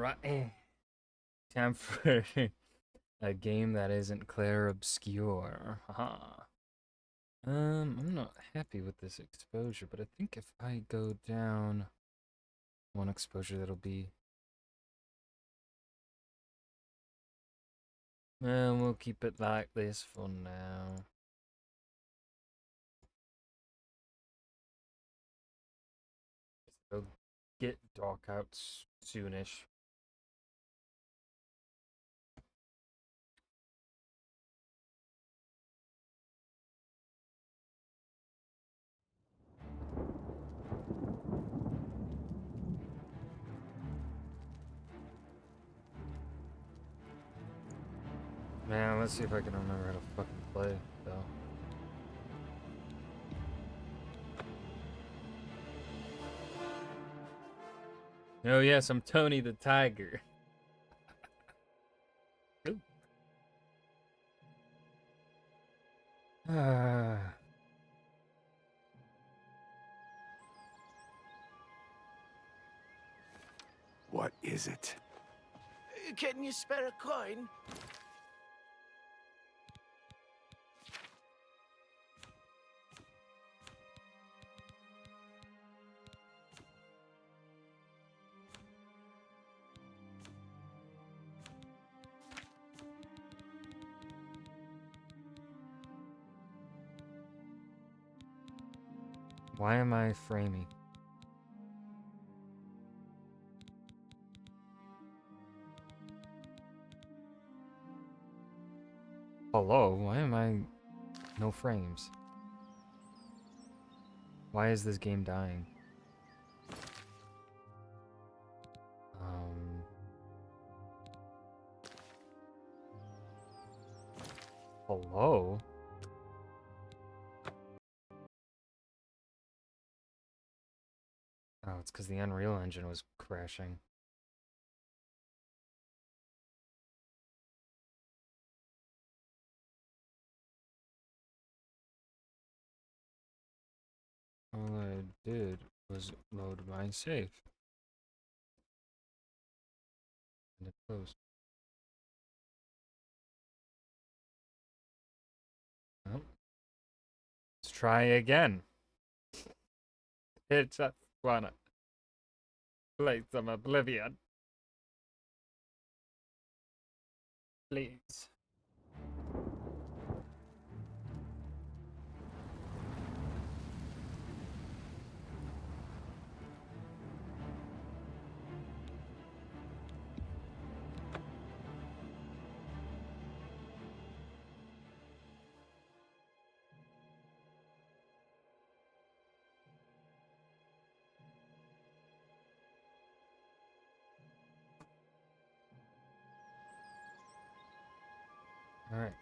Alright. Time for a game that isn't Claire obscure. Haha. I'm not happy with this exposure, but I think if I go down one exposure, that'll be. We'll keep it like this for now. It'll get dark out soonish. Man, let's see if I can remember how to fucking play, though. Oh yes, I'm Tony the Tiger. What is it? Can you spare a coin? Why am I framing? Hello, why am I no frames? Why is this game dying? Hello? Oh, it's because the Unreal Engine was crashing. All I did was load my save. And it closed. Well, let's try again. It's just wanna play some Oblivion. Please. All right.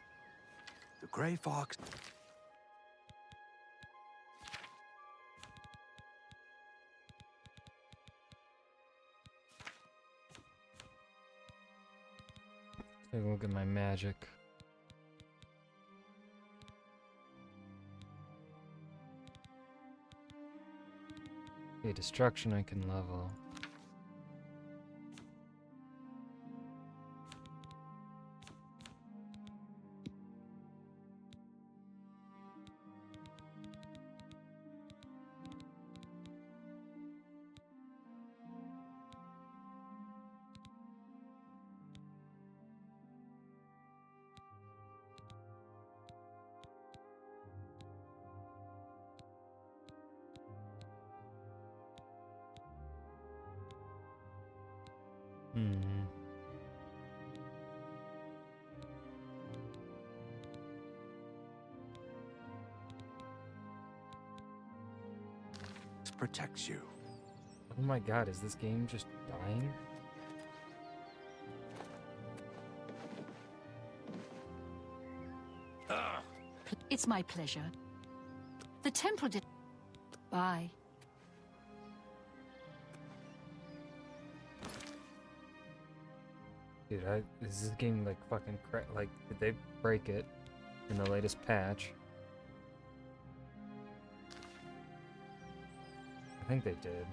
The gray fox. Take a look at my magic. Okay, destruction I can level. Protects you. Oh my god, is this game just dying? It's my pleasure. The temple did. Bye. Dude, is this game like fucking like, did they break it in the latest patch? I think they did.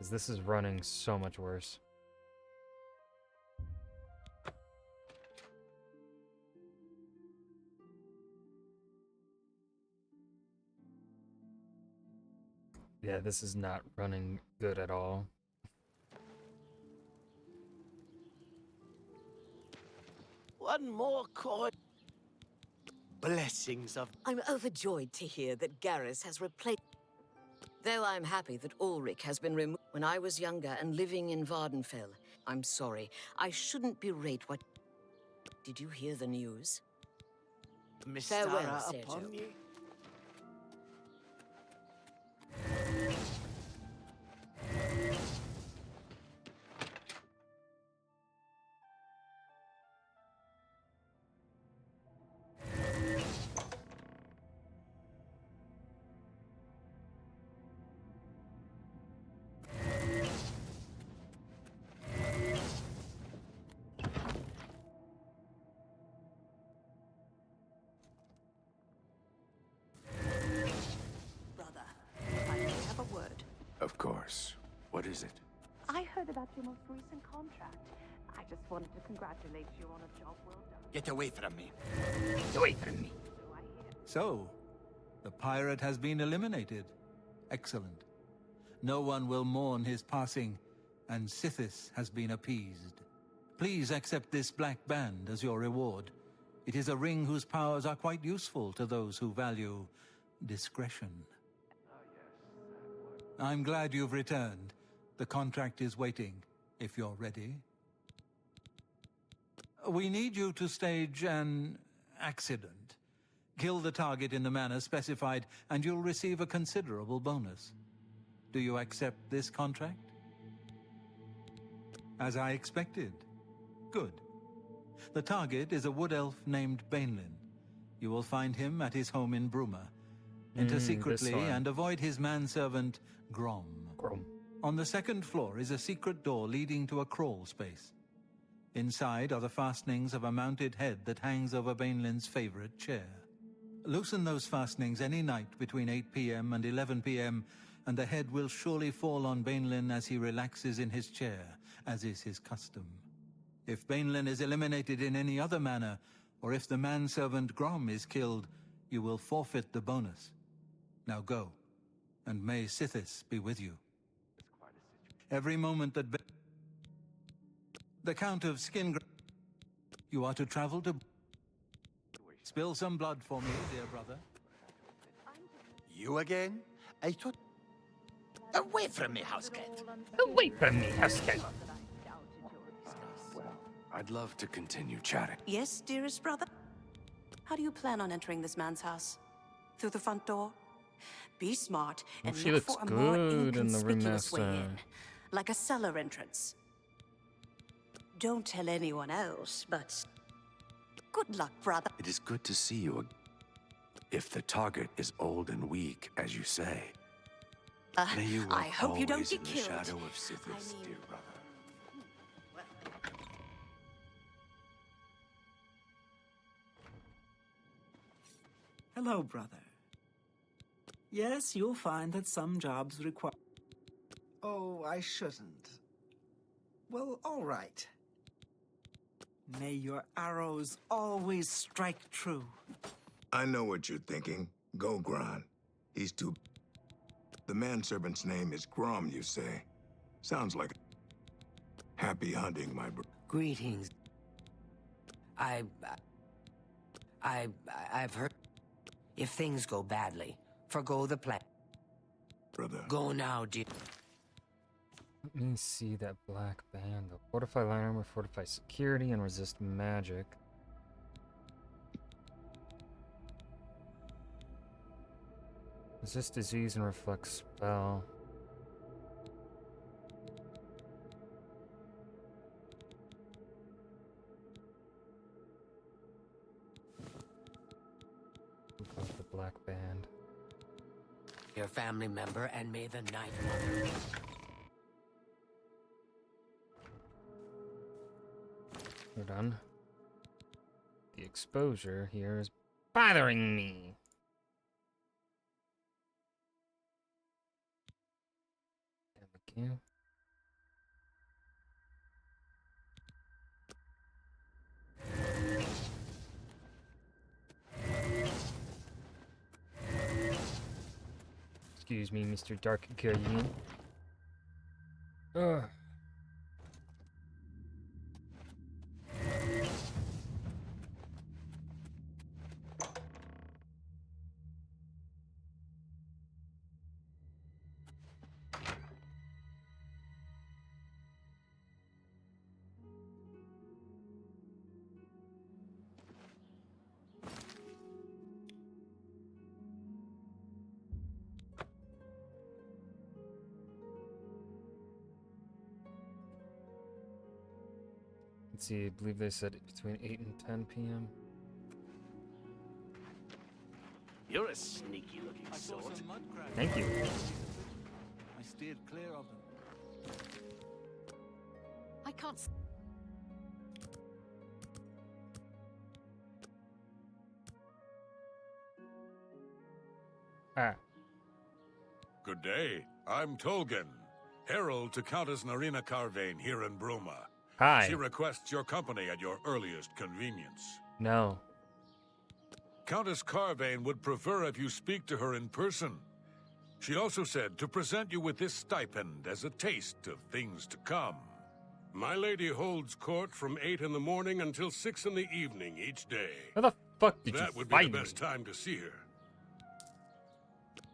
Because this is running so much worse. Yeah, this is not running good at all. One more coin. Blessings of... I'm overjoyed to hear that Garrus has replaced... Though I'm happy that Ulrich has been removed. When I was younger and living in Vardenfell, I'm sorry, I shouldn't berate what... Did you hear the news? Farewell, Mistara Sergio. upon you. Brother, if I may have a word. Of course. What is it? I heard about your most recent contract. I just wanted to congratulate you on a job well done. Get away from me. So I hear. So, the pirate has been eliminated. Excellent. No one will mourn his passing, and Sithis has been appeased. Please accept this black band as your reward. It is a ring whose powers are quite useful to those who value discretion. I'm glad you've returned. The contract is waiting, if you're ready. We need you to stage an accident. Kill the target in the manner specified, and you'll receive a considerable bonus. Do you accept this contract? As I expected. Good. The target is a wood elf named Bainlin. You will find him at his home in Bruma. Enter secretly and avoid his manservant, Grom. On the second floor is a secret door leading to a crawl space. Inside are the fastenings of a mounted head that hangs over Bainlin's favorite chair. Loosen those fastenings any night between 8 p.m. and 11 p.m., and the head will surely fall on Bainlin as he relaxes in his chair, as is his custom. If Bainlin is eliminated in any other manner, or if the manservant Grom is killed, you will forfeit the bonus. Now go, and may Sithis be with you. Every moment that... The Count of Skin... You are to travel to... Spill some blood for me, dear brother. You again? I thought... Away from me, house cat. Away from me, house cat. Well, I'd love to continue chatting. Yes, dearest brother? How do you plan on entering this man's house? Through the front door? Be smart and she look looks for a more good in the inconspicuous way remaster. in, like a cellar entrance. Don't tell anyone else, but good luck, brother. It is good to see you. If the target is old and weak, as you say, may you walk I hope you don't always get in the killed. shadow of Sithis, I mean- dear brother. Hello, brother. Yes, you'll find that some jobs require... Oh, I shouldn't. Well, all right. May your arrows always strike true. I know what you're thinking. Go, Gron. He's too... The manservant's name is Grom, you say? Sounds like... Happy hunting, my bro... Greetings. I've heard... If things go badly, forgo the plan. brother. Go now, dear. Let me see that black band. Though. Fortify line armor, fortify security, and resist magic. Resist disease and reflect spell. Who got the black band? Your family member, and may the Night Mother... We're done. The exposure here is bothering me. Thank you. Excuse me, Mr. Dark Guardian. Ugh. Let's see, I believe they said between 8 and 10 p.m. You're a sneaky looking I saw sort. some mud crabs. Thank you. I steered clear of them. I can't. Ah, Good day. I'm Tolgan, herald to Countess Narina Carvane here in Bruma. hi. She requests your company at your earliest convenience. No. Countess Carvane would prefer if you speak to her in person. She also said to present you with this stipend as a taste of things to come. My lady holds court from 8 in the morning until 6 in the evening each day. Where the fuck did That you would be find the me? best time to see her.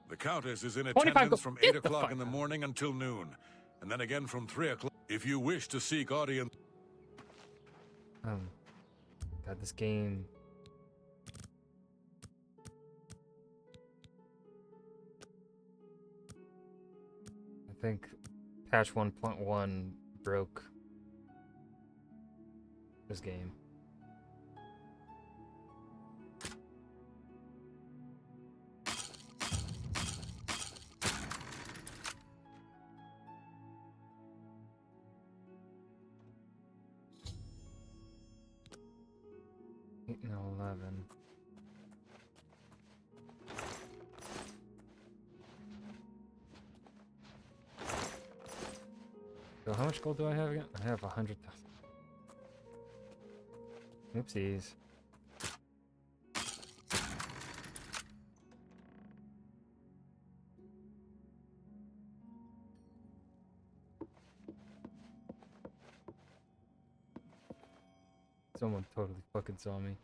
The Countess is in 25 attendance go- from get 8 the o'clock fuck in the out. morning until noon, and then again from 3 o'clock. If you wish to seek audience... God, this game. I think patch 1.1 broke this game. No, 11. So how much gold do I have again? I have 100,000. Oopsies. Someone totally fucking saw me.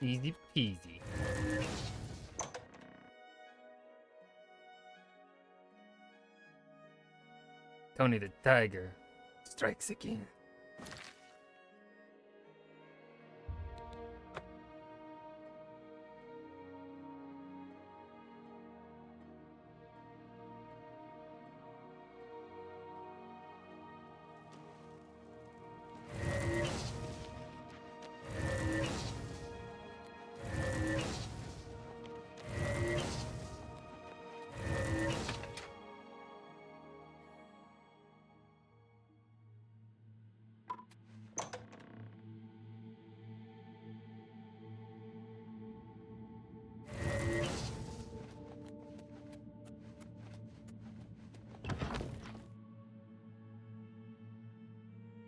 Easy peasy. Tony the Tiger strikes again.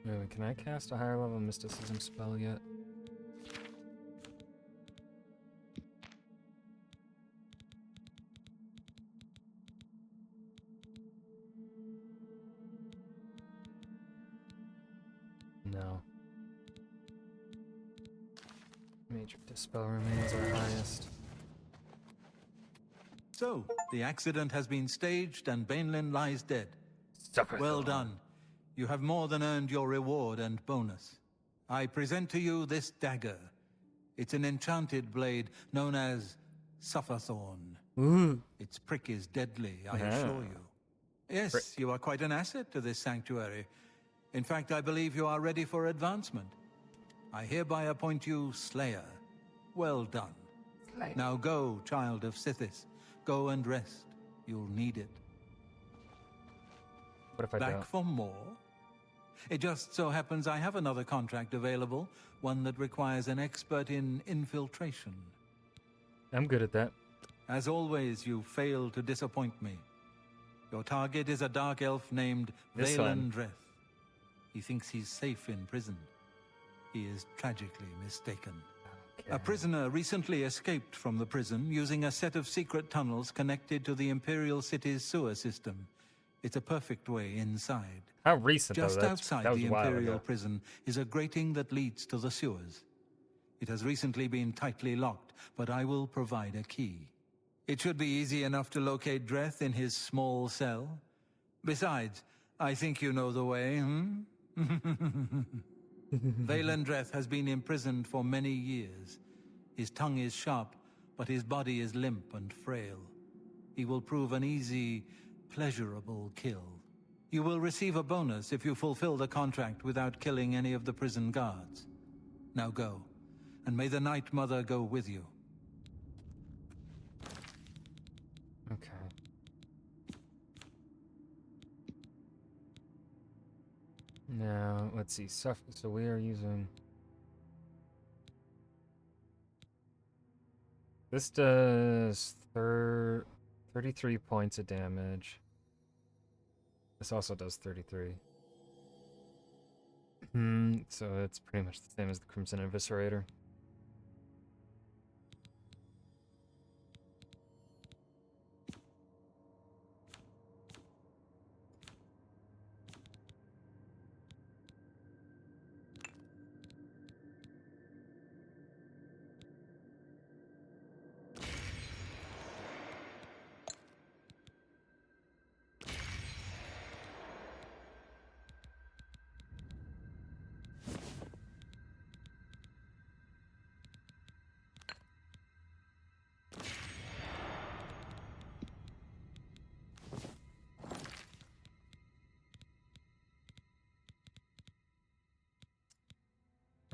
Wait, can I cast a higher level mysticism spell yet? No. Major Dispel remains our highest. So, the accident has been staged and Bainlin lies dead. Well done. You have more than earned your reward and bonus. I present to you this dagger. It's an enchanted blade known as Sufferthorn. Its prick is deadly, I assure you. Yes, you are quite an asset to this sanctuary. In fact, I believe you are ready for advancement. I hereby appoint you Slayer. Well done. Slayer. Now go, child of Sithis. Go and rest. You'll need it. What if I Back don't? for more? It just so happens I have another contract available, one that requires an expert in infiltration. I'm good at that. As always, you fail to disappoint me. Your target is a dark elf named Valen Dreth. He thinks he's safe in prison. He is tragically mistaken. Okay. A prisoner recently escaped from the prison using a set of secret tunnels connected to the Imperial City's sewer system. It's a perfect way inside. How recent, Just though? outside the Imperial prison is a grating that leads to the sewers. It has recently been tightly locked, but I will provide a key. It should be easy enough to locate Dreth in his small cell. Besides, I think you know the way, Valen Dreth has been imprisoned for many years. His tongue is sharp, but his body is limp and frail. He will prove an easy, pleasurable kill. You will receive a bonus if you fulfill the contract without killing any of the prison guards. Now go, and may the Night Mother go with you. Okay. Now, let's see. So we are using... This does 33 points of damage. This also does 33. So it's pretty much the same as the Crimson Eviscerator.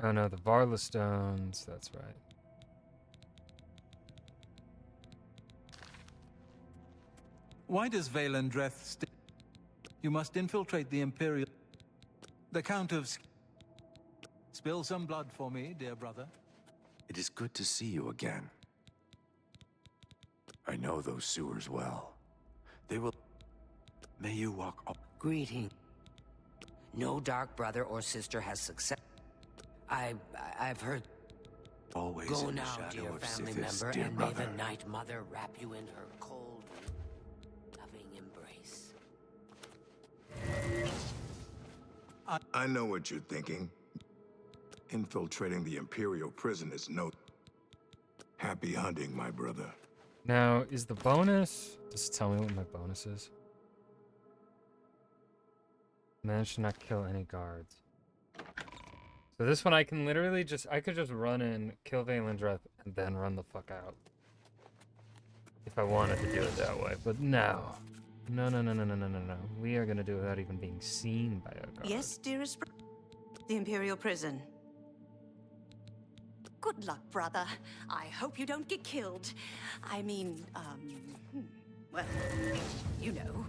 Oh no, the Varla Stones, that's right. Why does Valen Dreth You must infiltrate the Imperial... The Count of... Spill some blood for me, dear brother. It is good to see you again. I know those sewers well. They will... May you walk up... Greeting. No dark brother or sister has success. I've heard... Always Go in the now, shadow dear of family Sithis, member, dear and brother. may the Night Mother wrap you in her cold, loving embrace. I know what you're thinking. Infiltrating the Imperial prison is no... Happy hunting, my brother. Now, is the bonus... Does it tell me what my bonus is? Manage to not kill any guards. So this one I can literally just... I could just run in, kill Valen Dreth, and then run the fuck out. If I wanted to do it that way. But no. No. We are gonna do it without even being seen by a guard. Yes, dearest. The Imperial prison. Good luck, brother. I hope you don't get killed. I mean, well, you know.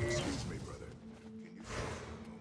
Excuse me, brother. Can you stop for a moment?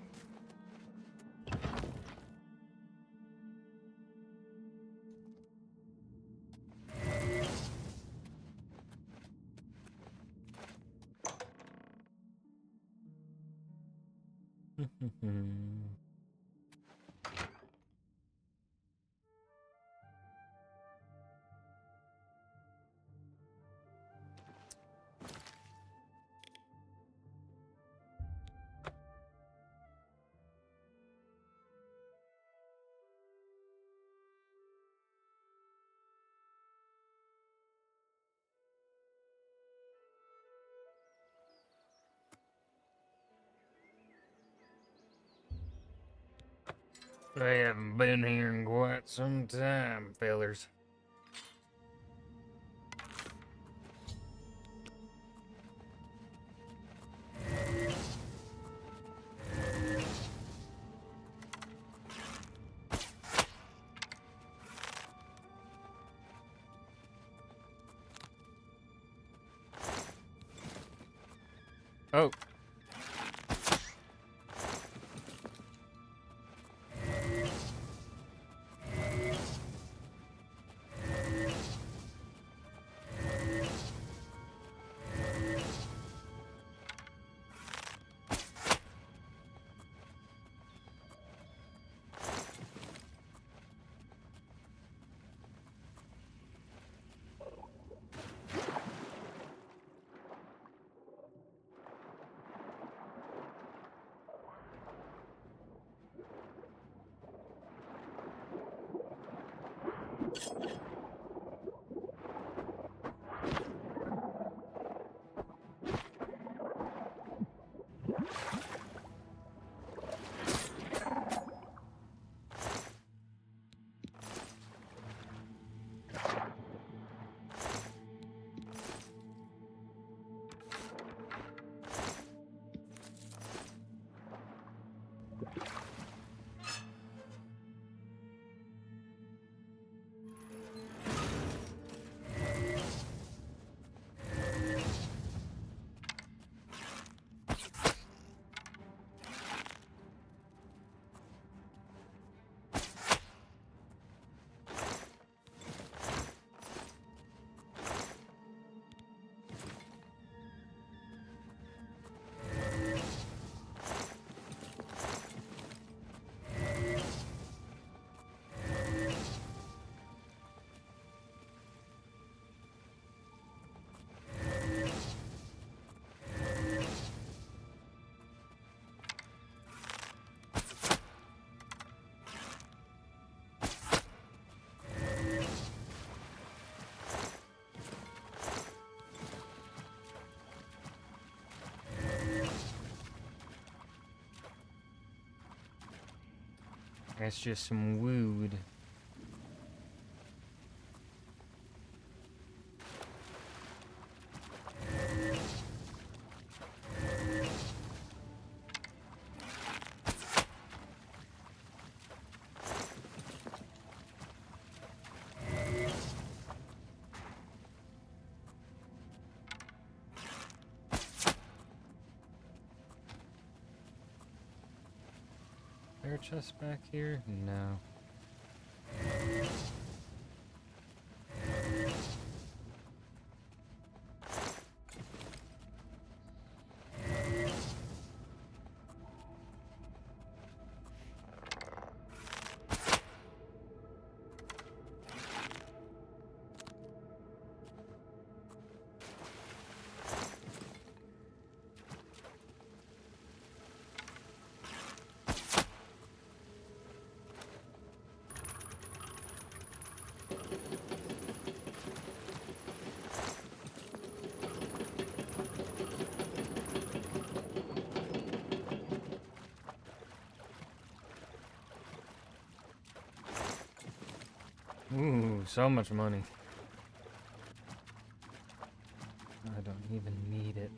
I haven't been here in quite some time, fellers. Oh. That's just some wood. Is there a chest back here? No. Ooh, so much money. I don't even need it.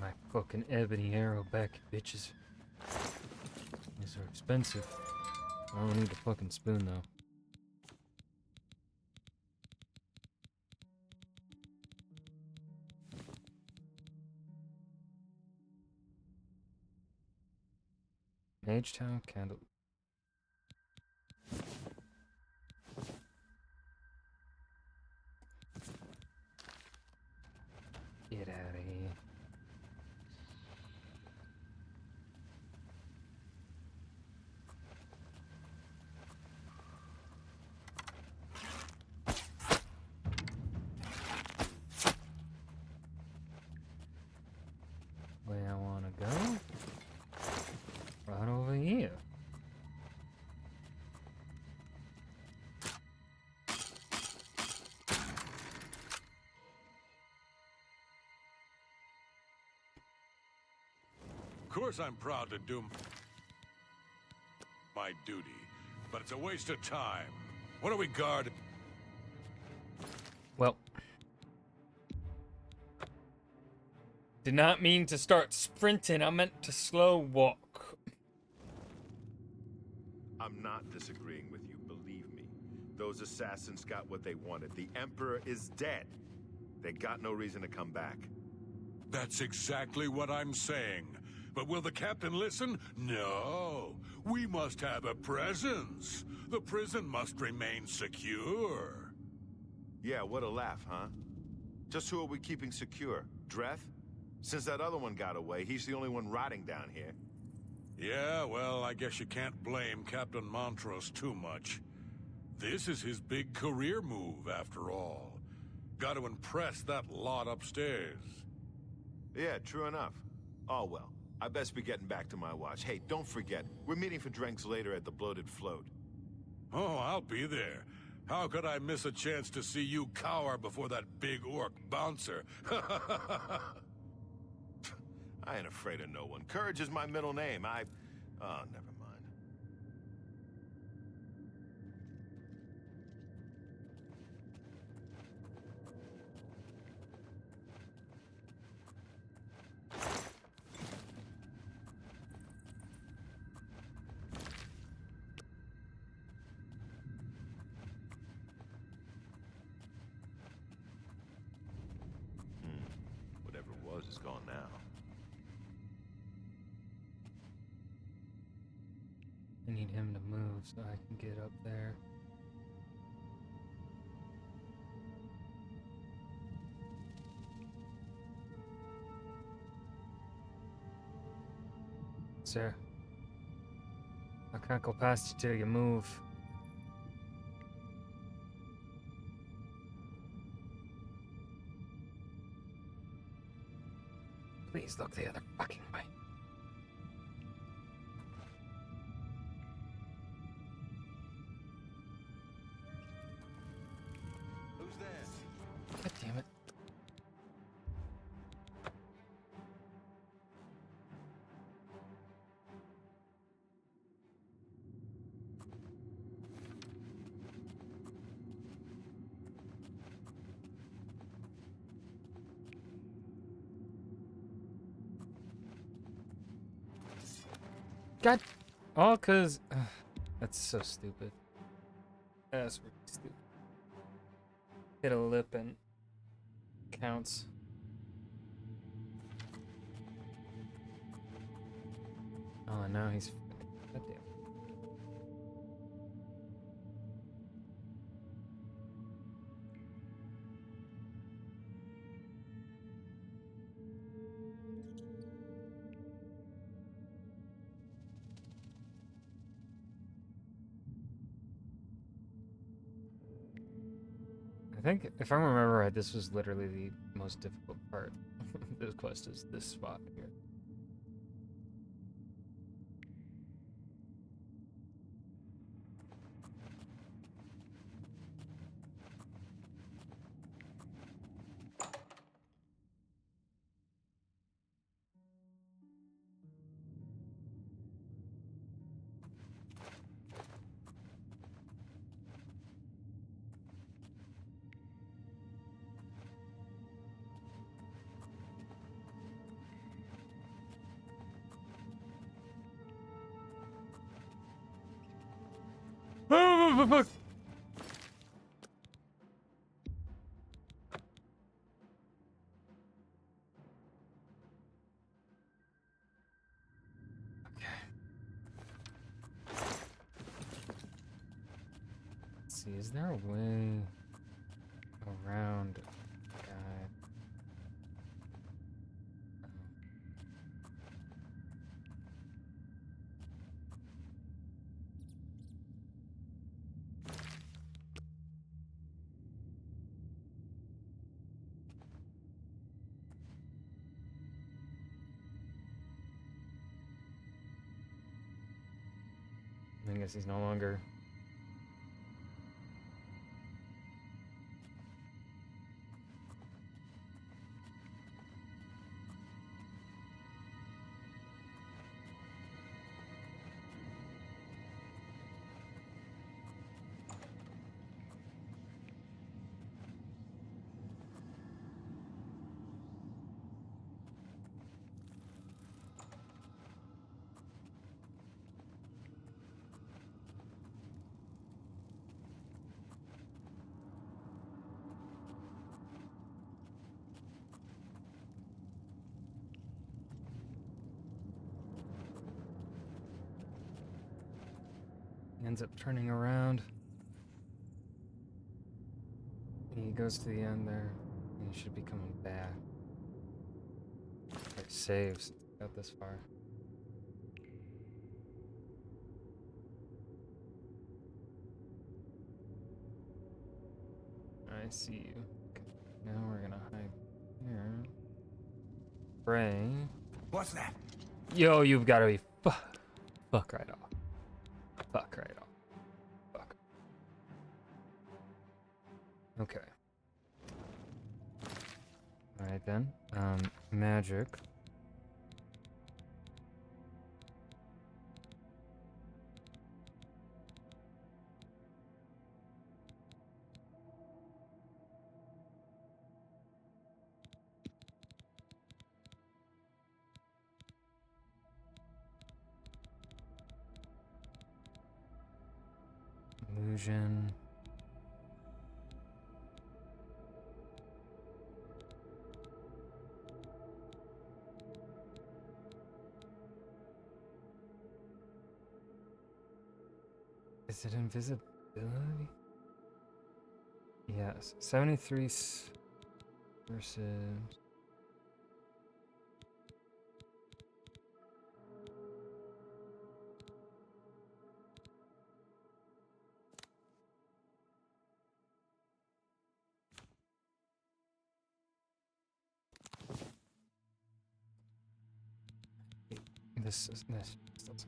My fucking ebony arrow back, bitches. These are expensive. I don't need a fucking spoon though. Mage Town candle. Get out of here. course I'm proud to do my duty, but it's a waste of time. What are we guarded? Well. Did not mean to start sprinting. I meant to slow walk. I'm not disagreeing with you, believe me. Those assassins got what they wanted. The Emperor is dead. They got no reason to come back. That's exactly what I'm saying. But will the captain listen? No. We must have a presence. The prison must remain secure. Yeah, what a laugh, huh? Just who are we keeping secure? Dreth? Since that other one got away, he's the only one rotting down here. Yeah, well, I guess you can't blame Captain Montrose too much. This is his big career move, after all. Got to impress that lot upstairs. Yeah, true enough. Oh, well, I best be getting back to my watch. Hey, don't forget, we're meeting for drinks later at the Bloated Float. Oh, I'll be there. How could I miss a chance to see you cower before that big orc bouncer? I ain't afraid of no one. Courage is my middle name. Oh, never mind. Whatever it was is gone now. I need him to move so I can get up there. Sir, I can't go past you till you move. Please look the other fucking way. Who's there? God damn it. God, all cause that's so stupid. That's really stupid. Hit a lip and counts. Oh no, he's God damn. I think, if I remember right, this was literally the most difficult part of this quest, is this spot here. Fuck! Okay. Let's see, is there a way around the guy? I guess he's no longer. He ends up turning around. He goes to the end there. And he should be coming back. Like, saves. Got this far. I see you. Okay. Now we're gonna hide here. Pray. What's that? Yo, you've gotta be fuck right off. Fuck right off. Fuck. Okay. Alright then. Magic. Illusion. Is it invisibility? Yes. 73 versus... This doesn't.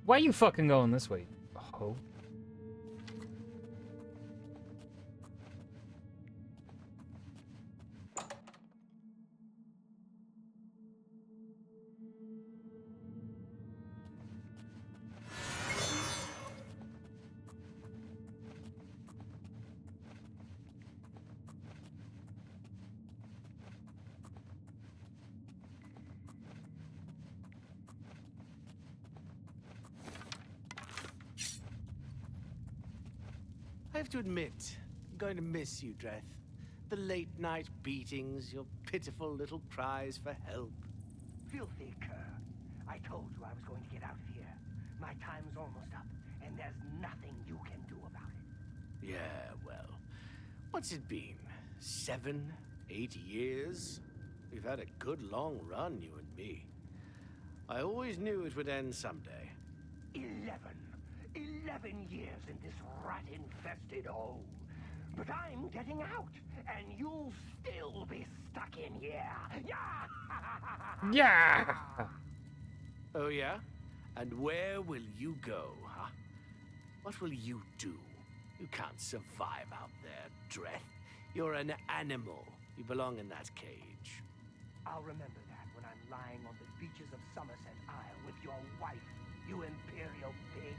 Why you fucking going this way, ho? I have to admit, I'm going to miss you, Dreth. The late-night beatings, your pitiful little cries for help. Filthy cur. I told you I was going to get out of here. My time's almost up, and there's nothing you can do about it. Yeah, well, what's it been? 7, 8 years? We've had a good long run, you and me. I always knew it would end someday. 11 years in this rat-infested hole. But I'm getting out, and you'll still be stuck in here. Yeah! Yeah! Oh, yeah? And where will you go, huh? What will you do? You can't survive out there, Dreth. You're an animal. You belong in that cage. I'll remember that when I'm lying on the beaches of Somerset Isle with your wife, you imperial pig.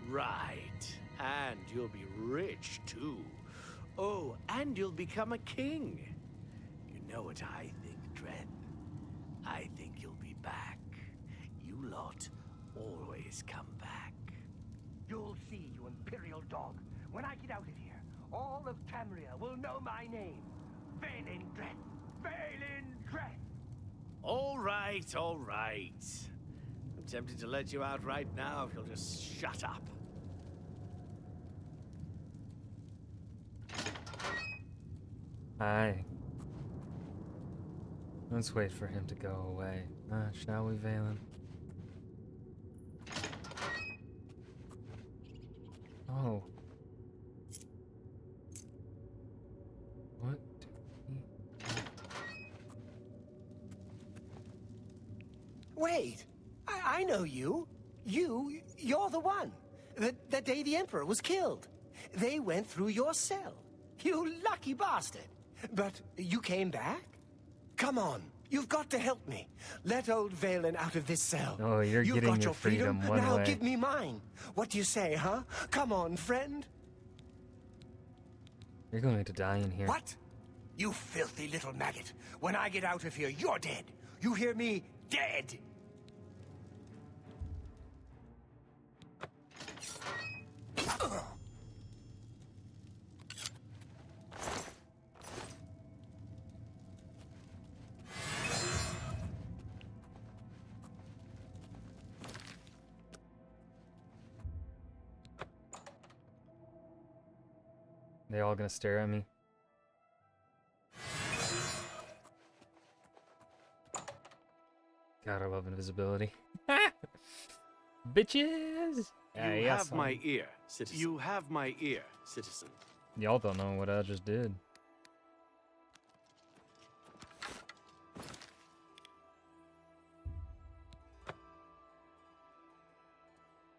Right. And you'll be rich, too. Oh, and you'll become a king. You know what I think, Dreth? I think you'll be back. You lot always come back. You'll see, you imperial dog. When I get out of here, all of Tamria will know my name. Valen Dreth. Valen Dreth. All right, all right. I'm tempted to let you out right now if you'll just shut up. Hi. Let's wait for him to go away. Shall we, Valen? Oh. What do we... Wait! I know you. You're the one. The day the Emperor was killed. They went through your cell. You lucky bastard. But you came back? Come on. You've got to help me. Let old Valen out of this cell. Oh, you're You've getting got your freedom one now way. give me mine. What do you say, huh? Come on, friend. You're going to die in here. What? You filthy little maggot. When I get out of here, you're dead. You hear me? Dead. They all gonna stare at me. God, I love invisibility. Bitches! You have my ear, citizen. You have my ear, citizen. Y'all don't know what I just did.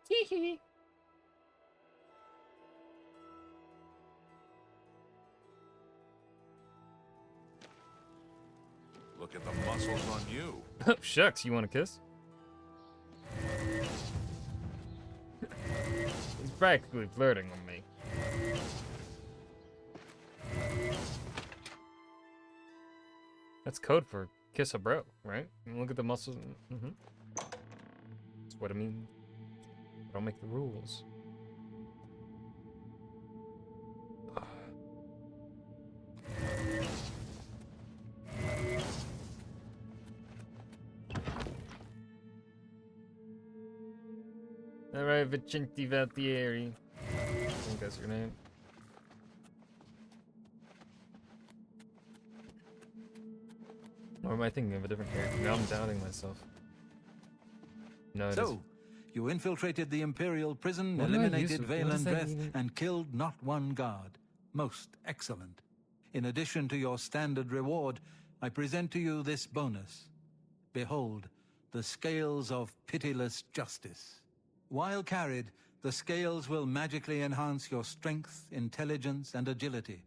Hee. Look at the muscles on you. Oh, shucks, you want a kiss? He's practically flirting with me. That's code for kiss a bro, right? Look at the muscles. Mm-hmm. That's what I mean. I don't make the rules. Alright, Vicente Valtieri. I think that's your name. Or am I thinking of a different character? Now I'm doubting myself. No, it is. So, you infiltrated the Imperial prison, What do I eliminated use- Vale what does and that Dreth, mean? and killed not one guard. Most excellent. In addition to your standard reward, I present to you this bonus. Behold, the scales of pitiless justice. While carried, the scales will magically enhance your strength, intelligence, and agility,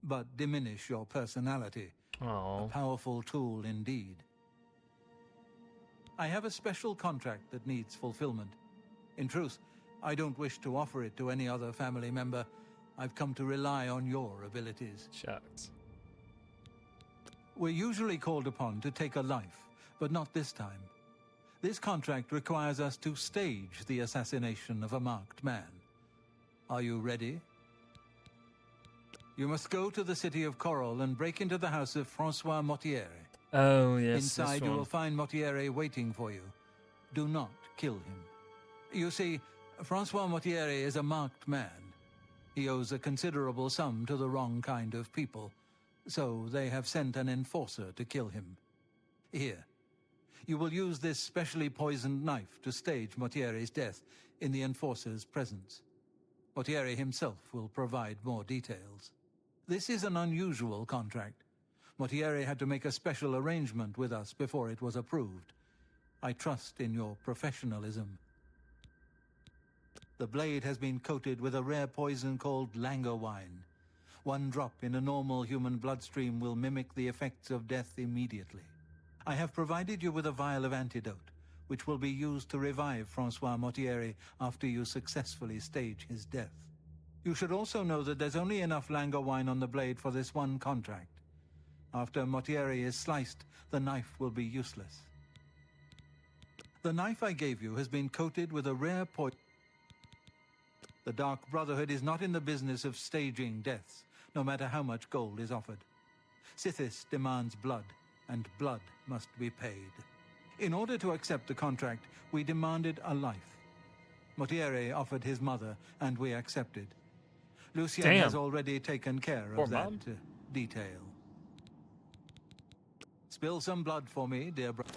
but diminish your personality. Aww. A powerful tool indeed. I have a special contract that needs fulfillment. In truth, I don't wish to offer it to any other family member. I've come to rely on your abilities. Shucks. We're usually called upon to take a life, but not this time. This contract requires us to stage the assassination of a marked man. Are you ready? You must go to the city of Coral and break into the house of Francois Mortier. Oh, yes. Inside, you will find Mortier waiting for you. Do not kill him. You see, Francois Mortier is a marked man. He owes a considerable sum to the wrong kind of people, so they have sent an enforcer to kill him. Here. You will use this specially poisoned knife to stage Mortier's death in the enforcer's presence. Mortier himself will provide more details. This is an unusual contract. Mortier had to make a special arrangement with us before it was approved. I trust in your professionalism. The blade has been coated with a rare poison called langowine. One drop in a normal human bloodstream will mimic the effects of death immediately. I have provided you with a vial of antidote, which will be used to revive Francois Mortier after you successfully stage his death. You should also know that there's only enough langowine on the blade for this one contract. After Mortier is sliced, the knife will be useless. The knife I gave you has been coated with a rare poison. The Dark Brotherhood is not in the business of staging deaths, no matter how much gold is offered. Sithis demands blood, and blood must be paid. In order to accept the contract, we demanded a life. Mortier offered his mother, and we accepted. Lucien has already taken care of that detail. Spill some blood for me, dear brother.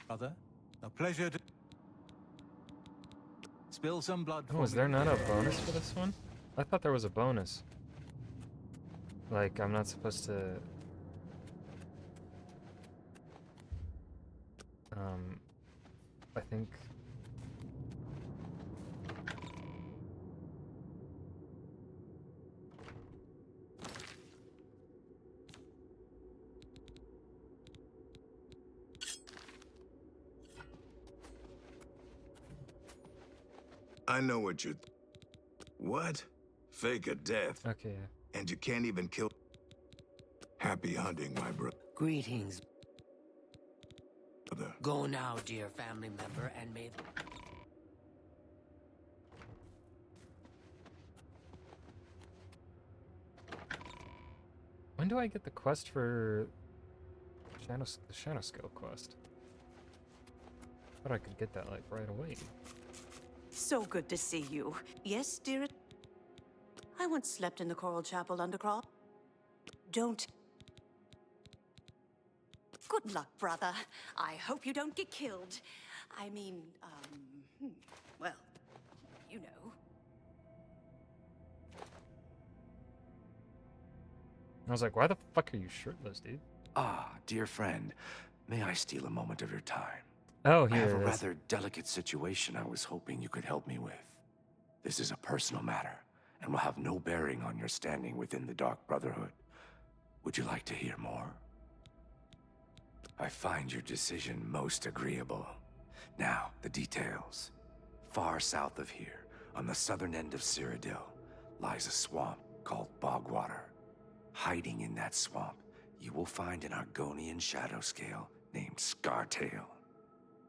Brother, a pleasure to... Spill some blood for me. Oh, is there not a bonus for this one? I thought there was a bonus. Like, I'm not supposed to... I think... I know what you're... What? Fake a death? Okay. And you can't even kill... Happy hunting, my brother. Greetings. Go now, dear family member, and may... When do I get the quest for... the Shadow Scale quest? Thought I could get that, like, right away. So good to see you. Yes, dear? I once slept in the Coral Chapel Undercroft. Don't... Good luck, brother. I hope you don't get killed. I mean, well, you know. I was like, why the fuck are you shirtless, dude? Ah, dear friend, may I steal a moment of your time? Oh, I have here a it is. rather delicate situation I was hoping you could help me with. This is a personal matter, and will have no bearing on your standing within the Dark Brotherhood. Would you like to hear more? I find your decision most agreeable. Now, the details. Far south of here, on the southern end of Cyrodiil, lies a swamp called Bogwater. Hiding in that swamp, you will find an Argonian shadow scale named Scartail.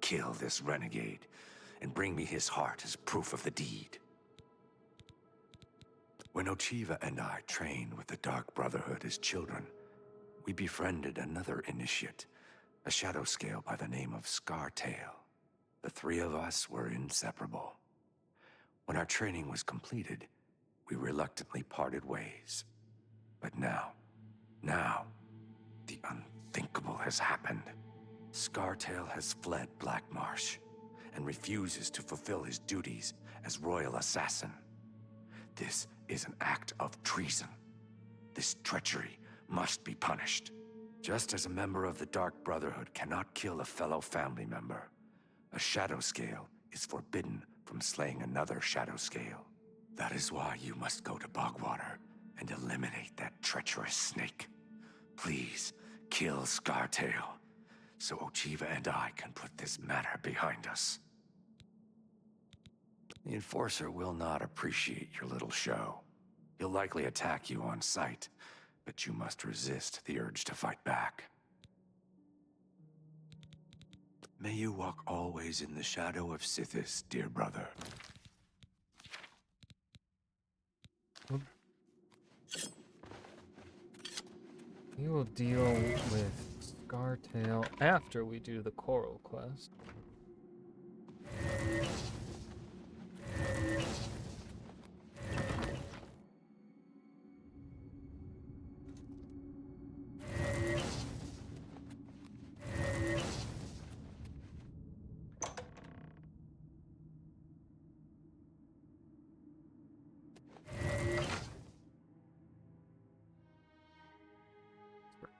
Kill this renegade, and bring me his heart as proof of the deed. When Ochiva and I trained with the Dark Brotherhood as children, we befriended another initiate, a shadow scale by the name of Scartail. The three of us were inseparable. When our training was completed, we reluctantly parted ways. But now, the unthinkable has happened. Scartail has fled Black Marsh and refuses to fulfill his duties as royal assassin. This is an act of treason. This treachery must be punished. Just as a member of the Dark Brotherhood cannot kill a fellow family member, a shadow scale is forbidden from slaying another shadow scale. That is why you must go to Bogwater and eliminate that treacherous snake. Please, kill Scartail, so Ochiva and I can put this matter behind us. The Enforcer will not appreciate your little show. He'll likely attack you on sight, but you must resist the urge to fight back. May you walk always in the shadow of Sithis, dear brother. We will deal with Scartail after we do the Coral quest.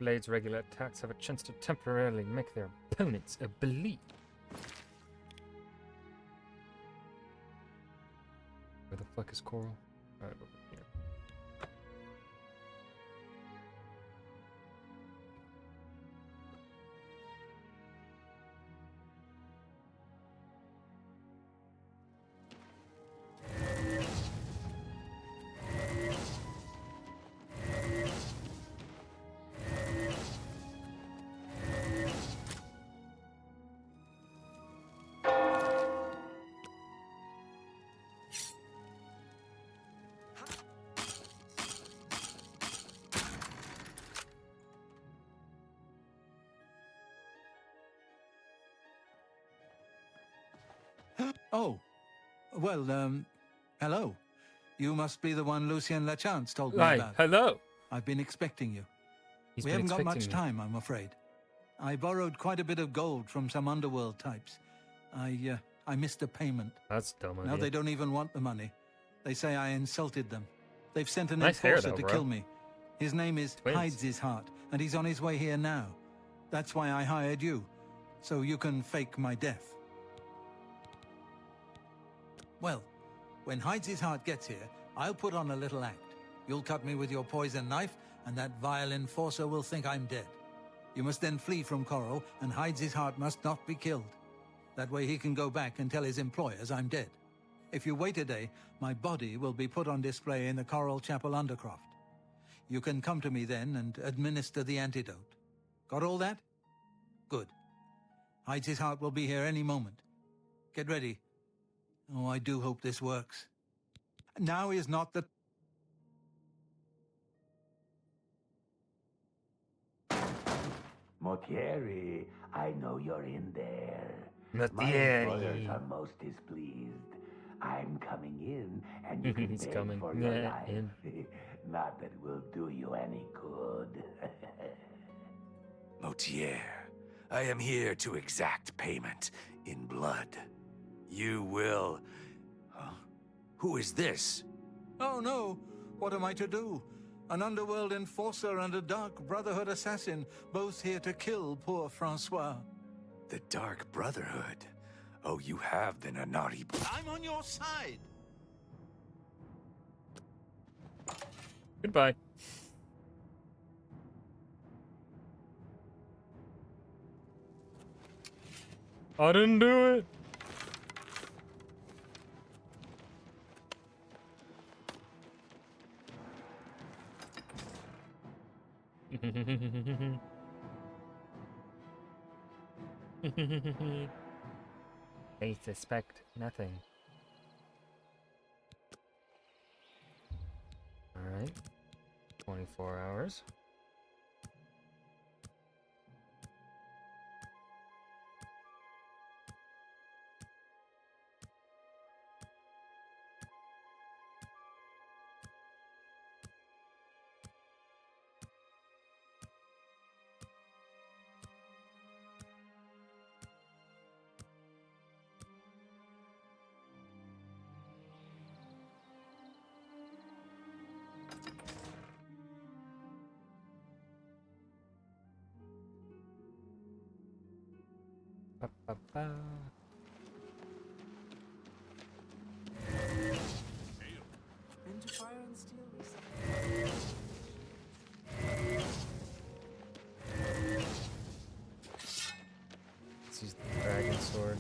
Blade's regular attacks have a chance to temporarily make their opponents oblique. Where the fuck is Coral? Right over here. Oh, well, hello. You must be the one Lucien Lachance told me Hi, about. hello. I've been expecting you. He's We been haven't got much expecting me. time, I'm afraid. I borrowed quite a bit of gold from some underworld types. I missed a payment. That's dumb of Now you. they don't even want the money. They say I insulted them. They've sent an Nice hair, enforcer though, to bro. kill me. His name is Twins. Hides His Heart, and he's on his way here now. That's why I hired you, so you can fake my death. Well, when Hides His Heart gets here, I'll put on a little act. You'll cut me with your poison knife, and that vile enforcer will think I'm dead. You must then flee from Coral, and Hides His Heart must not be killed. That way he can go back and tell his employers I'm dead. If you wait a day, my body will be put on display in the Coral Chapel Undercroft. You can come to me then and administer the antidote. Got all that? Good. Hides His Heart will be here any moment. Get ready. Oh, I do hope this works. Now is not the... Motieri, I know you're in there. Motieri. My employers are most displeased. I'm coming in, and you can He's beg coming. for your Yeah, life. in. Not that it will do you any good. Motier, I am here to exact payment in blood. You will... Huh? Who is this? Oh no! What am I to do? An underworld enforcer and a Dark Brotherhood assassin, both here to kill poor Francois. The Dark Brotherhood? Oh, you have been a naughty... I'm on your side! Goodbye. I didn't do it. They suspect nothing. Alright. 24 hours. Ba, ba, ba. Into fire and steel Let's use the dragon sword.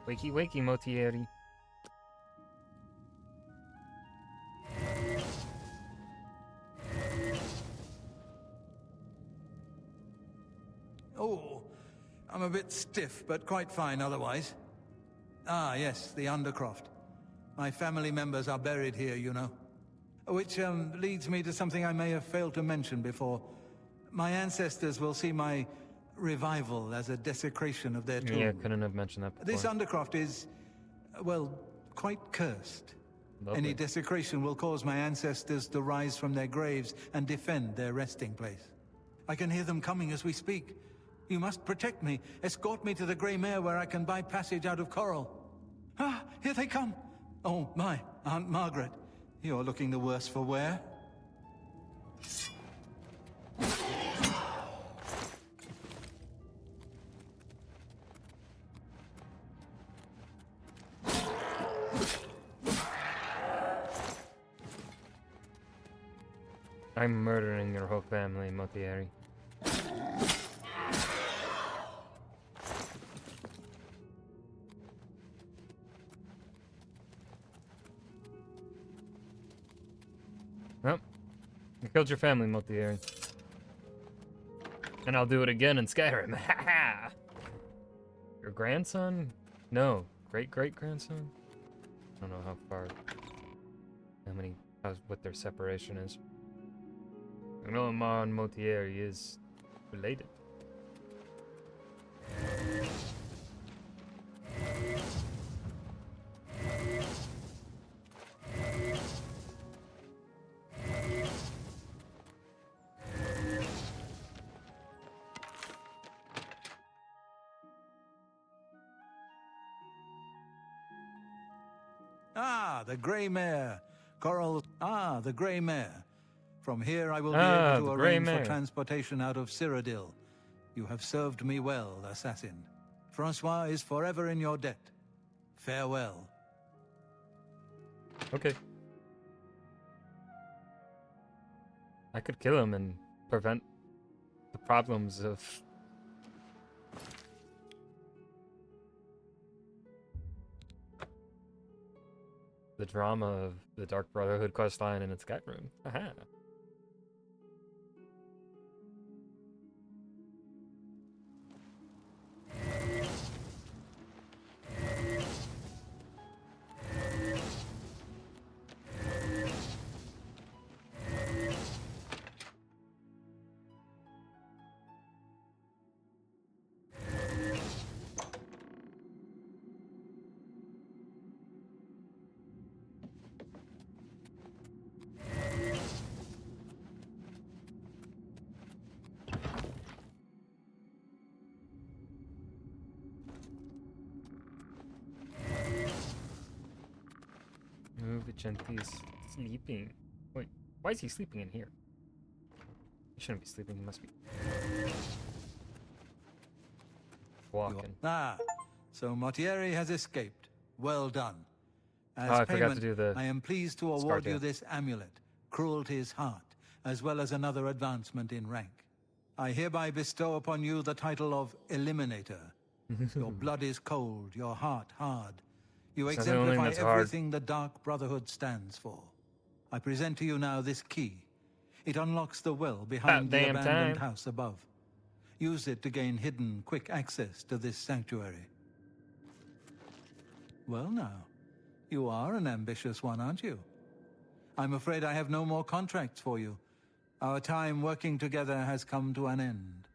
Wakey, wakey, Motieri. Oh, I'm a bit stiff, but quite fine otherwise. Ah, yes, the Undercroft. My family members are buried here, you know. Which leads me to something I may have failed to mention before. My ancestors will see my revival as a desecration of their tomb. Yeah, couldn't have mentioned that before. This Undercroft is, well, quite cursed. Lovely. Any desecration will cause my ancestors to rise from their graves and defend their resting place. I can hear them coming as we speak. You must protect me. Escort me to the Grey Mare where I can buy passage out of Coral. Ah, here they come. Oh, my, Aunt Margaret. You're looking the worse for wear. I'm murdering your whole family, Motieri. Well, you killed your family, Motieri. And I'll do it again in Skyrim. Ha Your grandson? No, great-great-grandson? I don't know how far, what their separation is. I know lmao and Motieri is related. Ah, the Grey Mare. Coral. Ah, the Grey Mare. From here I will be Ah, able the to Grey arrange for Mare. transportation out of Cyrodiil. You have served me well, assassin. Francois is forever in your debt. Farewell. Okay. I could kill him and prevent the problems of the drama of the Dark Brotherhood questline in its Skyrim. Aha. Vicenti's sleeping. Wait, why is he sleeping in here? He shouldn't be sleeping, he must be walking. Ah, so Mortieri has escaped. Well done. As I payment, forgot to do the I am pleased to award you Scartail. this amulet, Cruelty's Heart, as well as another advancement in rank. I hereby bestow upon you the title of Eliminator. Your blood is cold, your heart hard. You It's not the only thing exemplify that's hard. everything the Dark Brotherhood stands for. I present to you now this key. It unlocks the well behind the damn abandoned time. house above. Use it to gain hidden, quick access to this sanctuary. Well now, you are an ambitious one, aren't you? I'm afraid I have no more contracts for you. Our time working together has come to an end.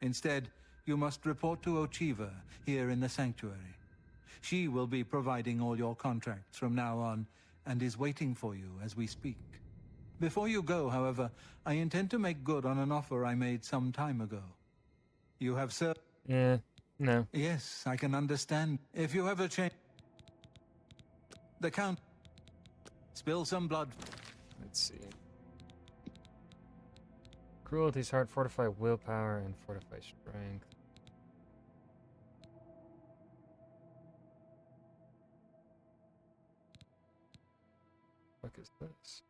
Instead, you must report to Ochiva here in the sanctuary. She will be providing all your contracts from now on, and is waiting for you as we speak. Before you go, however, I intend to make good on an offer I made some time ago. You have served... Yeah, no. Yes, I can understand. If you ever change... The Count... Spill some blood. Let's see. Cruelty's Heart, fortify willpower, and fortify strength. What is this?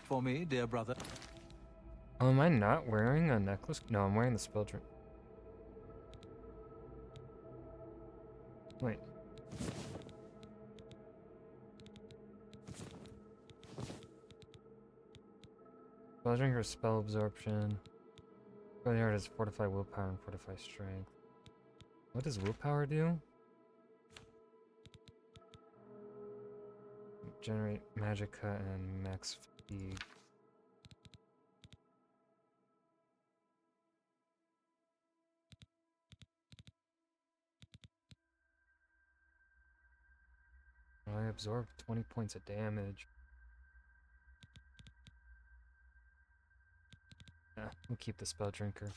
For me, dear brother. Oh, am I not wearing a necklace? No, I'm wearing the spell drink. Wait. Spell drink or spell absorption. Really hard is fortify willpower and fortify strength. What does willpower do? Generate magicka and max fatigue. I absorb 20 points of damage. Yeah, we'll keep the spell drinker.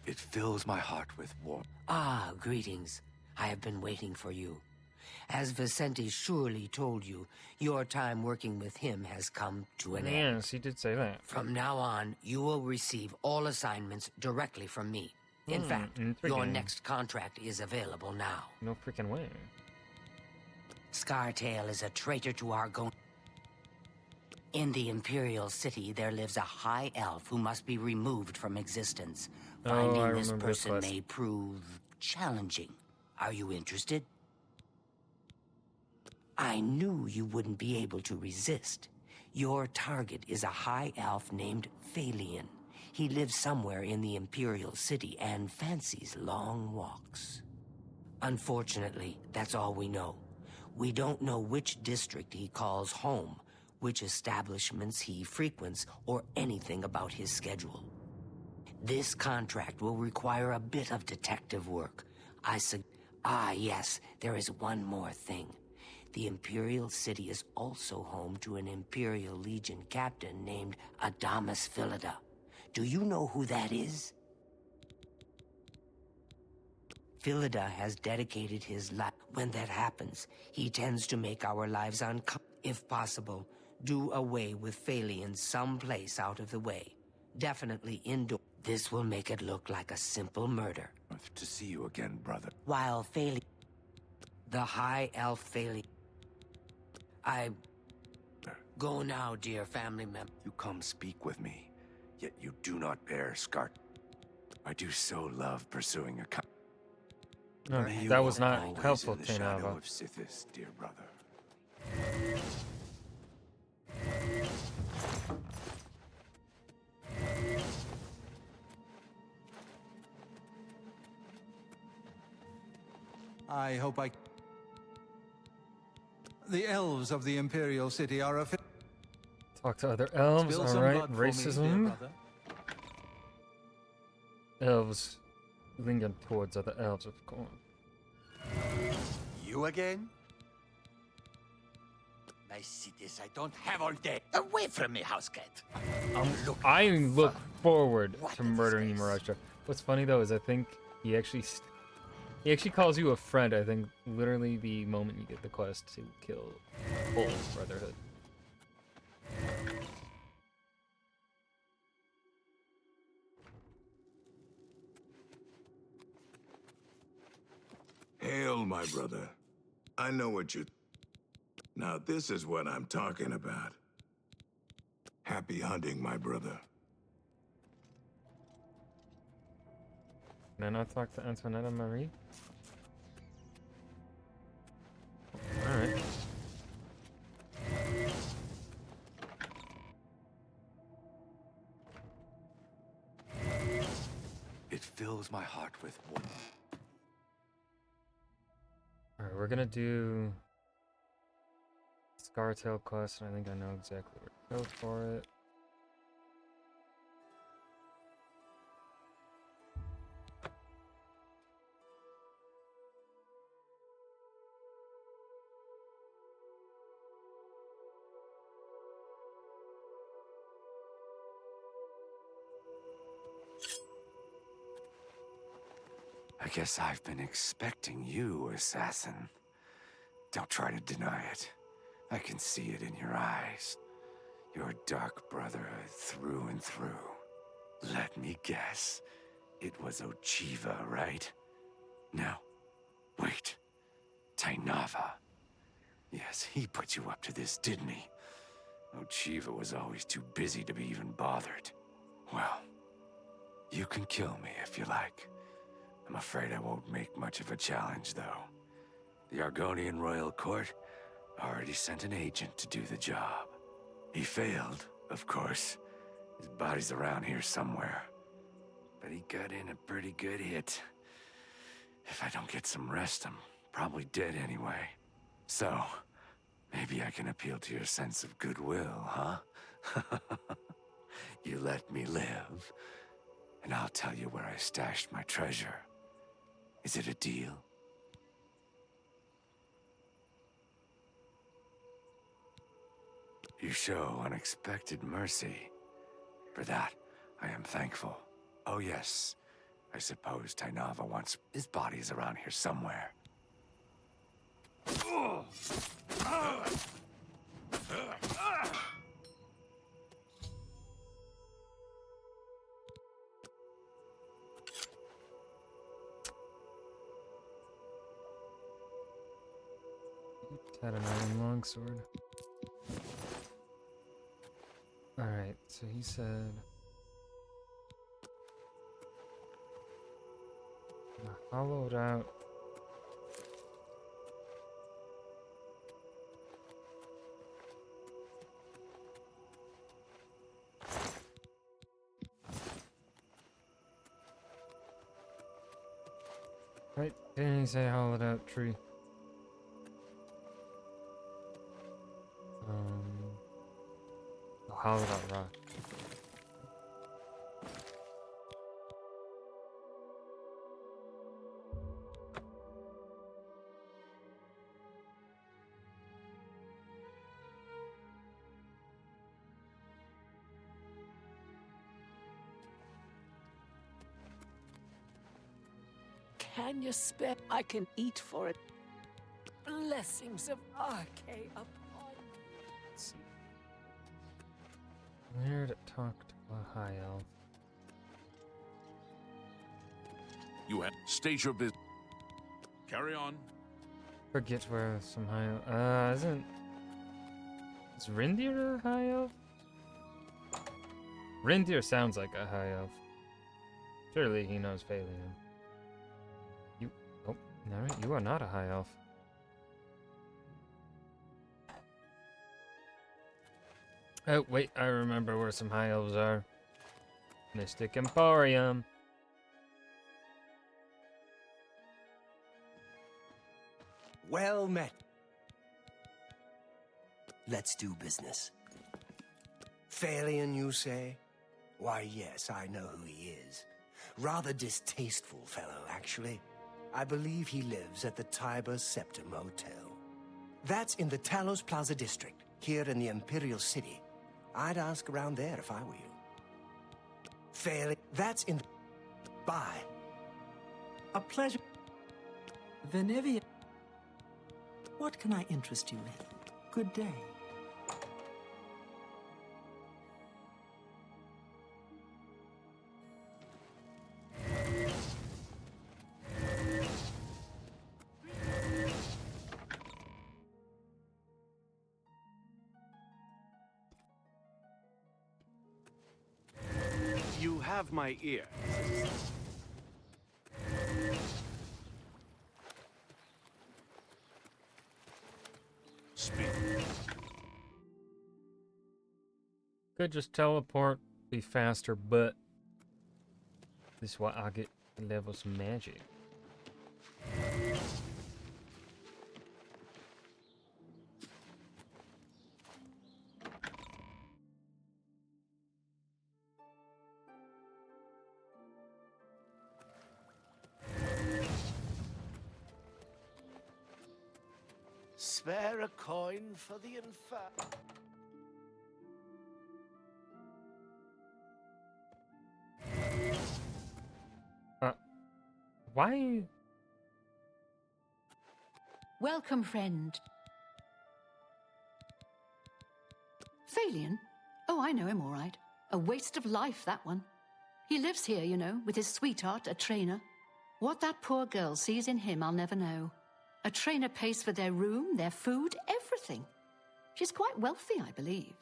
It fills my heart with warmth. Ah, greetings. I have been waiting for you. As Vicente surely told you, your time working with him has come to an end. Yes, he did say that. From now on, you will receive all assignments directly from me. In fact, your next contract is available now. No freaking way. Scartail is a traitor to our go. In the Imperial City, there lives a high elf who must be removed from existence. Finding this person may prove challenging. Are you interested? I knew you wouldn't be able to resist. Your target is a high elf named Phalion. He lives somewhere in the Imperial City and fancies long walks. Unfortunately, that's all we know. We don't know which district he calls home, which establishments he frequents, or anything about his schedule. This contract will require a bit of detective work. Yes, there is one more thing. The Imperial City is also home to an Imperial Legion captain named Adamus Philida. Do you know who that is? Philida has dedicated his life. When that happens, he tends to make our lives uncomfortable. If possible, do away with Phalion someplace out of the way. Definitely indoor. This will make it look like a simple murder. To see you again, brother. While Phalion... The High Elf Phalion... I... Go now, dear family member. You come speak with me, yet you do not bear scar. I do so love pursuing a... No, that was not helpful, Tainava. Of Sithis, dear brother. I hope I... The elves of the Imperial City are a... Talk to other elves, alright, racism. Elves. leaning towards other elves, of course. You again? My cities, I don't have all day. Away from me, house cat. I look forward to murdering you, Mirage. What's funny though is I think he actually calls you a friend. I think literally the moment you get the quest to kill whole Brotherhood. Hail, my brother. I know what you... Now this is what I'm talking about. Happy hunting, my brother. Can I not talk to Antoinette Marie? Alright. It fills my heart with wonder. Alright, we're gonna do Scartail quest, and I think I know exactly where to go for it. I guess I've been expecting you, assassin. Don't try to deny it. I can see it in your eyes. Your dark brotherhood through and through. Let me guess. It was Ochiva, right? No. Wait. Tainava. Yes, he put you up to this, didn't he? Ochiva was always too busy to be even bothered. Well, you can kill me if you like. I'm afraid I won't make much of a challenge, though. The Argonian Royal Court already sent an agent to do the job. He failed, of course. His body's around here somewhere. But he got in a pretty good hit. If I don't get some rest, I'm probably dead anyway. So, maybe I can appeal to your sense of goodwill, huh? You let me live, and I'll tell you where I stashed my treasure. Is it a deal? You show unexpected mercy. For that, I am thankful. Oh yes, I suppose Tainava wants... His body's around here somewhere. Had an iron longsword. Alright, so he said... hollowed out... Right, didn't he say hollowed out tree? Hollowed out rock. Can you spare? I can eat for it. Blessings of Arche upon Let's see. I'm here to talk to a high elf. You have state your business. Carry on. Forget where some high elf. Is Rindir a high elf? Rindir sounds like a high elf. Surely he knows Phalian. Alright, you are not a high elf. Oh, wait, I remember where some high elves are. Mystic Emporium. Well met. Let's do business. Phalian, you say? Why, yes, I know who he is. Rather distasteful fellow, actually. I believe he lives at the Tiber Scepter Motel. That's in the Talos Plaza district, here in the Imperial City. I'd ask around there if I were you. Fairly, that's in... Bye. A pleasure. Venivia. What can I interest you in? Good day. You have my ear. Speak. Could just teleport, be faster, but this is why I get levels of magic. Spare a coin for the infer... Why? Welcome, friend. Phalion? Oh, I know him all right. A waste of life, that one. He lives here, you know, with his sweetheart, a trainer. What that poor girl sees in him, I'll never know. A trainer pays for their room, their food, everything. She's quite wealthy, I believe.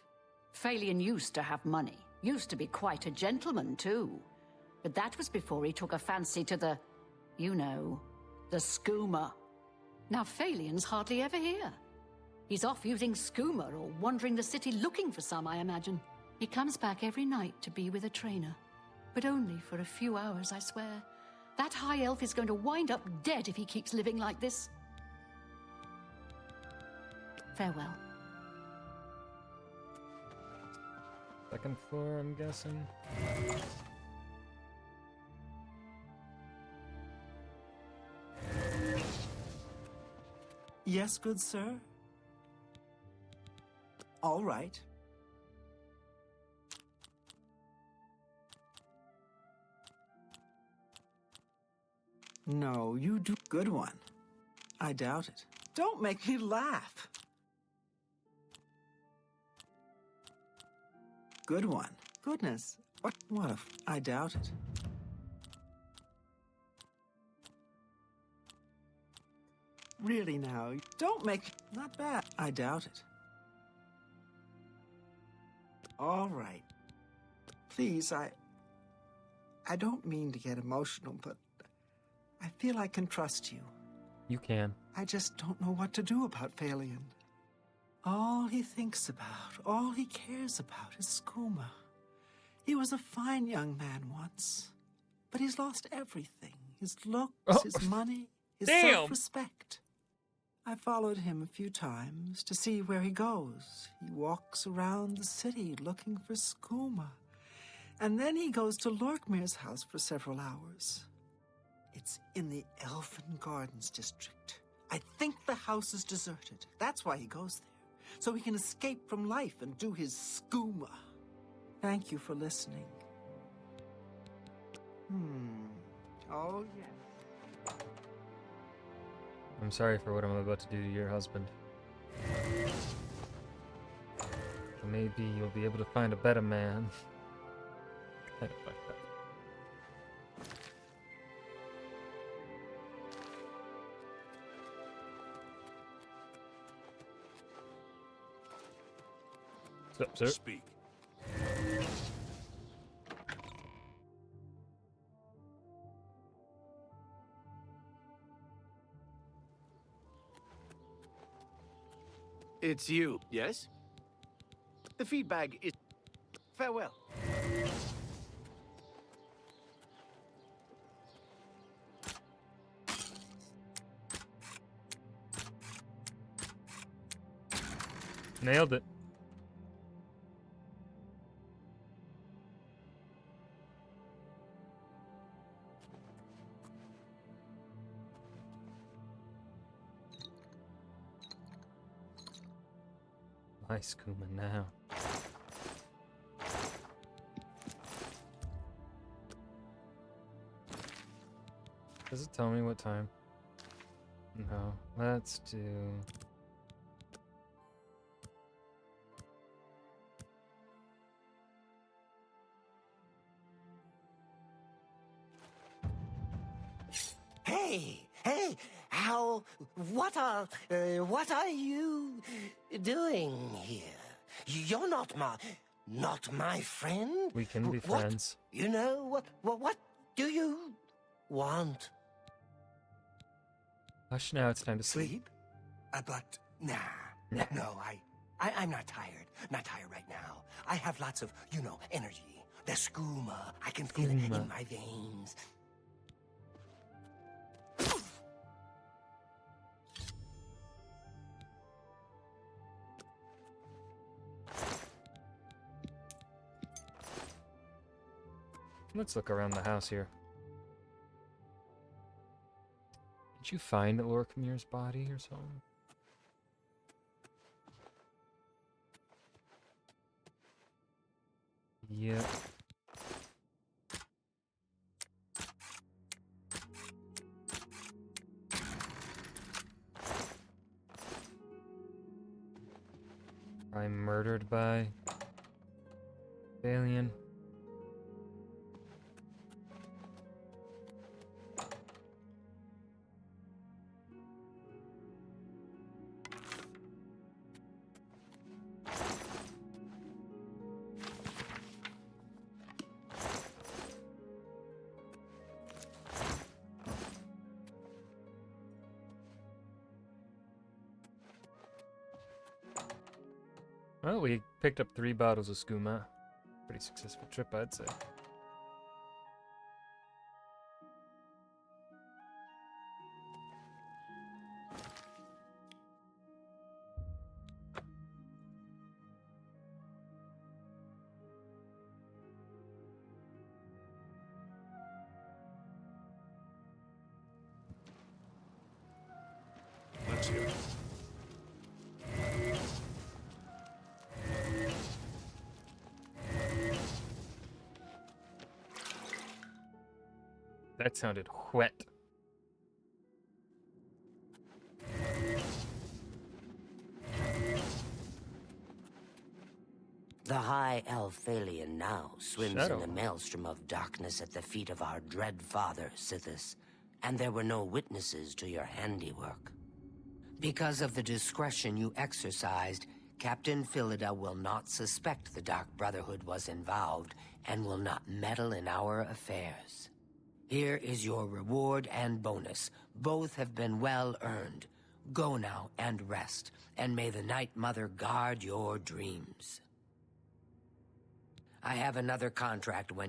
Phalion used to have money. Used to be quite a gentleman, too. But that was before he took a fancy to the... you know, the skooma. Now Phalion's hardly ever here. He's off using skooma or wandering the city looking for some, I imagine. He comes back every night to be with a trainer. But only for a few hours, I swear. That high elf is going to wind up dead if he keeps living like this. Farewell. Second floor, I'm guessing. Yes, good sir? All right. No, you do. Good one. I doubt it. Don't make me laugh. Good one. Goodness. What a... I doubt it. Really now, don't make... Not bad. I doubt it. All right. Please, I don't mean to get emotional, but I feel I can trust you. You can. I just don't know what to do about Phalion. All he thinks about, all he cares about is skooma. He was a fine young man once, but he's lost everything. His looks, his money, his self-respect. I followed him a few times to see where he goes. He walks around the city looking for skooma. And then he goes to Lorkmir's house for several hours. It's in the Elfin Gardens district. I think the house is deserted. That's why he goes there. So he can escape from life and do his skooma. Thank you for listening. Oh, yes. I'm sorry for what I'm about to do to your husband. Maybe you'll be able to find a better man. Kind of fucked up. What's up, sir? Speak. It's you, yes? The feedback is... Farewell. Nailed it. my skooma now. Does it tell me what time? No. Let's do... Hey, what are you doing here? You're not my friend. We can be friends. You know, what do you want? Hush now, it's time to sleep. But, no, I'm not tired. Not tired right now. I have lots of, energy. The skooma. I can feel it in my veins. Let's look around the house here. Did you find Lorkmir's body or something? Yep. I'm murdered by alien. Well, we picked up 3 bottles of skooma. Pretty successful trip, I'd say. Let's hear it. That sounded wet. The High Elf Phalion now swims Shadow. in the maelstrom of darkness at the feet of our dread father, Sithis, and there were no witnesses to your handiwork. Because of the discretion you exercised, Captain Philida will not suspect the Dark Brotherhood was involved and will not meddle in our affairs. Here is your reward and bonus. Both have been well earned. Go now and rest, and may the Night Mother guard your dreams. I have another contract when...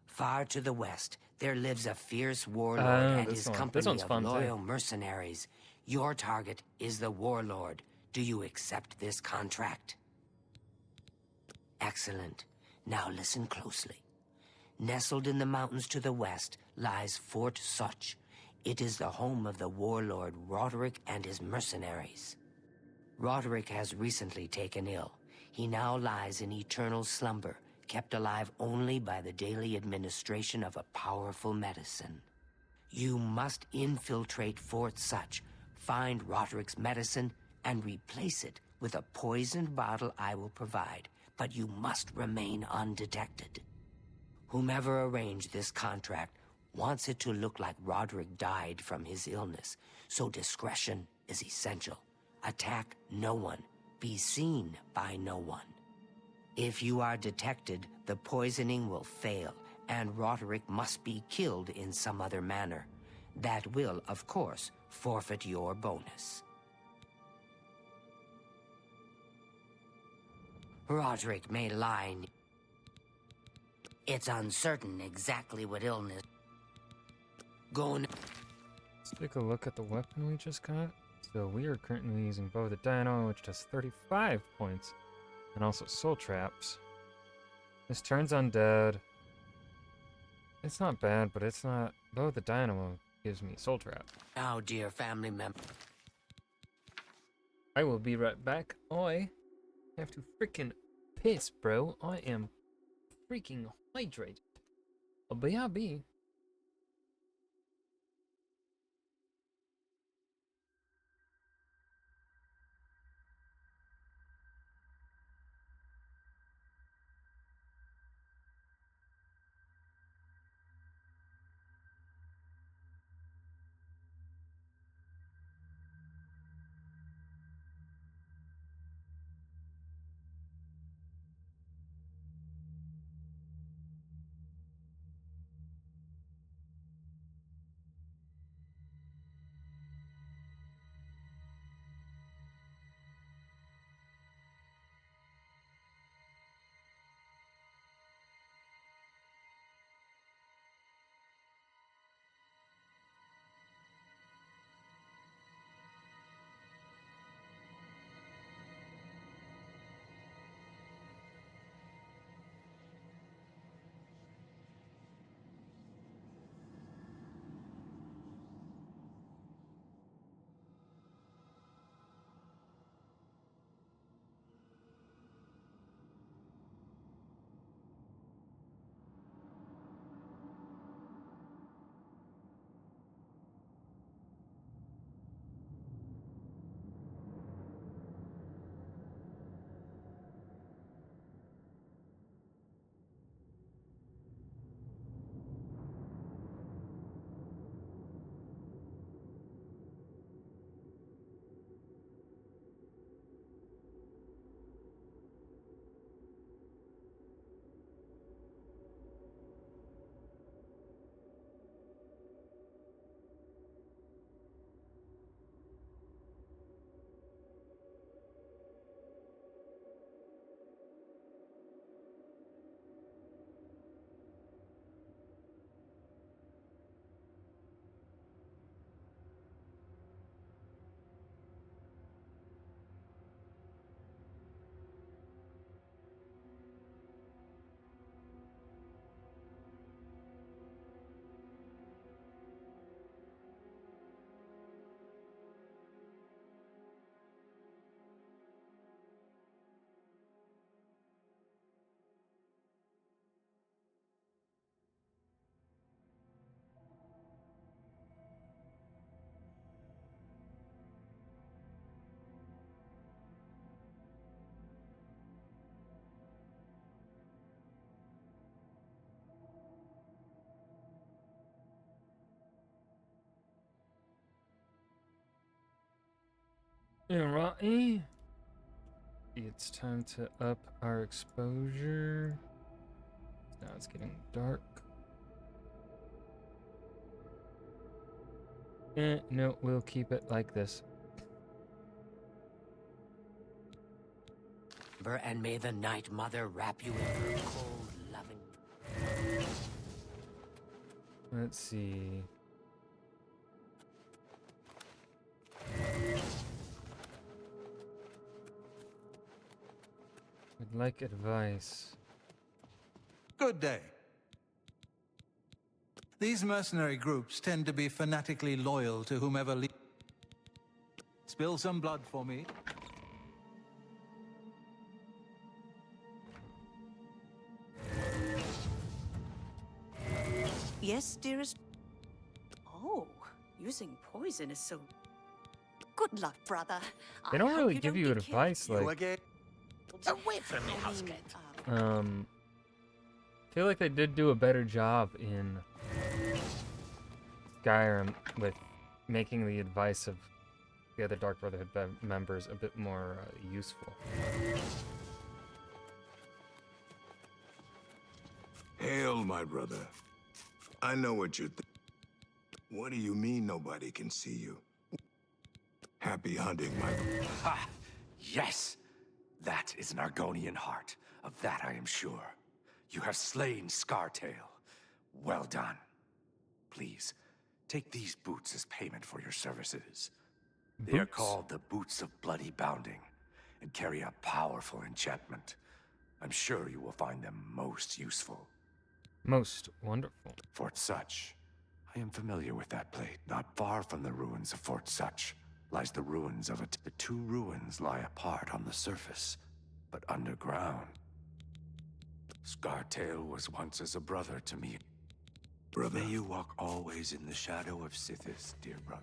Far to the west, there lives a fierce warlord and his company of loyal mercenaries. Your target is the warlord. Do you accept this contract? Excellent. Now listen closely. Nestled in the mountains to the west lies Fort Such. It is the home of the warlord Roderick and his mercenaries. Roderick has recently taken ill. He now lies in eternal slumber, kept alive only by the daily administration of a powerful medicine. You must infiltrate Fort Such, find Roderick's medicine, and replace it with a poisoned bottle I will provide, but you must remain undetected. Whomever arranged this contract wants it to look like Roderick died from his illness, so discretion is essential. Attack no one. Be seen by no one. If you are detected, the poisoning will fail, and Roderick must be killed in some other manner. That will, of course, forfeit your bonus. Roderick may lie. It's uncertain exactly what illness... Let's take a look at the weapon we just got. So we are currently using Bow the Dino, which does 35 points. And also Soul Traps. This turns undead. It's not bad, but it's not... Bow the Dynamo gives me Soul Trap. Now, dear family member... I will be right back. I have to freaking piss, bro. I am freaking hydrated. BRB. Alrighty. It's time to up our exposure. Now it's getting dark. No, we'll keep it like this. And may the Night Mother wrap you in her cold, loving... Let's see. I'd like advice. Good day. These mercenary groups tend to be fanatically loyal to whomever leads. Spill some blood for me. Yes, dearest? Oh, using poison is so... Good luck, brother. They don't really give you advice like... Away from me, housecat. I feel like they did do a better job in Skyrim with making the advice of the other Dark Brotherhood members a bit more useful. Hail, my brother. I know what you're What do you mean nobody can see you? Happy hunting, my... Ha! Yes! That is an Argonian heart. Of that I am sure. You have slain Scartail. Well done. Please, take these boots as payment for your services. They are called the Boots of Bloody Bounding, and carry a powerful enchantment. I'm sure you will find them most useful. Most wonderful. Fort Such. I am familiar with that plate, not far from the ruins of Fort Such. lies the ruins of it. The two ruins lie apart on the surface, but underground. Scartail was once as a brother to me. Brother? May you walk always in the shadow of Sithis, dear brother.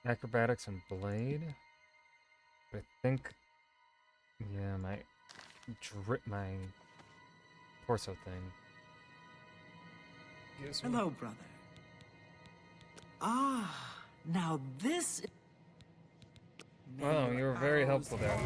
Acrobatics and blade. I think, yeah, my torso thing. Hello, brother. Ah, now this. Oh, you were very helpful there.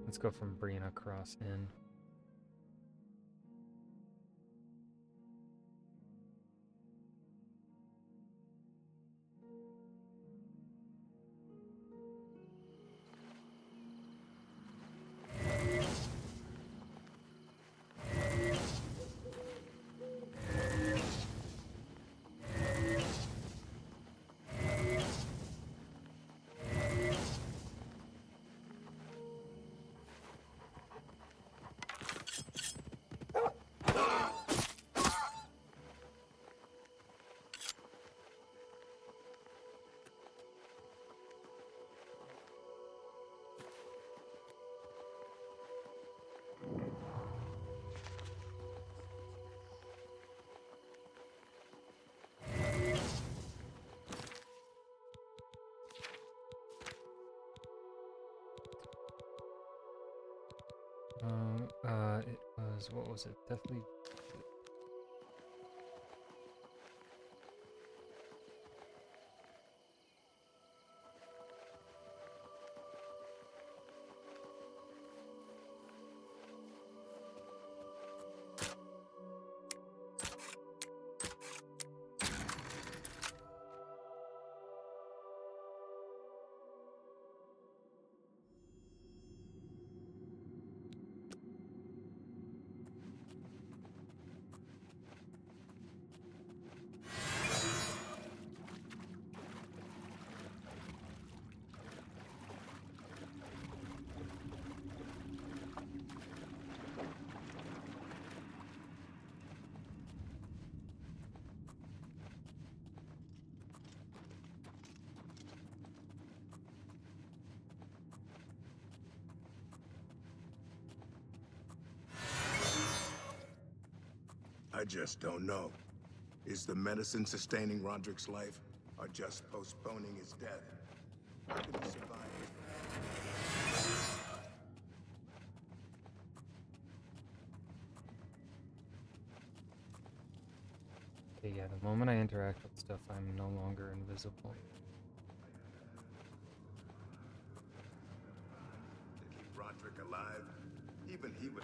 Let's go from Brina across in. It was, what was it? Deathly. I just don't know. Is the medicine sustaining Roderick's life, or just postponing his death? How can he survive? Okay, yeah, the moment I interact with stuff, I'm no longer invisible. To keep Roderick alive, even he would...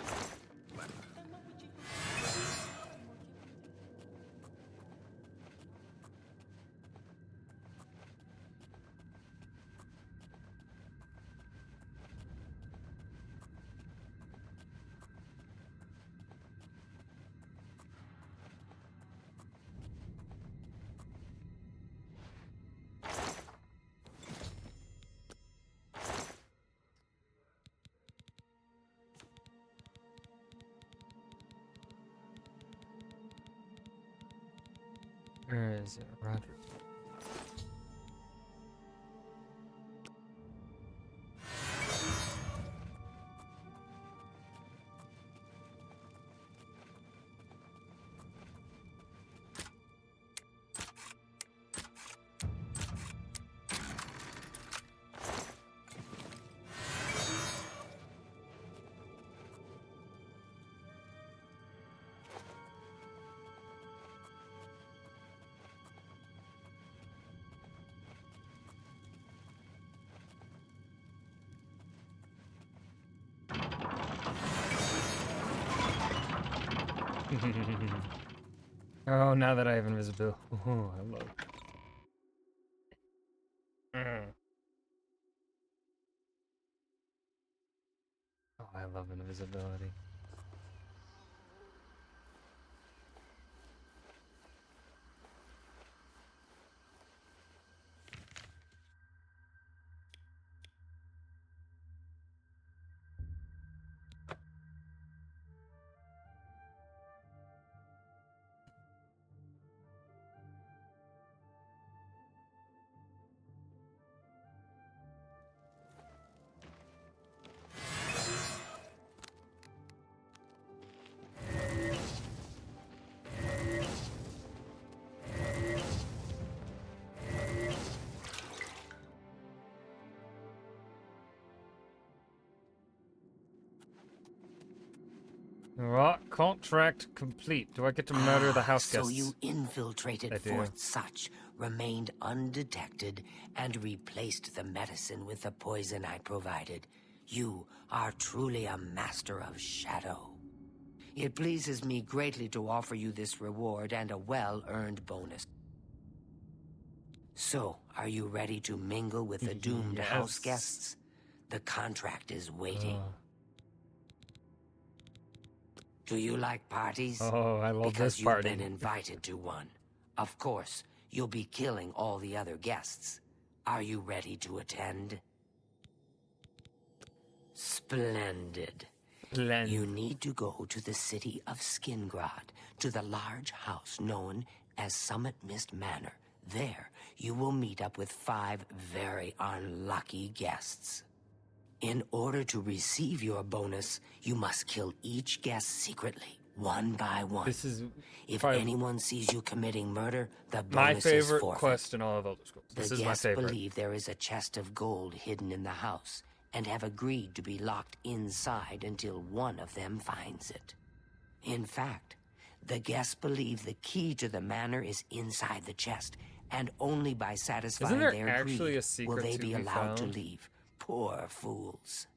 Where is it? Roger. Oh, now that I have invisibility. Oh, I love. Oh, I love invisibility. Right, contract complete. Do I get to murder the house guests? So you infiltrated I do. Fort Such, remained undetected, and replaced the medicine with the poison I provided. You are truly a master of shadow. It pleases me greatly to offer you this reward and a well-earned bonus. So, are you ready to mingle with the doomed house guests? The contract is waiting. Do you like parties? Oh, I love because this party. You've been invited to one. Of course, you'll be killing all the other guests. Are you ready to attend? Splendid. You need to go to the city of Skingrad, to the large house known as Summit Mist Manor. There, you will meet up with 5 very unlucky guests. In order to receive your bonus, you must kill each guest secretly, one by one. This is if anyone sees you committing murder, the bonus my favorite is forfeit. quest in all of Elder Scrolls. This The is my guests favorite. believe there is a chest of gold hidden in the house and have agreed to be locked inside until one of them finds it. In fact, the guests believe the key to the manor is inside the chest, and only by satisfying there their actually greed a secret will they to be be allowed to found? leave. Poor fools.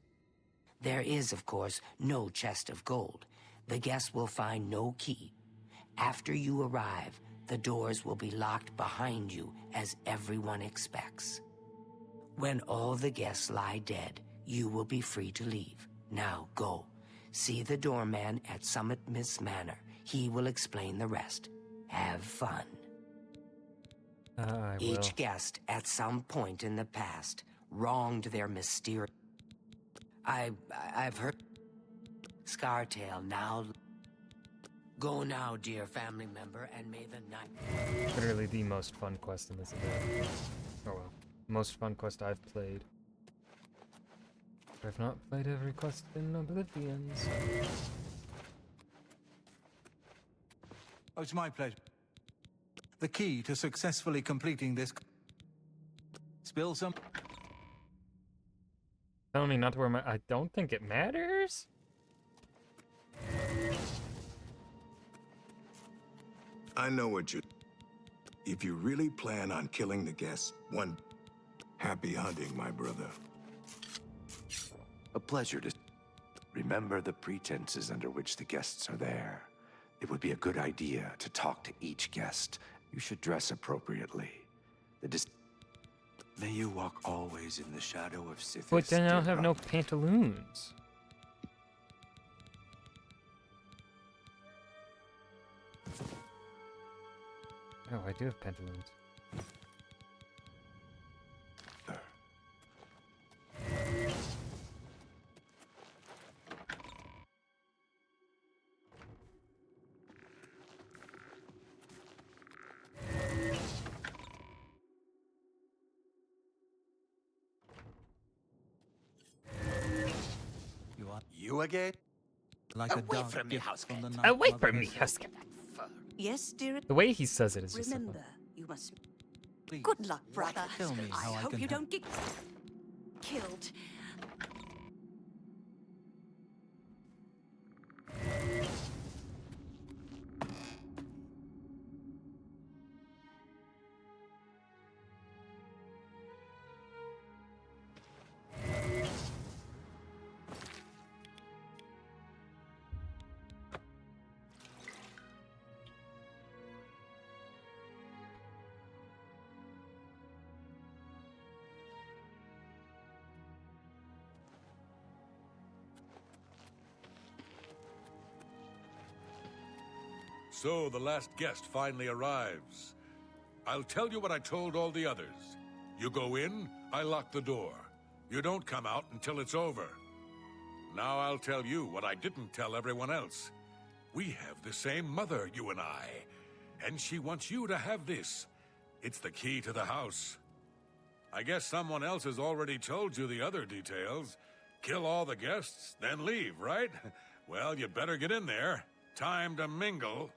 There is, of course, no chest of gold. The guests will find no key. After you arrive, the doors will be locked behind you, as everyone expects. When all the guests lie dead, you will be free to leave. Now go. See the doorman at Summit Mist Manor. He will explain the rest. Have fun. I Each will. guest, at some point in the past, wronged their mysterious... I've heard... Scartail, now... Go now, dear family member, and may the night... Literally the most fun quest in this event. Oh well. Most fun quest I've played. But I've not played every quest in Oblivion, so... Oh, it's my pleasure. The key to successfully completing this... Spill some... Tell me not to wear my... I don't think it matters? I know what you... If you really plan on killing the guests, happy hunting, my brother. A pleasure to... Remember the pretenses under which the guests are there. It would be a good idea to talk to each guest. You should dress appropriately. May you walk always in the shadow of Sithis. But then I don't dear have no pantaloons. Oh, I do have pantaloons. You again? Like a Away dog from me, gift house from the cat. night Away mother from me, herself. Husk. Yes, dear. The way he says it is just so fun. Remember, you must... Please, Good luck, brother. tell me how I hope can you help. don't get killed. So the last guest finally arrives. I'll tell you what I told all the others. You go in, I lock the door. You don't come out until it's over. Now I'll tell you what I didn't tell everyone else. We have the same mother, you and I. And she wants you to have this. It's the key to the house. I guess someone else has already told you the other details. Kill all the guests, then leave, right? Well, you better get in there. Time to mingle.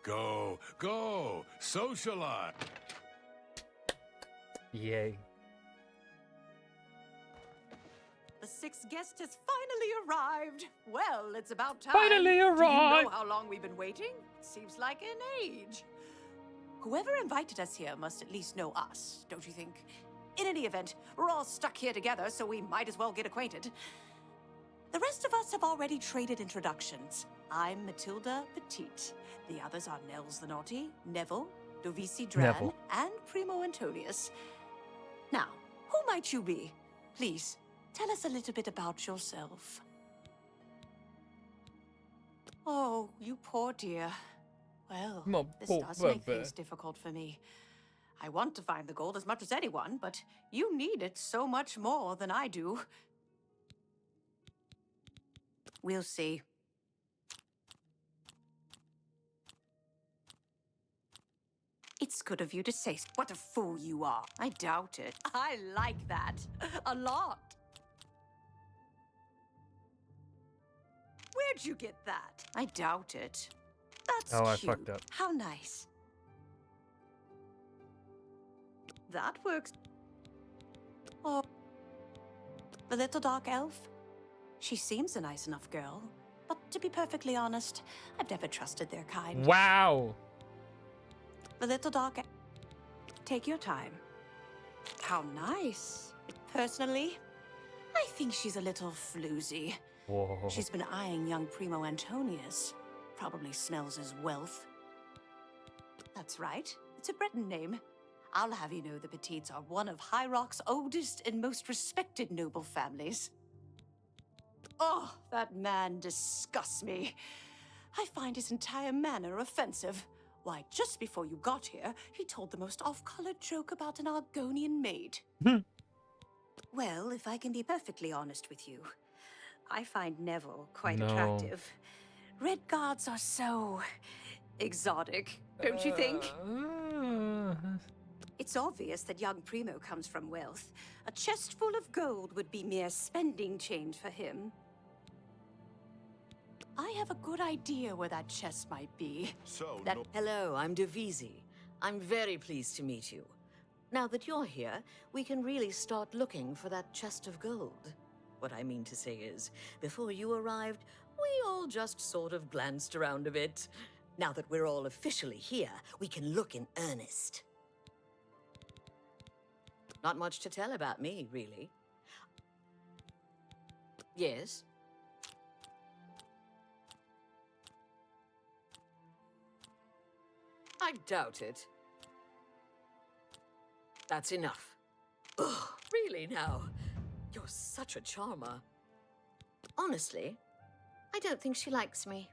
Go, go, socialize. Yay. The sixth guest has finally arrived. Well, it's about time. Finally Do you arrived. know how long we've been waiting? Seems like an age. Whoever invited us here must at least know us, don't you think? In any event, we're all stuck here together, so we might as well get acquainted. The rest of us have already traded introductions. I'm Matilda Petite. The others are Nels the Naughty, Neville, Dovisi Dran, Neville. and Primo Antonius. Now, who might you be? Please, tell us a little bit about yourself. Oh, you poor dear. Well, My this poor does make baby. things difficult for me. I want to find the gold as much as anyone, but you need it so much more than I do. We'll see. It's good of you to say what a fool you are. I doubt it. I like that. A lot. Where'd you get that? I doubt it. That's Oh, I cute. fucked up. How nice. That works. Oh, the little dark elf? She seems a nice enough girl, but to be perfectly honest, I've never trusted their kind. Wow. The little dark elf. Take your time. How nice. Personally, I think she's a little floozy. Whoa. She's been eyeing young Primo Antonius. Probably smells his wealth. That's right. It's a Breton name. I'll have you know the Petites are one of High Rock's oldest and most respected noble families. Oh, that man disgusts me. I find his entire manner offensive. Why, just before you got here, he told the most off-colored joke about an Argonian maid. Well, if I can be perfectly honest with you, I find Neville quite attractive. Red guards are so exotic, don't you think? It's obvious that young Primo comes from wealth. A chest full of gold would be mere spending change for him. I have a good idea where that chest might be. So, Hello, I'm Dovisi. I'm very pleased to meet you. Now that you're here, we can really start looking for that chest of gold. What I mean to say is, before you arrived, we all just sort of glanced around a bit. Now that we're all officially here, we can look in earnest. Not much to tell about me, really. Yes? I doubt it. That's enough. Ugh, really now? You're such a charmer. Honestly, I don't think she likes me.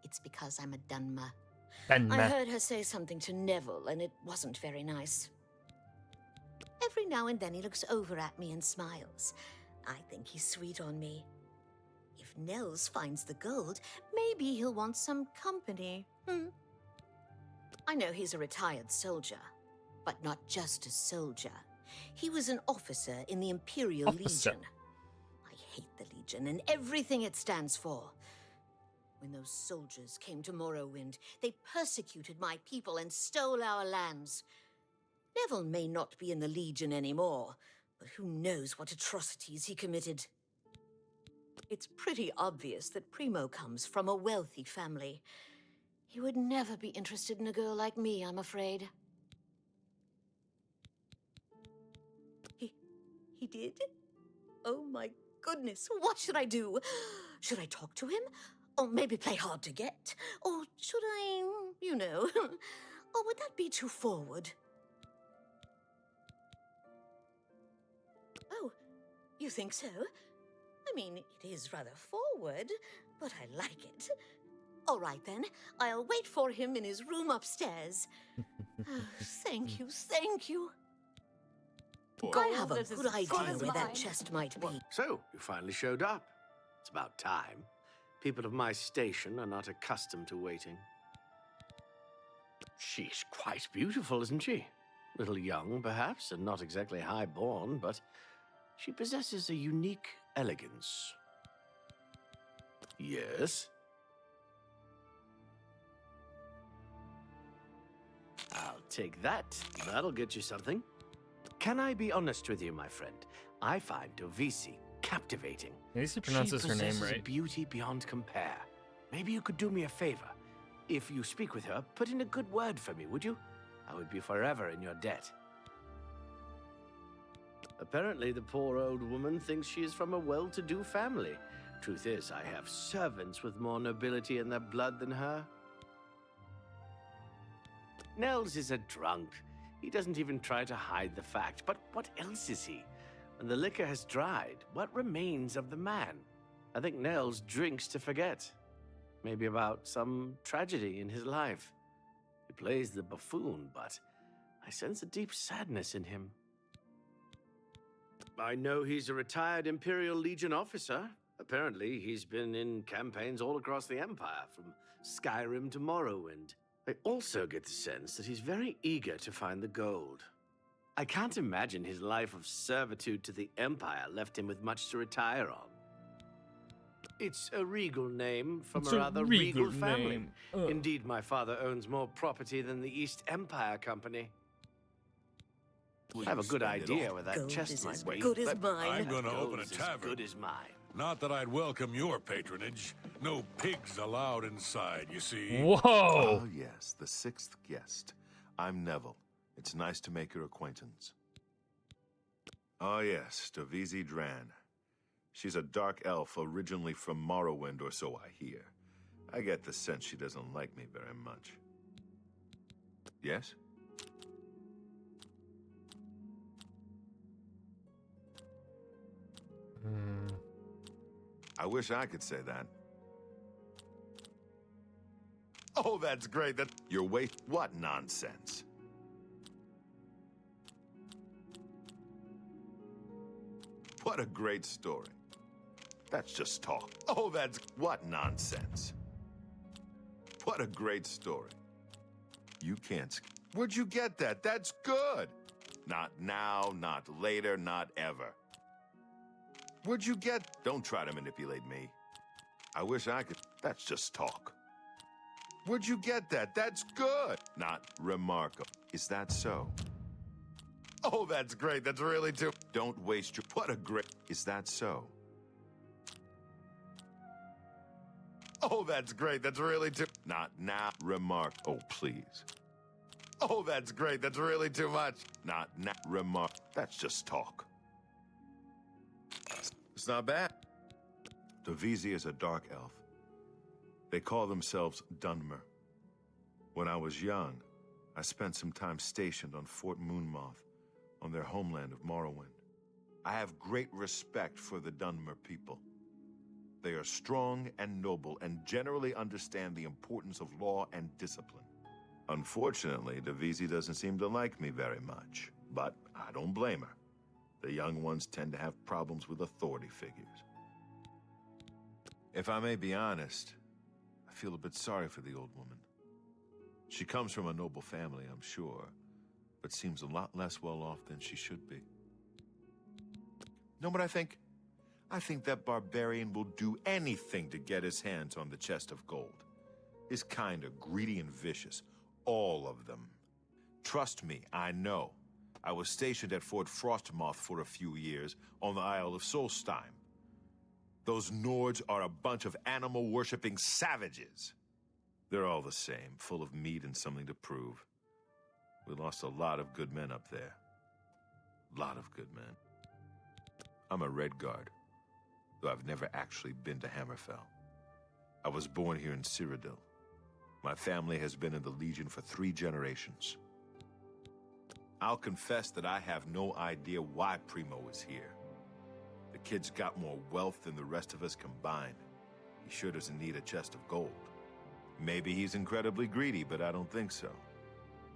It's because I'm a Dunmer. I heard her say something to Neville, and it wasn't very nice. Every now and then he looks over at me and smiles. I think he's sweet on me. If Nels finds the gold, maybe he'll want some company. I know he's a retired soldier, but not just a soldier. He was an officer in the Imperial Legion. I hate the Legion and everything it stands for. When those soldiers came to Morrowind, they persecuted my people and stole our lands. Neville may not be in the Legion anymore, but who knows what atrocities he committed. It's pretty obvious that Primo comes from a wealthy family. He would never be interested in a girl like me, I'm afraid. He did? Oh my goodness, what should I do? Should I talk to him? Or maybe play hard to get? Or should I, you know, or would that be too forward? Oh, you think so? I mean, it is rather forward, but I like it. All right, then. I'll wait for him in his room upstairs. Thank you, thank you. I have a good idea where that chest might be. So, you finally showed up. It's about time. People of my station are not accustomed to waiting. She's quite beautiful, isn't she? A little young, perhaps, and not exactly high-born, but she possesses a unique elegance. Yes? I'll take that. That'll get you something. Can I be honest with you, my friend? I find Dovisi captivating. At least he pronounces her name right. A beauty beyond compare. Maybe you could do me a favor. If you speak with her, put in a good word for me, would you? I would be forever in your debt. Apparently, the poor old woman thinks she is from a well-to-do family. Truth is, I have servants with more nobility in their blood than her. Nels is a drunk. He doesn't even try to hide the fact. But what else is he? When the liquor has dried, what remains of the man? I think Nels drinks to forget. Maybe about some tragedy in his life. He plays the buffoon, but I sense a deep sadness in him. I know he's a retired Imperial Legion officer. Apparently, he's been in campaigns all across the Empire, from Skyrim to Morrowind. I also get the sense that he's very eager to find the gold. I can't imagine his life of servitude to the Empire left him with much to retire on. It's a regal name from a rather regal family. Indeed, my father owns more property than the East Empire Company. I have a good idea where that chest might be. Good as mine. I'm going to open a tavern. Good as mine. Not that I'd welcome your patronage. No pigs allowed inside, you see. Whoa! Oh, yes, the sixth guest. I'm Neville. It's nice to make your acquaintance. Oh, yes, Dovisi Dran. She's a dark elf originally from Morrowind, or so I hear. I get the sense she doesn't like me very much. Yes? I wish I could say that. Oh, that's great. That you're what nonsense? What a great story. That's just talk. Oh, that's what nonsense? What a great story. You can't. Where'd you get that? That's good. Not now, not later, not ever. Where'd you get? Don't try to manipulate me. I wish I could. That's just talk. Where'd you get that? That's good. Not remarkable. Is that so? Oh, that's great. That's really too. Don't waste your. What a great. Is that so? Oh, that's great. That's really too. Not now. Remark. Oh, please. Oh, that's great. That's really too much. Not now. Remark. That's just talk. It's not bad. Dovisi is a dark elf. They call themselves Dunmer. When I was young, I spent some time stationed on Fort Moonmoth, on their homeland of Morrowind. I have great respect for the Dunmer people. They are strong and noble and generally understand the importance of law and discipline. Unfortunately, Dovisi doesn't seem to like me very much, but I don't blame her. The young ones tend to have problems with authority figures. If I may be honest, I feel a bit sorry for the old woman. She comes from a noble family, I'm sure, but seems a lot less well off than she should be. Know what I think? I think that barbarian will do anything to get his hands on the chest of gold. His kind are greedy and vicious, all of them. Trust me, I know. I was stationed at Fort Frostmoth for a few years on the Isle of Solstheim. Those Nords are a bunch of animal-worshipping savages. They're all the same, full of meat and something to prove. We lost a lot of good men up there. A lot of good men. I'm a Redguard, though I've never actually been to Hammerfell. I was born here in Cyrodiil. My family has been in the Legion for 3 generations. I'll confess that I have no idea why Primo is here. The kid's got more wealth than the rest of us combined. He sure doesn't need a chest of gold. Maybe he's incredibly greedy, but I don't think so.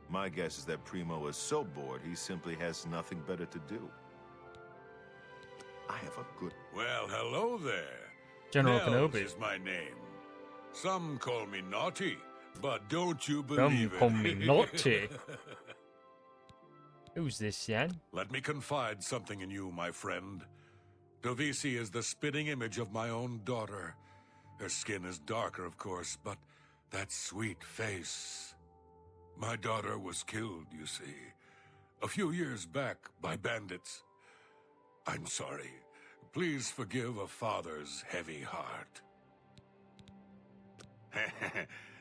My guess is that Primo is so bored he simply has nothing better to do. I have a good... Well, hello there. General Nels Kenobi. is my name. Some call me naughty, but don't you Some believe it. call me naughty. Who's this, Yan? Let me confide something in you, my friend. Dovisi is the spitting image of my own daughter. Her skin is darker, of course, but that sweet face. My daughter was killed, you see, a few years back by bandits. I'm sorry. Please forgive a father's heavy heart.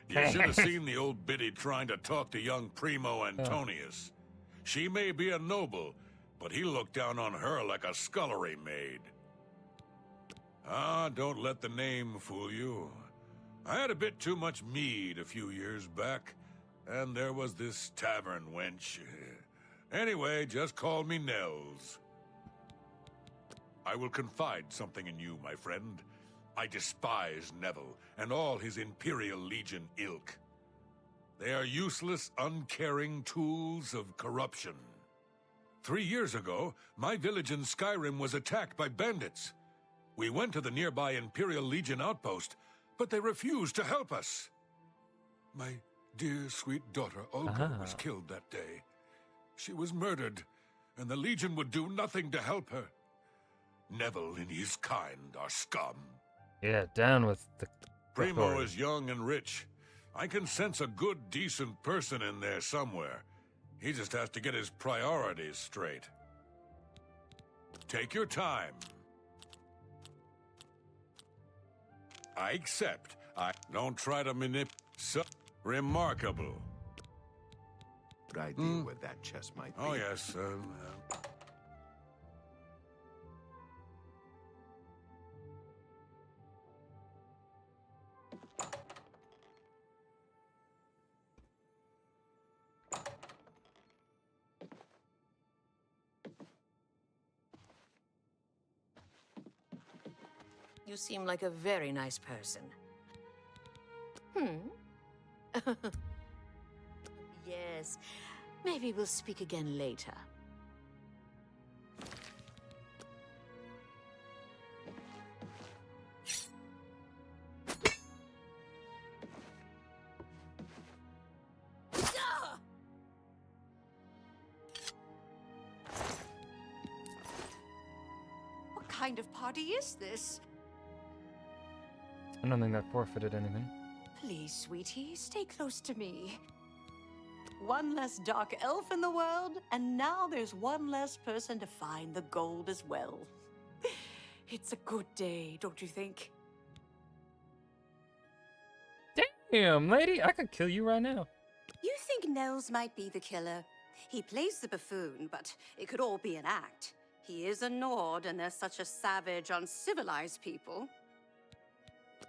You should have seen the old biddy trying to talk to young Primo Antonius. She may be a noble, but he looked down on her like a scullery maid. Ah, don't let the name fool you. I had a bit too much mead a few years back, and there was this tavern wench. Anyway, just call me Nels. I will confide something in you, my friend. I despise Neville and all his Imperial Legion ilk. They are useless, uncaring tools of corruption. 3 years ago, my village in Skyrim was attacked by bandits. We went to the nearby Imperial Legion outpost, but they refused to help us. My dear, sweet daughter, Olga, was killed that day. She was murdered, and the Legion would do nothing to help her. Neville and his kind are scum. Yeah, down with the Primo authority. is young and rich. I can sense a good, decent person in there somewhere. He just has to get his priorities straight. Take your time. I accept. I don't try to so remarkable. Good idea where that chest might be. Oh, yes. You seem like a very nice person. Yes, maybe we'll speak again later. What kind of party is this? I don't think that forfeited anything. Please, sweetie, stay close to me. One less dark elf in the world, and now there's one less person to find the gold as well. It's a good day, don't you think? Damn, lady, I could kill you right now. You think Nels might be the killer? He plays the buffoon, but it could all be an act. He is a Nord, and they're such a savage, uncivilized people.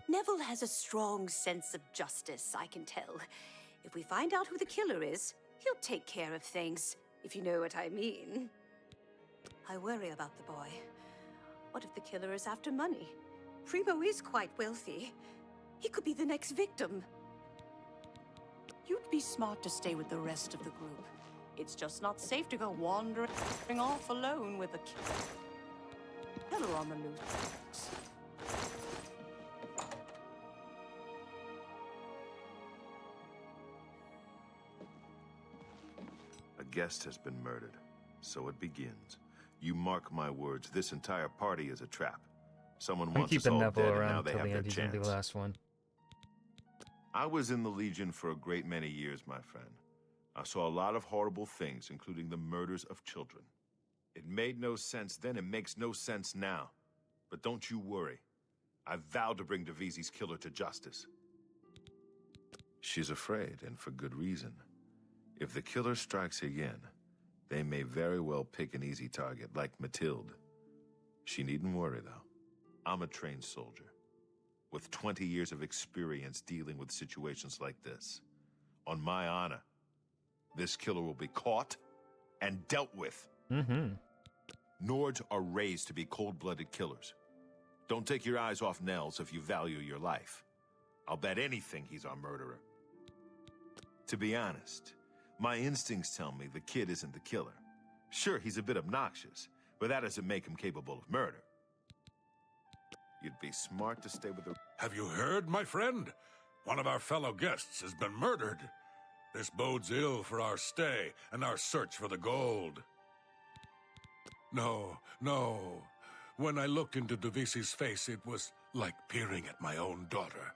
Neville has a strong sense of justice, I can tell. If we find out who the killer is, he'll take care of things, if you know what I mean. I worry about the boy. What if the killer is after money? Primo is quite wealthy. He could be the next victim. You'd be smart to stay with the rest of the group. It's just not safe to go wandering off alone with a killer on the loose. A guest has been murdered. So it begins. You mark my words, this entire party is a trap. Someone I'm wants us keeping all Neville dead, and now around they till have the their end. He's gonna be chance. the last one. I was in the Legion for a great many years, my friend. I saw a lot of horrible things, including the murders of children. It made no sense then, it makes no sense now. But don't you worry. I vowed to bring Devisi's killer to justice. She's afraid, and for good reason. If the killer strikes again, they may very well pick an easy target, like Mathilde. She needn't worry, though. I'm a trained soldier, with 20 years of experience dealing with situations like this. On my honor, this killer will be caught and dealt with. Nords are raised to be cold-blooded killers. Don't take your eyes off Nels if you value your life. I'll bet anything he's our murderer. To be honest, my instincts tell me the kid isn't the killer. Sure, he's a bit obnoxious, but that doesn't make him capable of murder. You'd be smart to stay with the... Have you heard, my friend? One of our fellow guests has been murdered. This bodes ill for our stay and our search for the gold. No, no. When I looked into Devisi's face, it was like peering at my own daughter.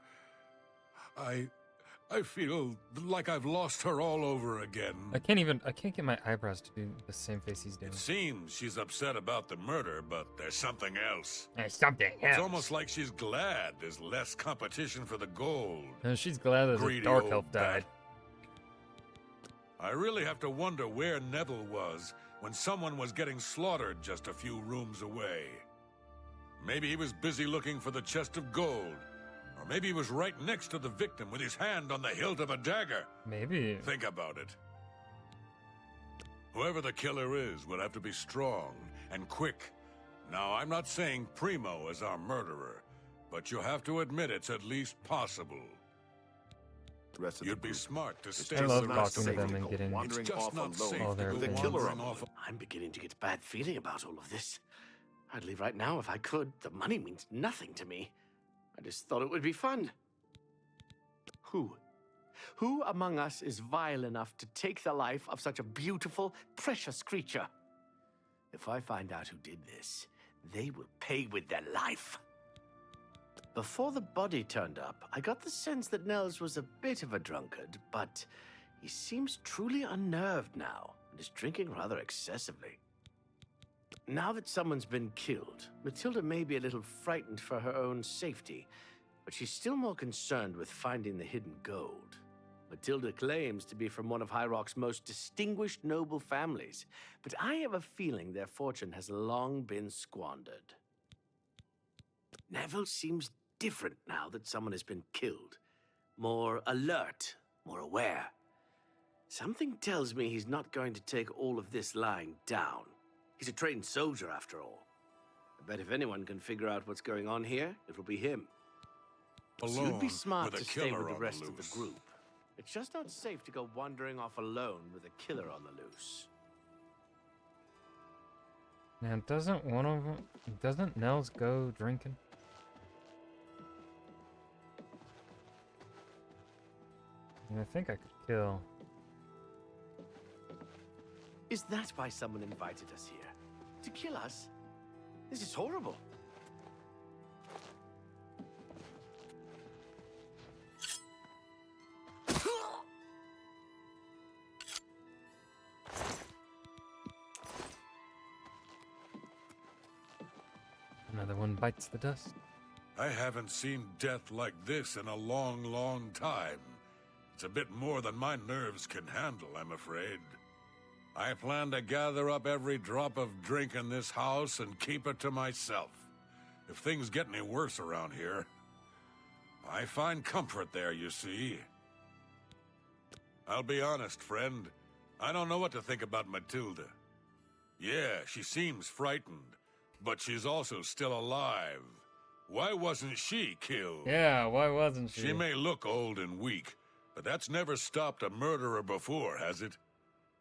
I feel like I've lost her all over again. I can't get my eyebrows to do the same face he's doing. It seems she's upset about the murder, but there's something else. There's something else. It's almost like she's glad there's less competition for the gold. No, she's glad that the Greedy Dark old Elf died. I really have to wonder where Neville was when someone was getting slaughtered just a few rooms away. Maybe he was busy looking for the chest of gold. Or maybe he was right next to the victim with his hand on the hilt of a dagger. Maybe. Think about it. Whoever the killer is would have to be strong and quick. Now, I'm not saying Primo is our murderer, but you have to admit it's at least possible. You'd be smart to stay. I love talking to them and getting It's just not safe all their to go opinions. wandering off. I'm beginning to get a bad feeling about all of this. I'd leave right now if I could. The money means nothing to me. I just thought it would be fun. Who among us is vile enough to take the life of such a beautiful, precious creature? If I find out who did this, they will pay with their life. Before the body turned up, I got the sense that Nels was a bit of a drunkard, but he seems truly unnerved now and is drinking rather excessively. Now that someone's been killed, Matilda may be a little frightened for her own safety, but she's still more concerned with finding the hidden gold. Matilda claims to be from one of High Rock's most distinguished noble families, but I have a feeling their fortune has long been squandered. Neville seems different now that someone has been killed. More alert, more aware. Something tells me he's not going to take all of this lying down. He's a trained soldier, after all. I bet if anyone can figure out what's going on here, it will be him. So you'd be smart to stay with the rest of the group. It's just not safe to go wandering off alone with a killer on the loose. Now, doesn't Nels go drinking? And I think I could kill. Is that why someone invited us here? To kill us? This is horrible. Another one bites the dust. I haven't seen death like this in a long, long time. It's a bit more than my nerves can handle, I'm afraid. I plan to gather up every drop of drink in this house and keep it to myself. If things get any worse around here, I find comfort there, you see. I'll be honest, friend. I don't know what to think about Matilda. Yeah, she seems frightened, but she's also still alive. Why wasn't she killed? Yeah, why wasn't she? She may look old and weak, but that's never stopped a murderer before, has it?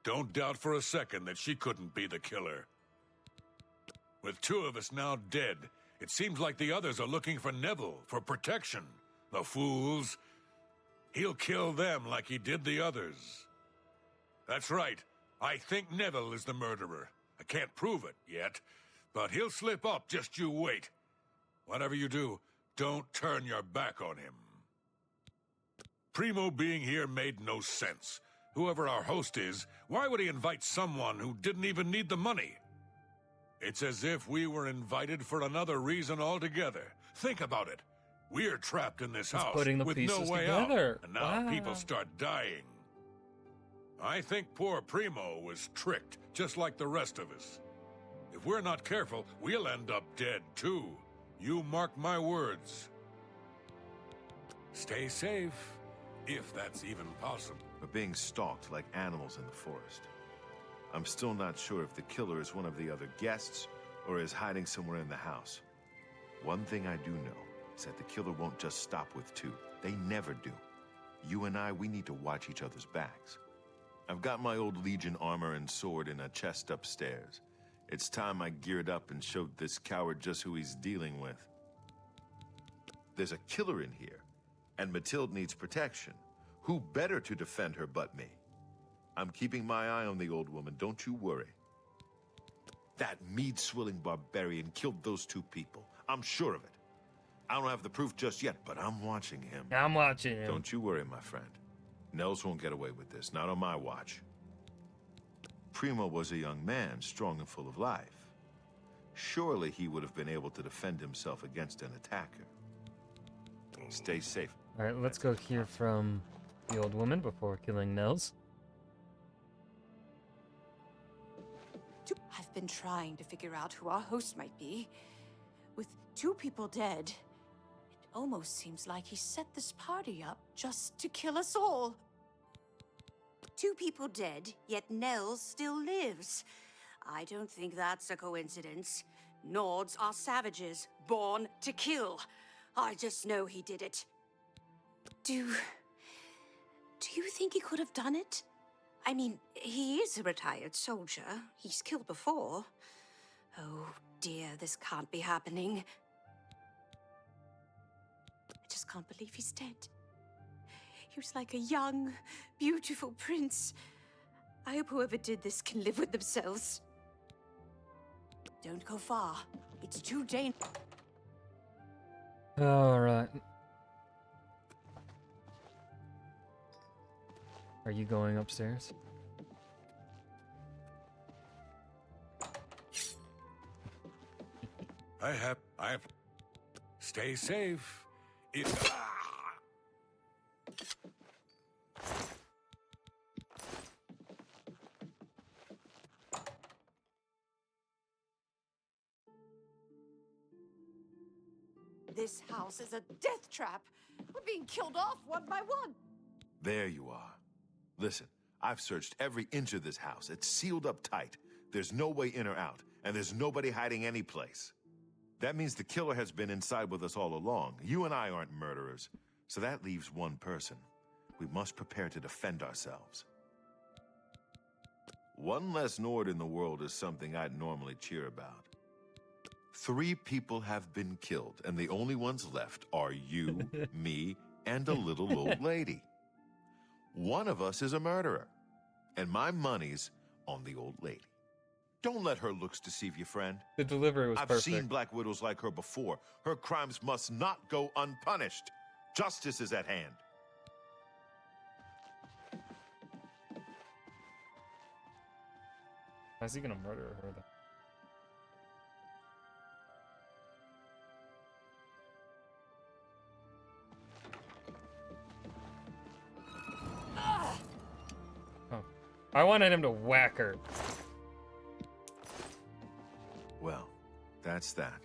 Don't doubt for a second that she couldn't be the killer. With two of us now dead, it seems like the others are looking for Neville for protection. The fools. He'll kill them like he did the others. That's right. I think Neville is the murderer. I can't prove it yet, but he'll slip up, just you wait. Whatever you do, don't turn your back on him. Primo being here made no sense. Whoever our host is, why would he invite someone who didn't even need the money? It's as if we were invited for another reason altogether. Think about it. We're trapped in this house putting the with pieces no way together. out, and now Wow. people start dying. I think poor Primo was tricked, just like the rest of us. If we're not careful, we'll end up dead, too. You mark my words. Stay safe, if that's even possible. We're being stalked like animals in the forest. I'm still not sure if the killer is one of the other guests or is hiding somewhere in the house. One thing I do know, He said the killer won't just stop with two. They never do. You and I, we need to watch each other's backs. I've got my old Legion armor and sword in a chest upstairs. It's time I geared up and showed this coward just who he's dealing with. There's a killer in here, and Mathilde needs protection. Who better to defend her but me? I'm keeping my eye on the old woman, don't you worry. That mead-swilling barbarian killed those two people. I'm sure of it. I don't have the proof just yet, but I'm watching him. I'm watching him. Don't you worry, my friend. Nels won't get away with this, not on my watch. Primo was a young man, strong and full of life. Surely he would have been able to defend himself against an attacker. Stay safe. Alright, let's go hear from the old woman before killing Nels. I've been trying to figure out who our host might be. With two people dead, it almost seems like he set this party up just to kill us all. Two people dead, yet Nels still lives. I don't think that's a coincidence. Nords are savages, born to kill. I just know he did it. Do you think he could have done it? I mean, he is a retired soldier. He's killed before. Oh dear, this can't be happening. I just can't believe he's dead. He was like a young, beautiful prince. I hope whoever did this can live with themselves. Don't go far. It's too dangerous. Alright. Are you going upstairs? I have. Stay safe. This house is a death trap. We're being killed off one by one. There you are. Listen, I've searched every inch of this house. It's sealed up tight. There's no way in or out, and there's nobody hiding any place. That means the killer has been inside with us all along. You and I aren't murderers, so that leaves one person. We must prepare to defend ourselves. One less Nord in the world is something I'd normally cheer about. 3 people have been killed, and the only ones left are you, me, and a little old lady. One of us is a murderer, and my money's on the old lady. Don't let her looks deceive you, friend. The delivery was I've perfect. seen Black Widows like her before. Her crimes must not go unpunished. Justice is at hand. How's he gonna murder her, though? Oh. I wanted him to whack her. Well, that's that.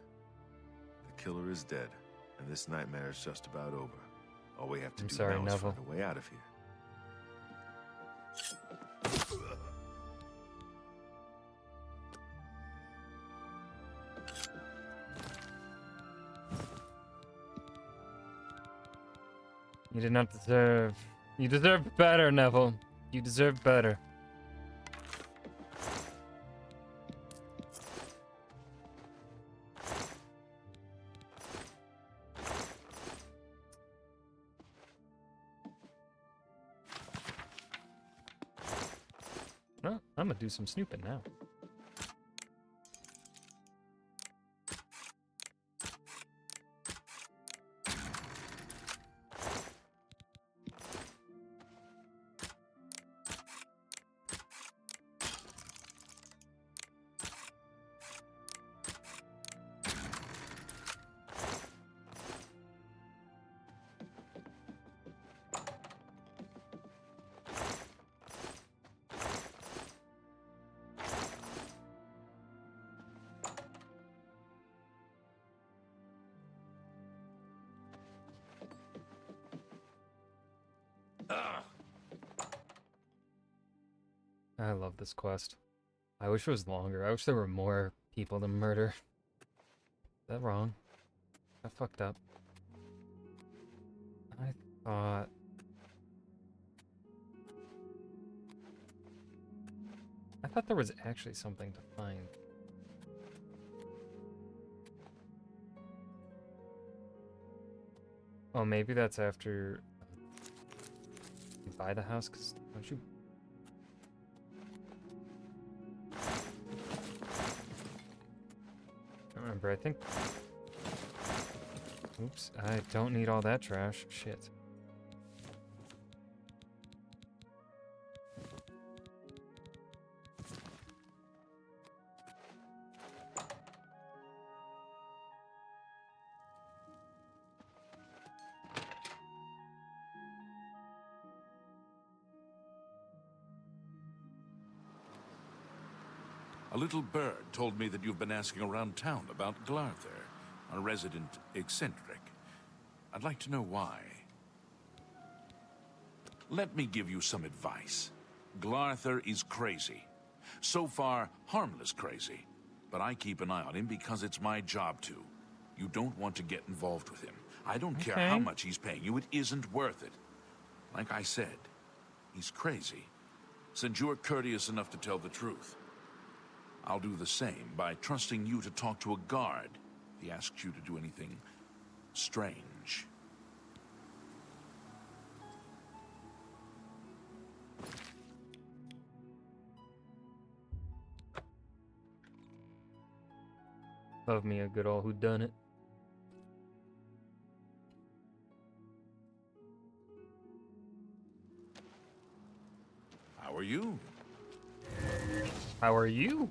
The killer is dead, and this nightmare is just about over. All we have to do now is find a way out of here. You did not deserve. You deserve better, Neville. You deserve better. Well, I'm gonna do some snooping now. I love this quest. I wish it was longer. I wish there were more people to murder. Is that wrong? I fucked up. I thought... I thought there was actually something to find. Oh, maybe that's after you buy the house, because don't you... I don't remember, I think... Oops, I don't need all that trash. Shit. A little bird told me that you've been asking around town about Glarther, a resident eccentric. I'd like to know why. Let me give you some advice. Glarther is crazy. So far, harmless crazy. But I keep an eye on him because it's my job to. You don't want to get involved with him. I don't care how much he's paying you, it isn't worth it. Like I said, he's crazy. Since you're courteous enough to tell the truth, I'll do the same by trusting you to talk to a guard if he asks you to do anything strange. Love me a good old whodunit. How are you? How are you?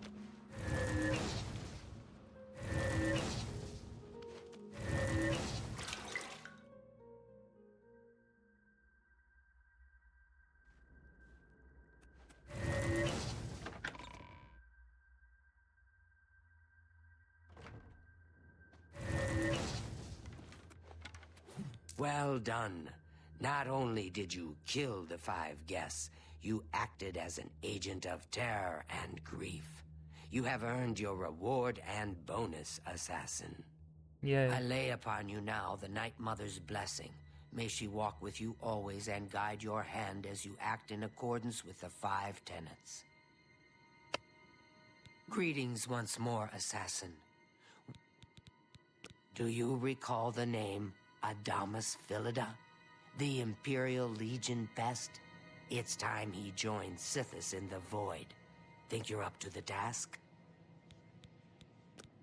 Well done. Not only did you kill the 5 guests, you acted as an agent of terror and grief. You have earned your reward and bonus, assassin. Yeah. I lay upon you now the Night Mother's blessing. May she walk with you always and guide your hand as you act in accordance with the 5 tenets. Greetings once more, assassin. Do you recall the name Adamus Philida, the Imperial Legion best? It's time he joined Sithis in the Void. Think you're up to the task?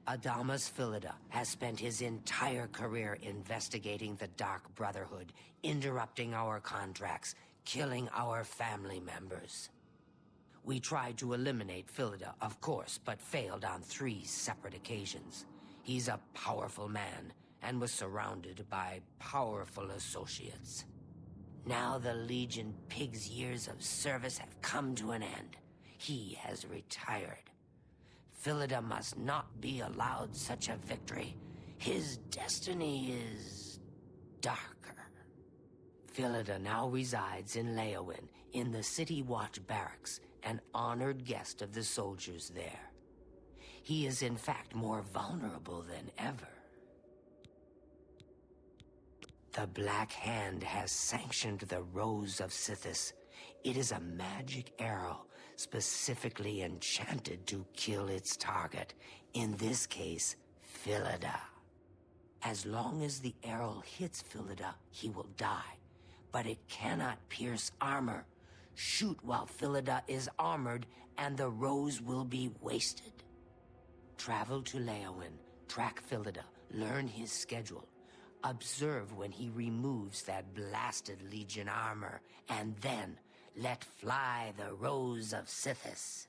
Adamus Philida has spent his entire career investigating the Dark Brotherhood, interrupting our contracts, killing our family members. We tried to eliminate Philida, of course, but failed on 3 separate occasions. He's a powerful man, and was surrounded by powerful associates. Now the Legion Pig's years of service have come to an end. He has retired. Philida must not be allowed such a victory. His destiny is darker. Philida now resides in Leowin, in the City Watch Barracks, an honored guest of the soldiers there. He is in fact more vulnerable than ever. The Black Hand has sanctioned the Rose of Sithis. It is a magic arrow, specifically enchanted to kill its target, in this case, Philida. As long as the arrow hits Philida, he will die, but it cannot pierce armor. Shoot while Philida is armored, and the rose will be wasted. Travel to Leowin, track Philida, learn his schedule. Observe when he removes that blasted Legion armor, and then let fly the Rose of Sithis.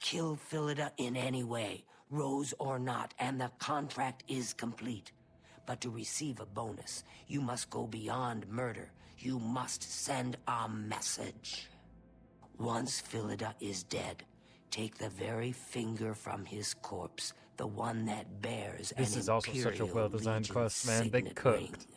Kill Philida in any way, rose or not, and the contract is complete. But to receive a bonus, you must go beyond murder. You must send a message. Once Philida is dead, take the very finger from his corpse, the one that bears this is also such a well-designed quest, man. They cooked.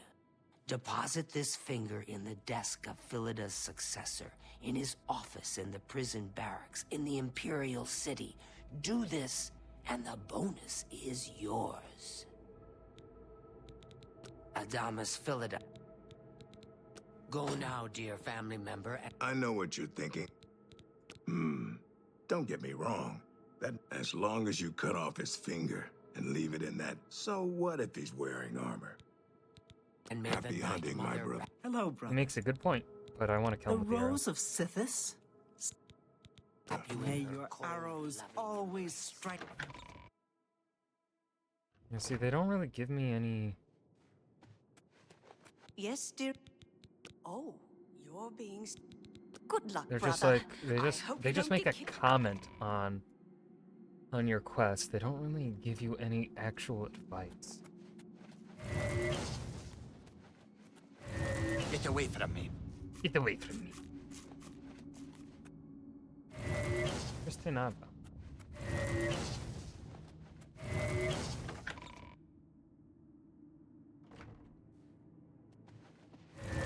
Deposit this finger in the desk of Philida's successor, in his office in the prison barracks, in the Imperial City. Do this, and the bonus is yours. Adamus Philida. Go now, dear family member. I know what you're thinking. Don't get me wrong. That as long as you cut off his finger and leave it in that, so what if he's wearing armor? And Happy hunting, my brother. Hello, He brother. makes a good point, but I want to kill The him with the arrow. Rose of Sithis? May your arrows always strike. You see, they don't really give me any. Yes, dear. Oh, you're being. Good luck, They're brother. just like I hope they you just don't make get a kicked- comment on your quest. They don't really give you any actual advice. Get away from me. Get away from me. Where's Tenaba?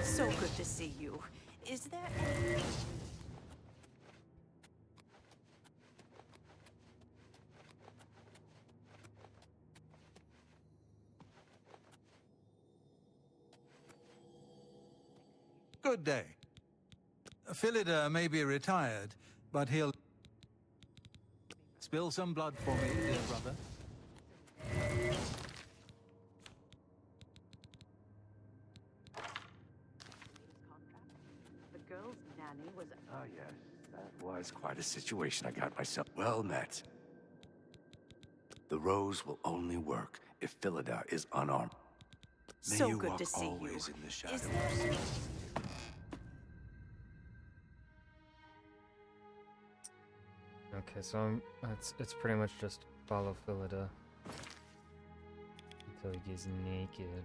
So good to see you. Is there any... Good day. Philida may be retired, but he'll... Spill some blood for me, dear brother. The girl's nanny was... Ah, yes. That was quite a situation I got myself. Well met. The rose will only work if Philida is unarmed. May So you good walk to see you. always in the shadows. Is there any... Okay, so it's pretty much just follow Philida until he gets naked.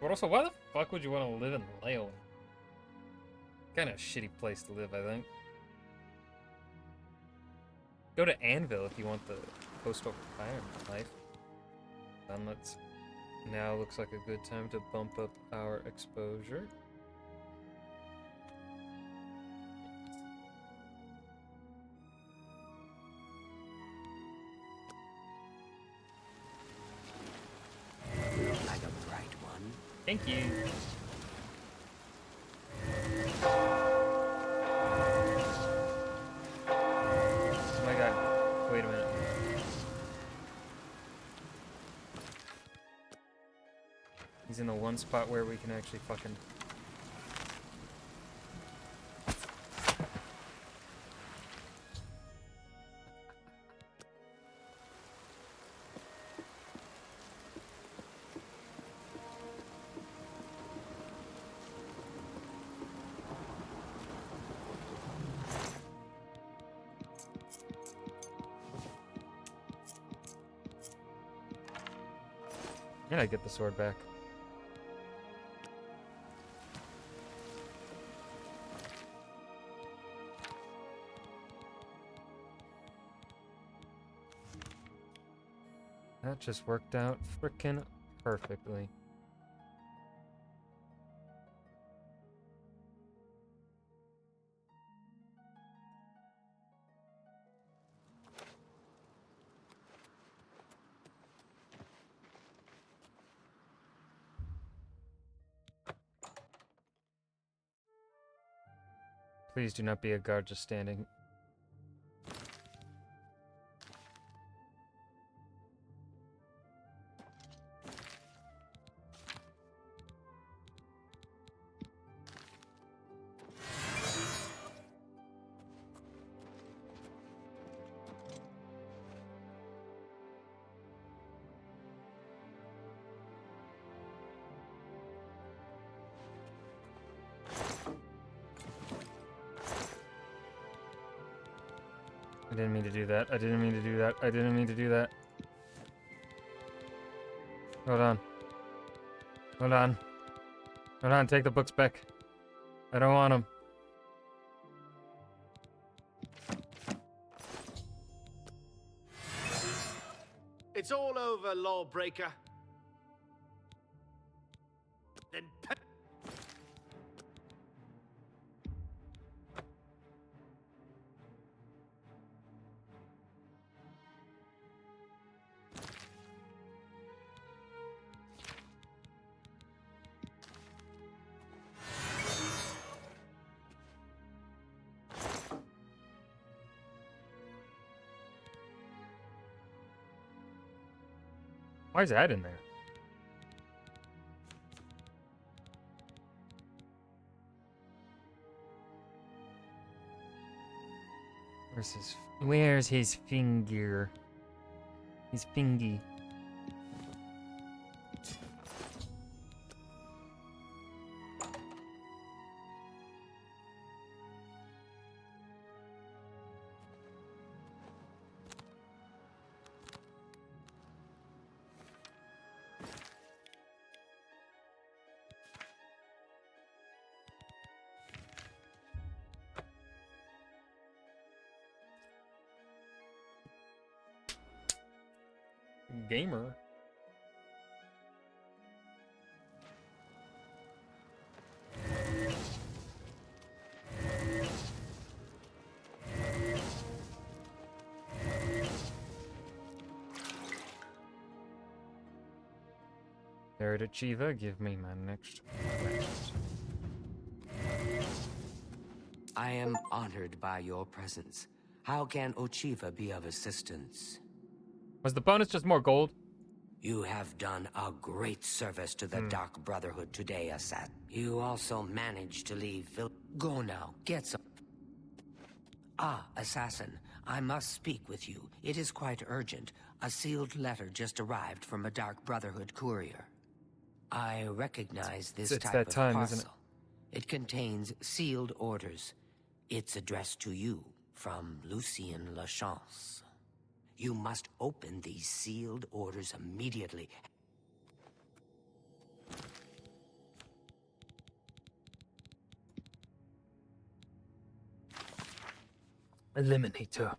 But also, why the fuck would you want to live in Leo? Kind of a shitty place to live, I think. Go to Anvil if you want the post-retirement life. Then let's. Now looks like a good time to bump up our exposure. You look like a bright one. Thank you. Oh my god. Wait a minute. He's in the one spot where we can actually fucking... And I get the sword back. That just worked out frickin' perfectly. Please do not be a guard just standing. I didn't mean to do that. I didn't mean to do that. I didn't mean to do that. Hold on. Hold on. Hold on, take the books back. I don't want them. It's all over, lawbreaker. Then Why is that in there? Where's his finger? His fingy. Gamer. There to Chiva, give me my next quest. I am honored by your presence. How can Ochiva be of assistance? Was the bonus just more gold? You have done a great service to the Dark Brotherhood today, Assassin. You also managed to leave Go now, get some. Ah, Assassin, I must speak with you. It is quite urgent. A sealed letter just arrived from a Dark Brotherhood courier. I recognize this it's type that of time, parcel. isn't It contains sealed orders. It's addressed to you from Lucien Lachance. You must open these sealed orders immediately. Eliminator.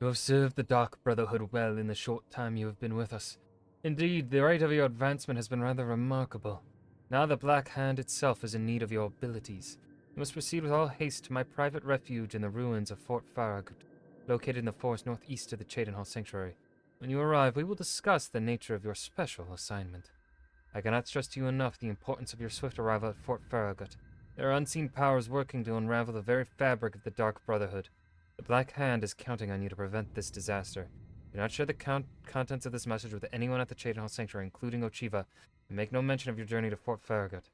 You have served the Dark Brotherhood well in the short time you have been with us. Indeed, the rate of your advancement has been rather remarkable. Now the Black Hand itself is in need of your abilities. You must proceed with all haste to my private refuge in the ruins of Fort Farragut, located in the forest northeast of the Cheydinhal Sanctuary. When you arrive, we will discuss the nature of your special assignment. I cannot stress to you enough the importance of your swift arrival at Fort Farragut. There are unseen powers working to unravel the very fabric of the Dark Brotherhood. The Black Hand is counting on you to prevent this disaster. Do not share the contents of this message with anyone at the Cheydinhal Sanctuary, including Ochiva, and make no mention of your journey to Fort Farragut.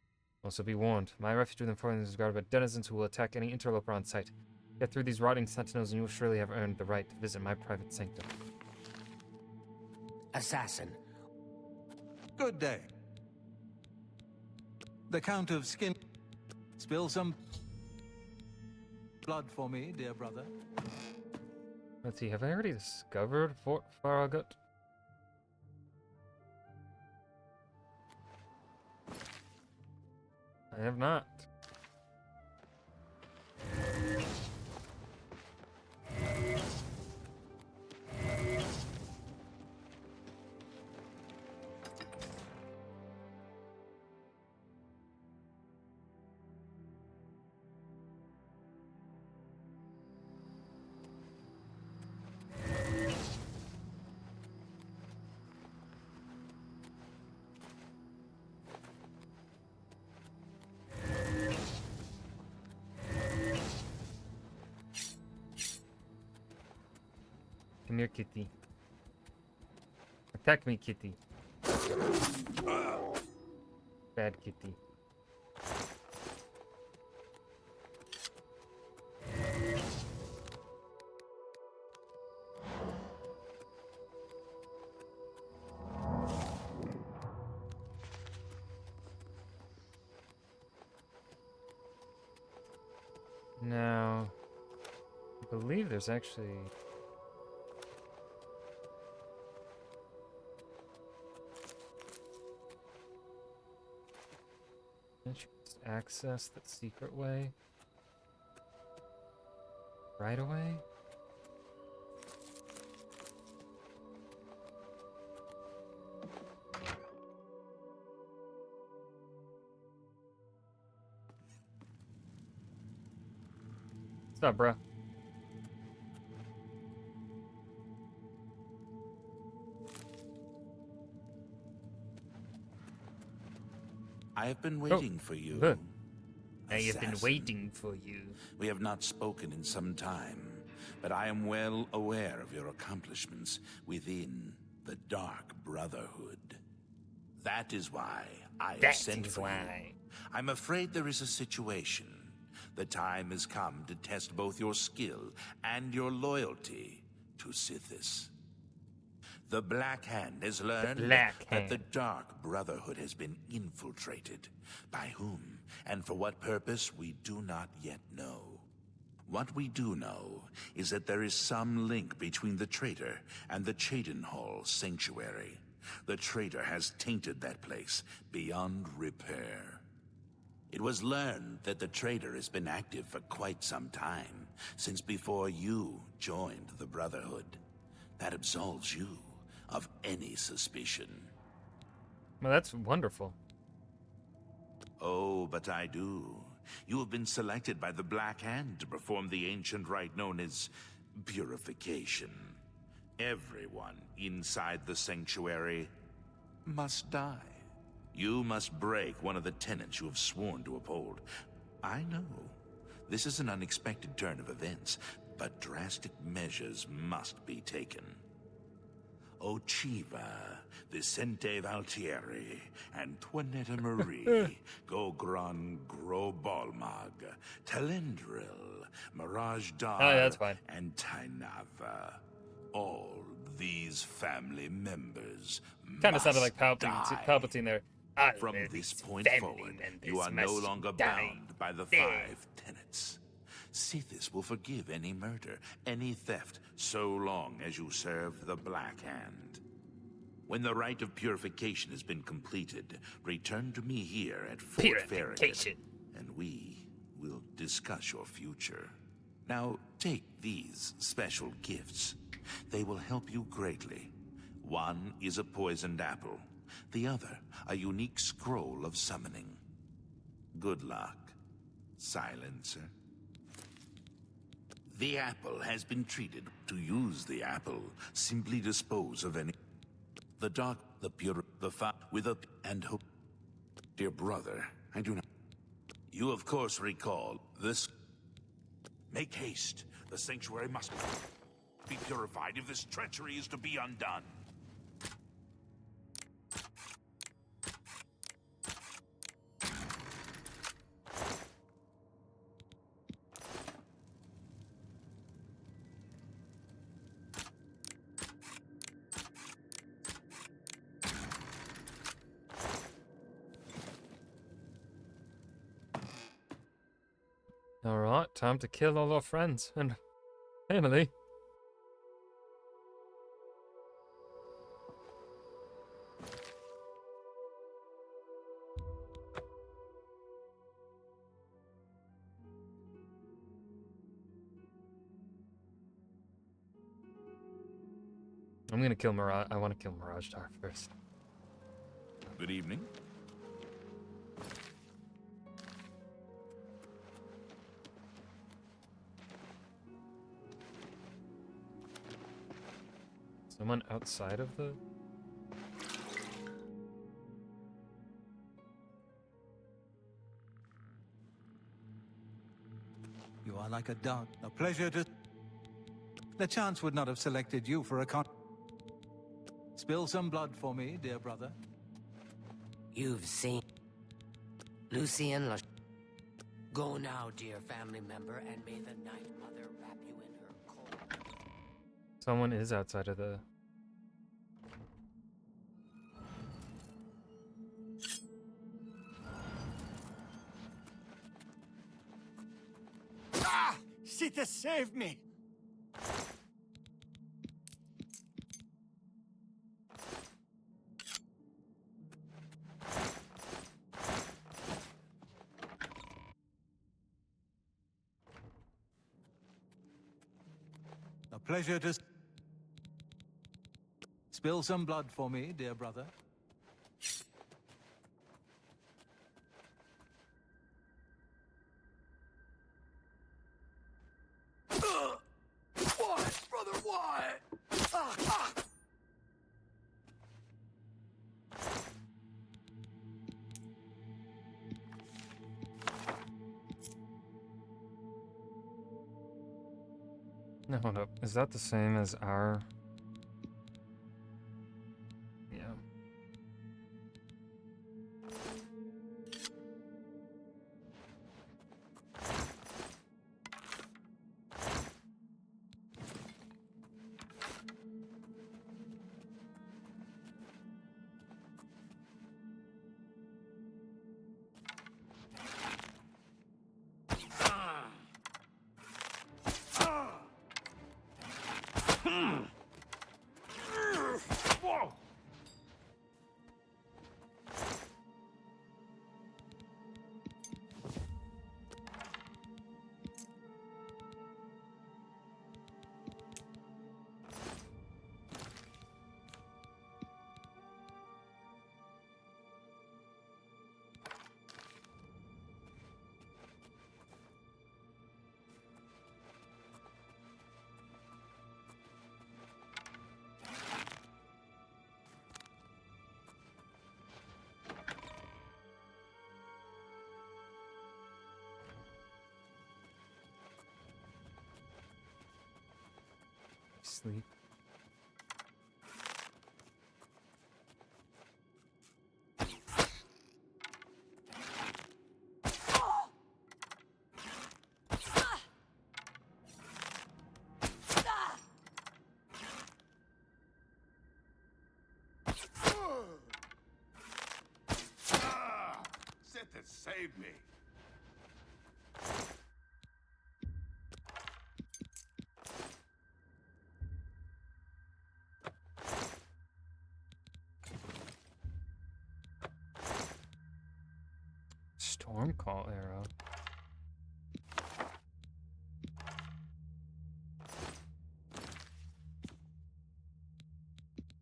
Also be warned, my refuge within Fortland is guarded by denizens who will attack any interloper on sight. Get through these rotting sentinels and you will surely have earned the right to visit my private sanctum. Assassin. Good day. The Count of Skin... Spill some... blood for me, dear brother. Let's see, have I already discovered Fort Farragut? I have not. Come here, kitty. Attack me, kitty. Bad kitty. Now, I believe there's actually... Can't you just access that secret way? Right away? What's up, bro? I have been waiting for you. Good. I have been Assassin. waiting for you. We have not spoken in some time, but I am well aware of your accomplishments within the Dark Brotherhood. That is why I have sent for you. I'm afraid there is a situation. The time has come to test both your skill and your loyalty to Sithis. The Black Hand has learned that the Dark Brotherhood has been infiltrated. By whom and for what purpose, we do not yet know. What we do know is that there is some link between the traitor and the Cheydinhal Sanctuary. The traitor has tainted that place beyond repair. It was learned that the traitor has been active for quite some time, since before you joined the Brotherhood. That absolves you of any suspicion. Well, that's wonderful. Oh, but I do. You have been selected by the Black Hand to perform the ancient rite known as purification. Everyone inside the sanctuary must die. You must break one of the tenets you have sworn to uphold. I know. This is an unexpected turn of events, but drastic measures must be taken. Ochiva, Vicente Valtieri, Antoinetta Marie, Gogron Grobalmag, Telendril, Mirage Dar, that's fine. and Tainava. All these family members Kind of sounded must like die. Palpatine there. From this point forward, you are no longer bound by the 5 tenets. Sithis will forgive any murder, any theft, so long as you serve the Black Hand. When the rite of purification has been completed, return to me here at Fort Farragut, and we will discuss your future. Now, take these special gifts. They will help you greatly. One is a poisoned apple. The other, a unique scroll of summoning. Good luck, Silencer. The apple has been treated. To use the apple, simply dispose of any... The dark, the pure, the fat, with a... and hope. Dear brother, I do not... You of course recall this... Make haste. The sanctuary must be purified if this treachery is to be undone. Alright, time to kill all our friends and family. I'm gonna kill Mirage. I want to kill Mirage Dar first. Good evening. Someone outside of the... You are like a dog. A pleasure to... The chance would not have selected you for a Spill some blood for me, dear brother. You've seen... Lucien La... Go now, dear family member, and may the Night Mother wrap you in her cold... Someone is outside of the... Ah! Sita, save me! A pleasure to... Spill some blood for me, dear brother. Why, brother, why? No, hold up. Is that the same as our... Yeah. Sweet. Sithis, save me. Storm call arrow.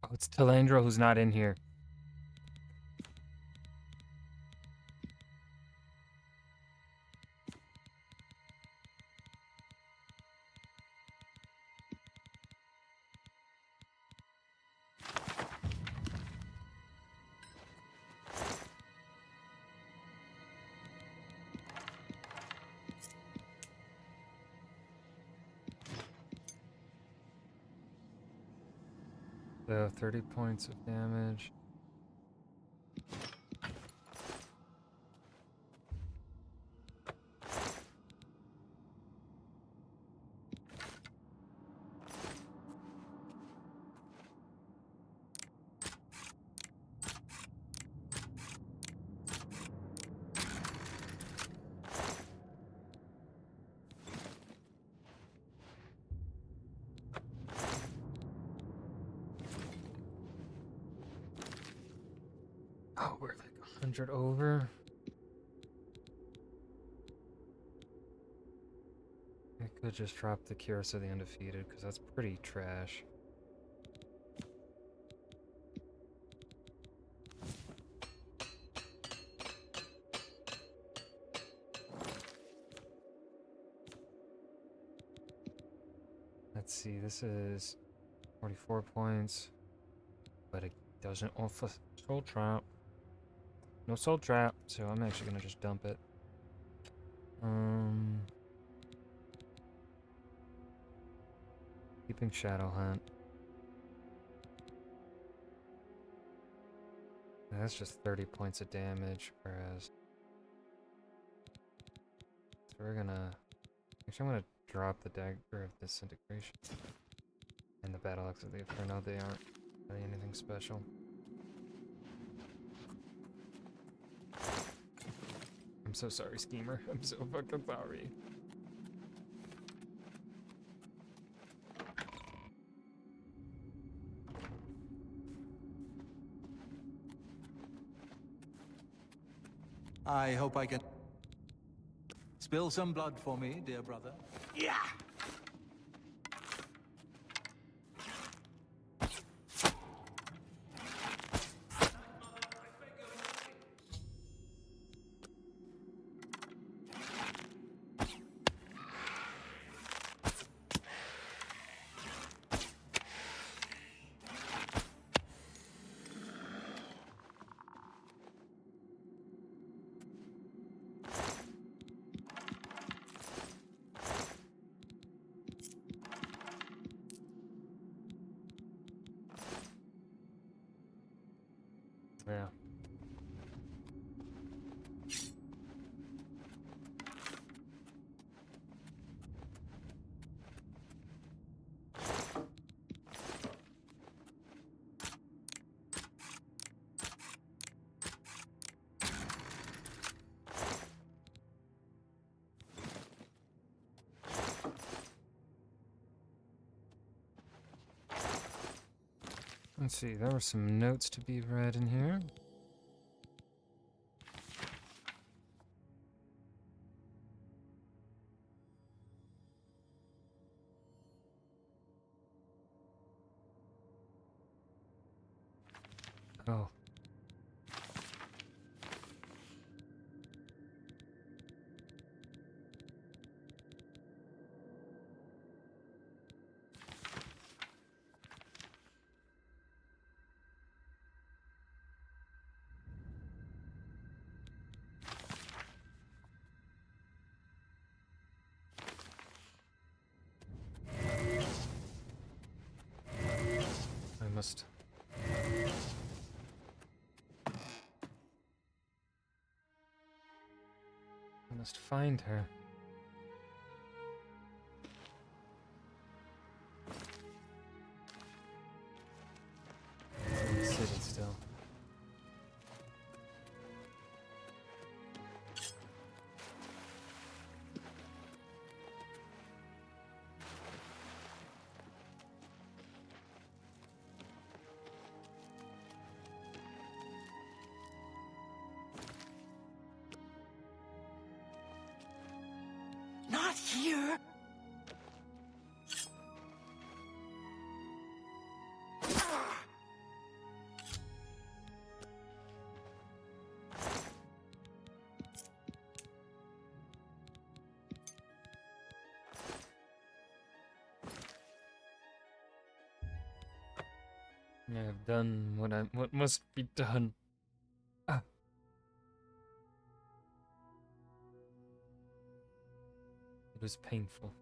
Oh, it's Telandro who's not in here. So 30 points of damage. Oh, we're like 100 over. I could just drop the Curse of the Undefeated, because that's pretty trash. Let's see, this is 44 points, but it doesn't offer Soul Trap. No Soul Trap, so I'm actually gonna just dump it. Keeping Shadow Hunt. That's just 30 points of damage, whereas... So we're gonna... Actually, I'm gonna drop the Dagger of Disintegration. And the Battle Axe of the Inferno, they aren't really anything special. I'm so sorry, Schemer. I'm so fucking sorry. I hope I can... Spill some blood for me, dear brother. Yeah! Yeah. Let's see, there were some notes to be read in here. Oh. must... I must find her. It's in the city still. Not here! I have done what must be done. Ah. It was painful.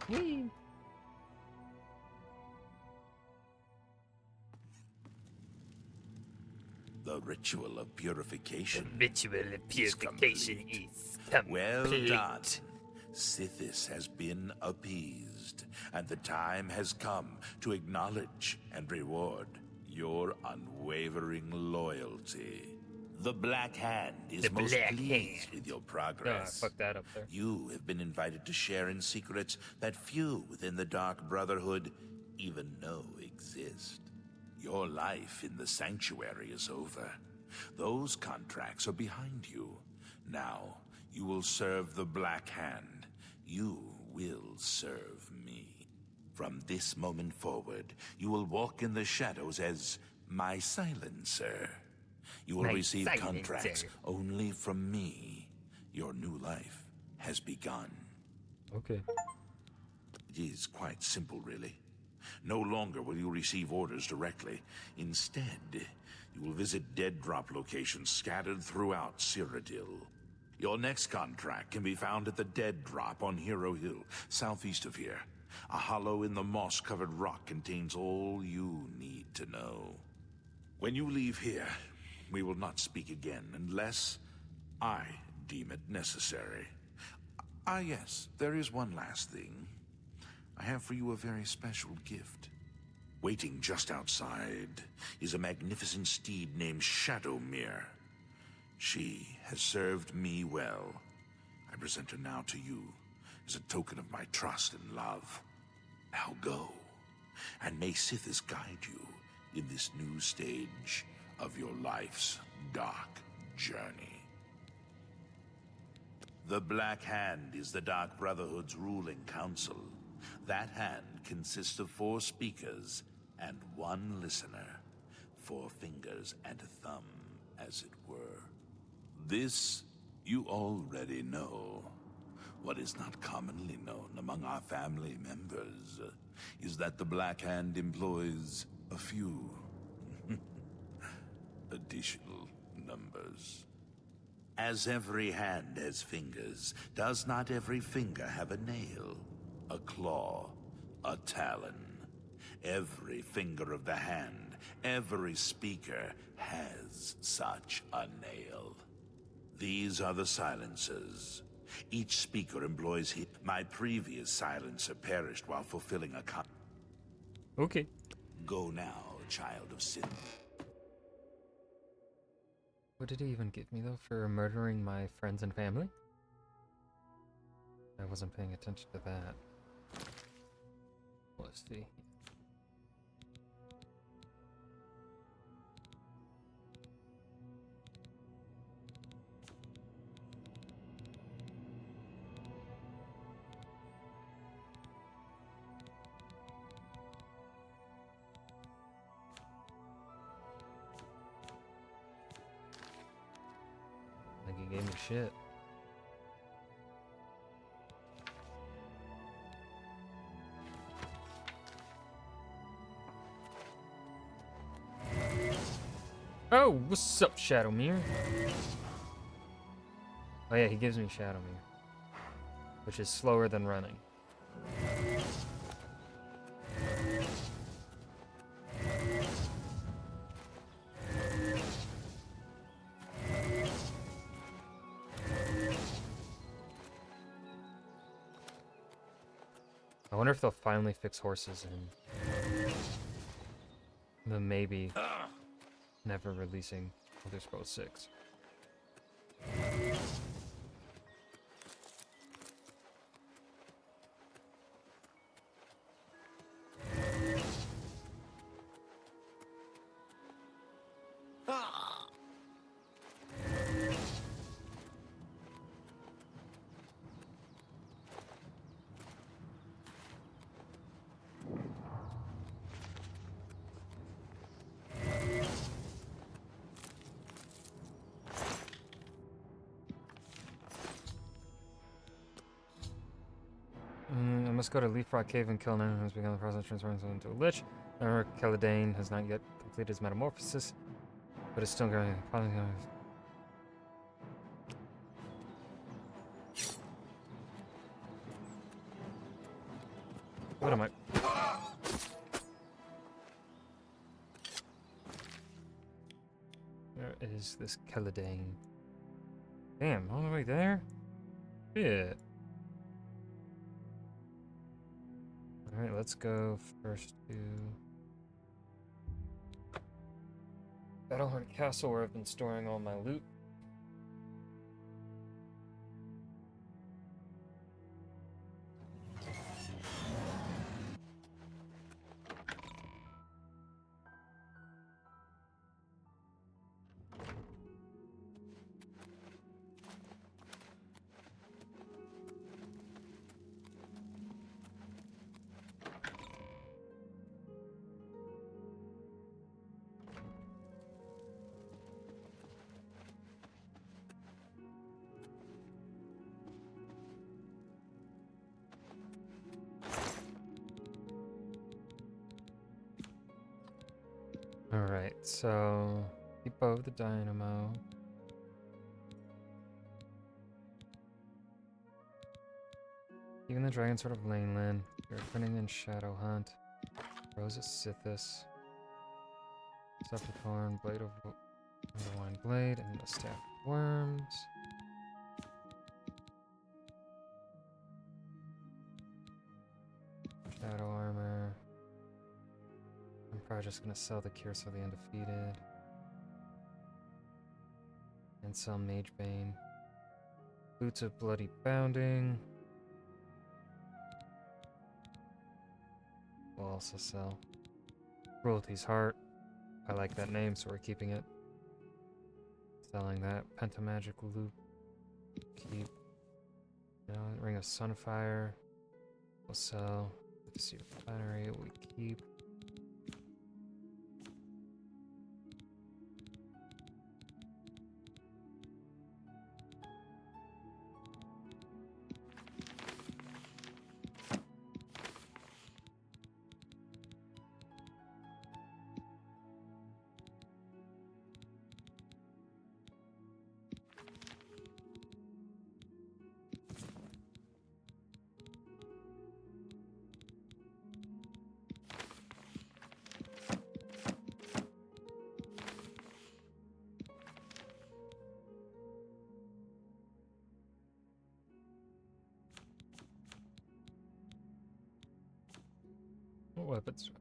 Whee! The ritual of purification. The ritual of purification is complete. Well done. Sithis has been appeased, and the time has come to acknowledge and reward your unwavering loyalty. The Black Hand is The most Black pleased Hand. with your Oh, I progress. fucked that up there. You have been invited to share in secrets that few within the Dark Brotherhood even know exist. Your life in the Sanctuary is over. Those contracts are behind you. Now, you will serve the Black Hand. You will serve me. From this moment forward, you will walk in the shadows as my silencer. You will My receive silencer. contracts only from me. Your new life has begun. Okay. It is quite simple, really. No longer will you receive orders directly. Instead, you will visit dead drop locations scattered throughout Cyrodiil. Your next contract can be found at the Dead Drop on Hero Hill, southeast of here. A hollow in the moss-covered rock contains all you need to know. When you leave here, we will not speak again unless I deem it necessary. Ah, yes, there is one last thing. I have for you a very special gift. Waiting just outside is a magnificent steed named Shadowmere. She has served me well. I present her now to you as a token of my trust and love. Now go, and may Sithis guide you in this new stage of your life's dark journey. The Black Hand is the Dark Brotherhood's ruling council. That hand consists of 4 speakers and 1 listener. 4 fingers and a thumb, as it were. This you already know. What is not commonly known among our family members is that the Black Hand employs a few additional numbers. As every hand has fingers, does not every finger have a nail, a claw, a talon? Every finger of the hand, every speaker has such a nail. These are the silencers. Each speaker employs my previous silencer perished while fulfilling a Okay. Go now, child of sin. What did he even give me, though, for murdering my friends and family? I wasn't paying attention to that. Let's see. Like he gave me shit. Oh! Yo, what's up, Shadowmere? Oh yeah, he gives me Shadowmere, which is slower than running. I wonder if they'll finally fix horses in the maybe never releasing Elder Scrolls 6. I must go to Leaf Rock Cave and kill an enemy who has begun the process of transforming himself into a lich. However, Keladane has not yet completed his metamorphosis, but is still going. What am I? Where is this Keladane? Damn, all the way there? Shit. Alright, let's go first to Battlehorn Castle, where I've been storing all my loot. Alright, so Depot of the Dynamo. Even the Dragon Sword of Laneland. Griffin and Shadow Hunt. Rose of Sithis. Sepulchorn, Blade of Underwine Blade, and the Staff of Worms. Shadow Armor. I'm probably just gonna sell the Curse of the Undefeated. And sell Mage Bane. Boots of Bloody Bounding. We'll also sell Cruelty's Heart. I like that name, so we're keeping it. Selling that. Pentamagic Loop. Keep. Ring of Sunfire. We'll sell. Seed of Refinery. We keep. What weapons?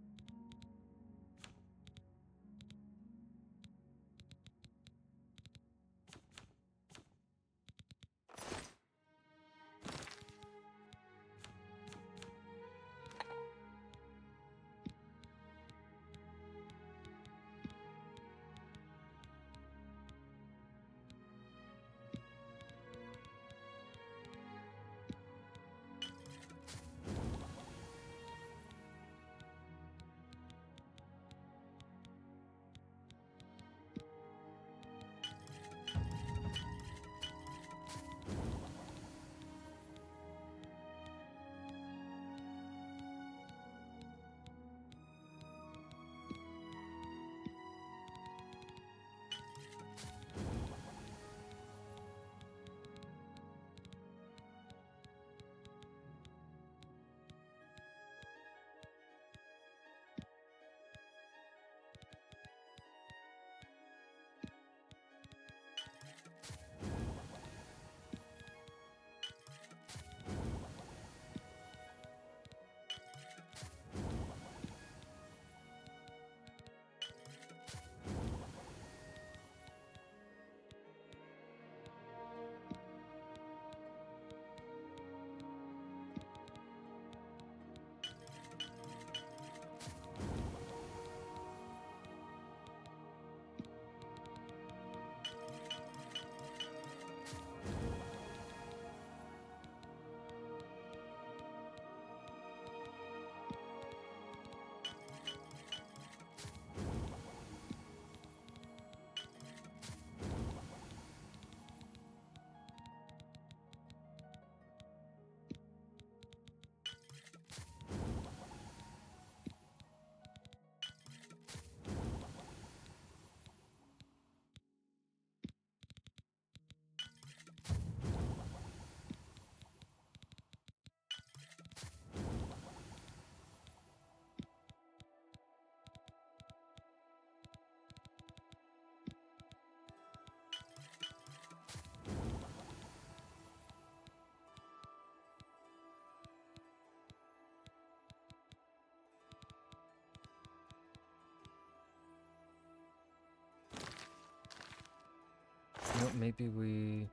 maybe we...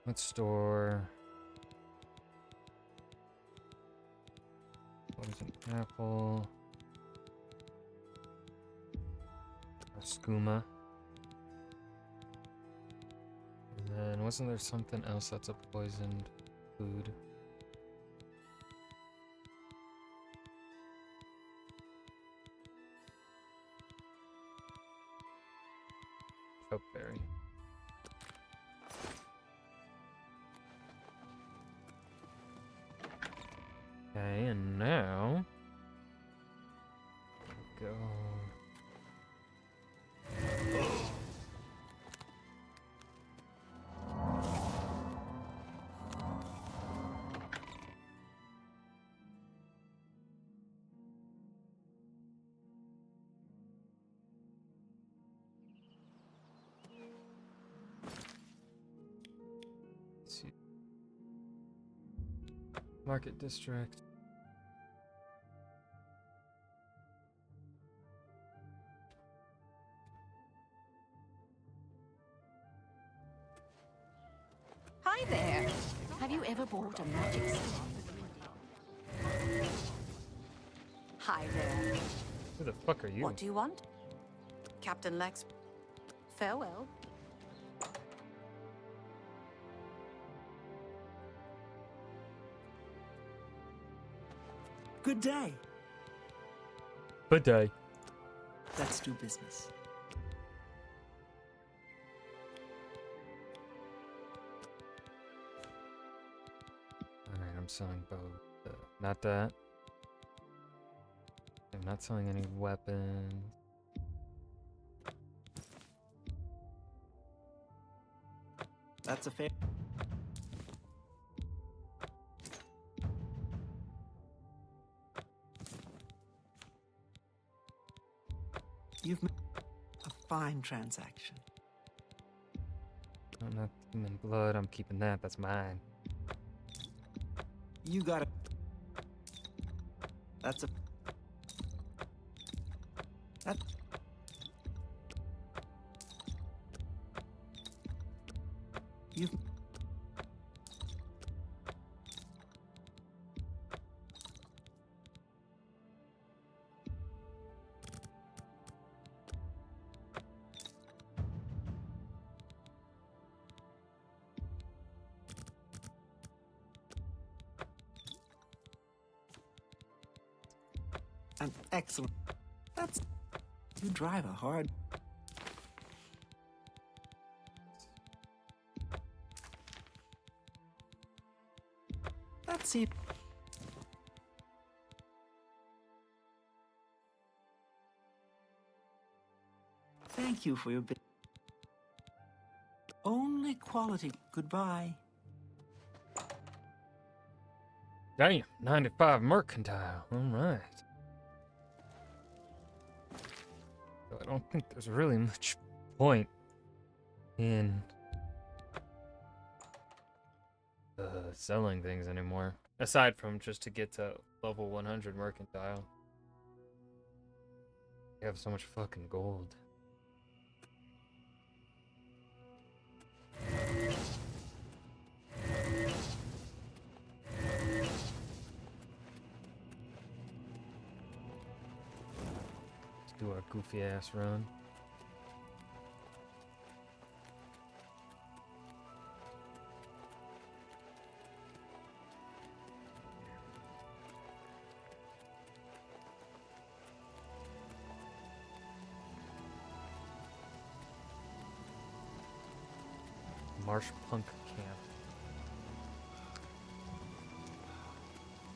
Let's store... Poison apple... A skooma. And then, wasn't there something else that's a poisoned food? Chokeberry. Okay, and now... Go... Let's see. Market district. Hi there. Have you ever bought a magic staff? Hi there. Who the fuck are you? What do you want? Captain Lex. Farewell. Good day. Good day. Let's do business. Alright, I'm selling both. Not that. I'm not selling any weapons. That's a fair... You've made a fine transaction. I'm not human blood, I'm keeping that, that's mine. You got it. That's a... That... You've... An excellent... That's... You drive a hard... That's it. Thank you for your... Only quality. Goodbye. Damn, 95 mercantile. Alright. So I don't think there's really much point in selling things anymore. Aside from just to get to level 100 mercantile. You have so much fucking gold. Let's do our goofy ass run. Marsh Punk Camp.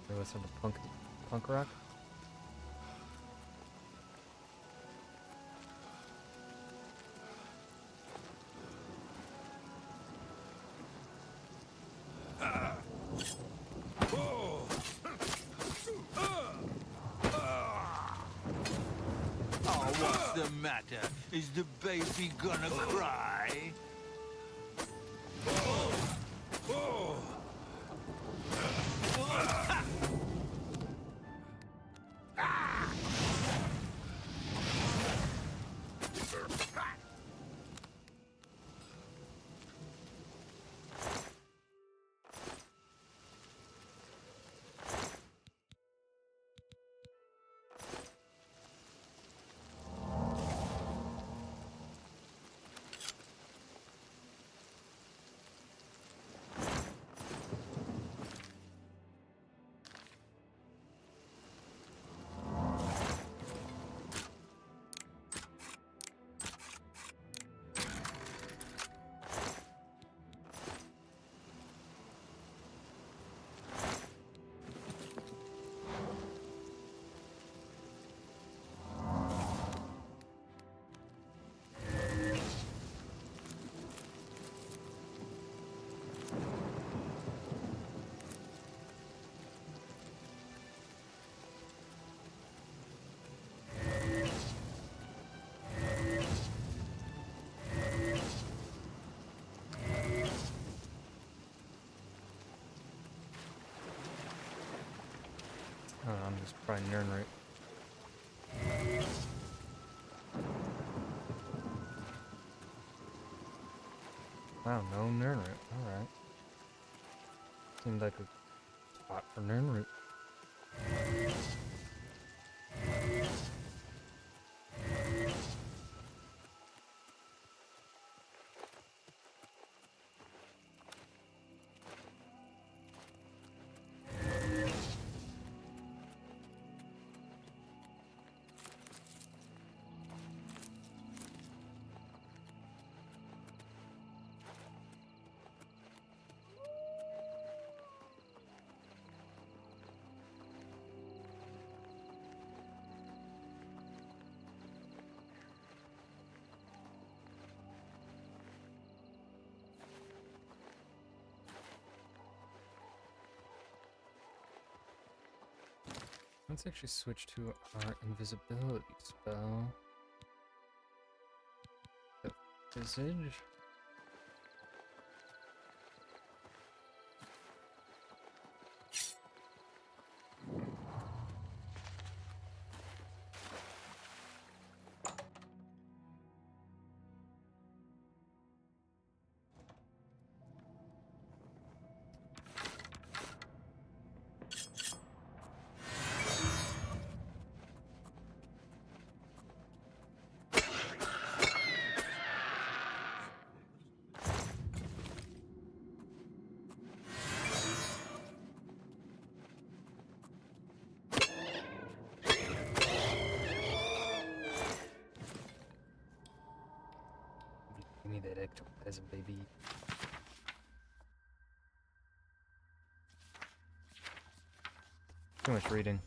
They listen to punk rock? Oh, what's the matter? Is the baby gonna cry? It's probably Nernroot. Wow, no Nernroot. Alright. Seemed like a spot for Nernroot. Let's actually switch to our invisibility spell. The visage. Give me that ectoplasm, baby. Too much reading.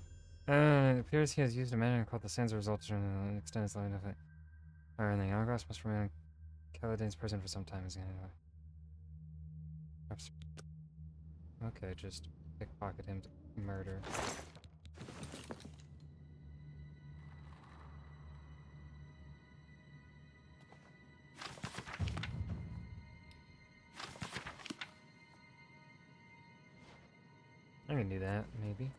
It appears he has used a manner called the Sands results to extend his line of it. Or the Hourglass must remain in Caladan's prison for some time. Okay, just pickpocket him to murder. I can do that, maybe.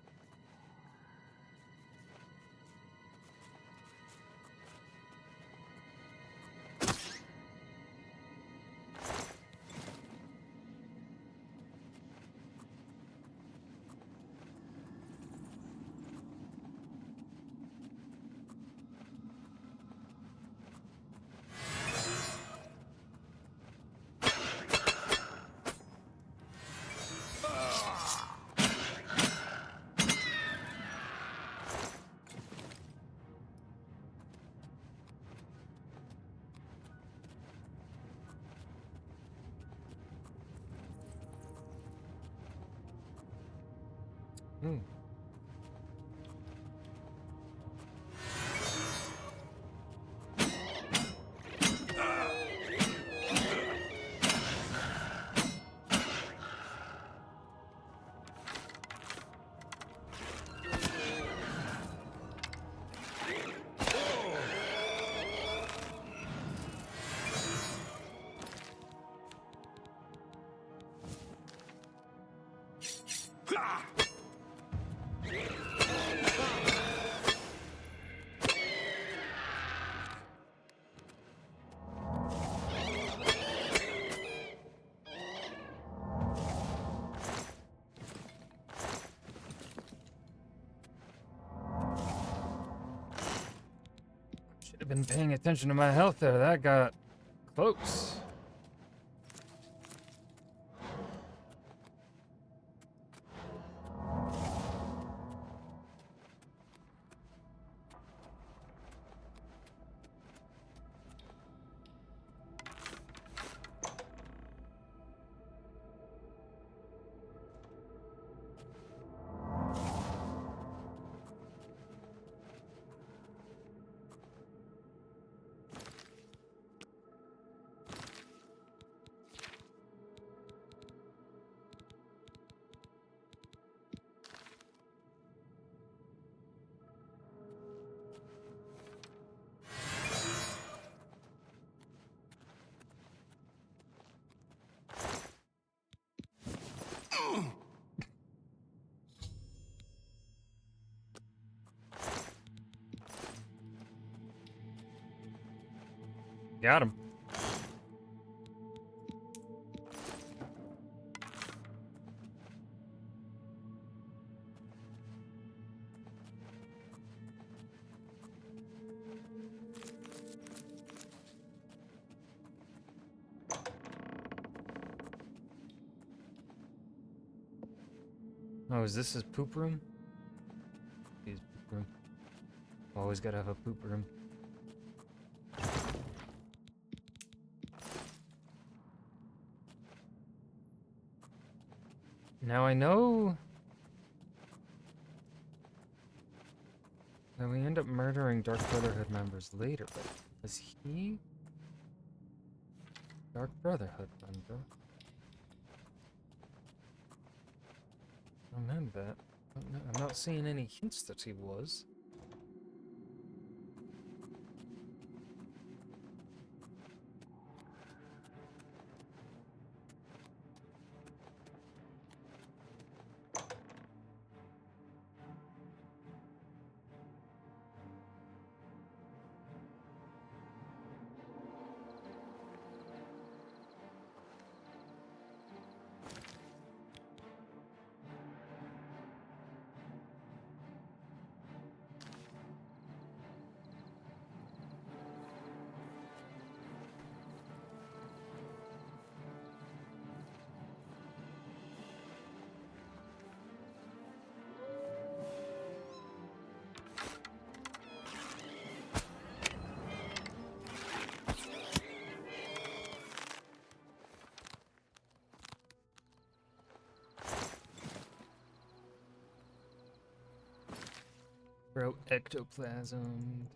Hmm. Should have been paying attention to my health there. That got close. Got him. Oh, is this his poop room? His poop room. Always gotta have a poop room. Now I know that we end up murdering Dark Brotherhood members later, but was he Dark Brotherhood member? I remember that. I'm not seeing any hints that he was. Bro, ectoplasm.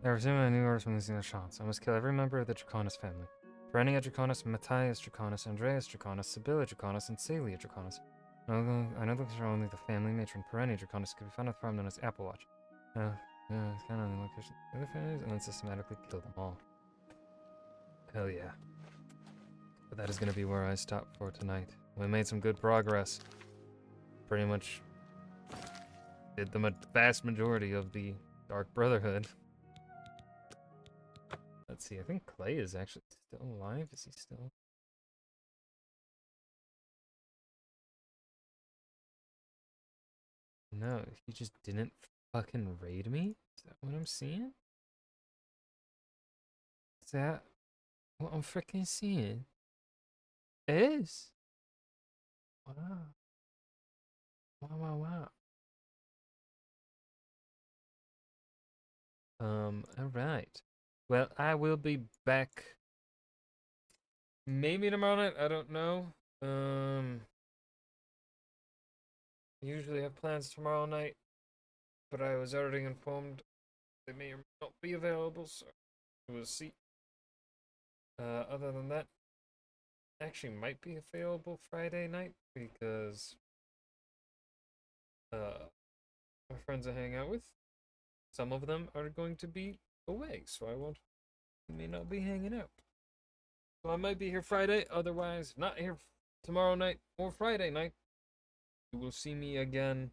There was a new orders from the shots. I must kill every member of the Draconis family. Perennia Draconis, Matthias Draconis, Andreas Draconis, Sibylla Draconis, and Celia Draconis. I know these are only the family matron. Perennia Draconis could be found at the farm known as Applewatch. It's kind of the location of the families, and then systematically kill them all. Hell yeah. But that is going to be where I stop for tonight. We made some good progress. Pretty much did the vast majority of the Dark Brotherhood. Let's see, I think Clay is actually still alive. Is he still? No, he just didn't fucking raid me? Is that what I'm seeing? Is that what I'm freaking seeing? It is. Wow. Wow. Alright. Well, I will be back maybe tomorrow night, I don't know. Usually have plans tomorrow night, but I was already informed they may or may not be available, so we'll see. Other than that, actually might be available Friday night because my friends I hang out with, some of them are going to be away, so may not be hanging out. So I might be here Friday, otherwise not here tomorrow night or Friday night. You will see me again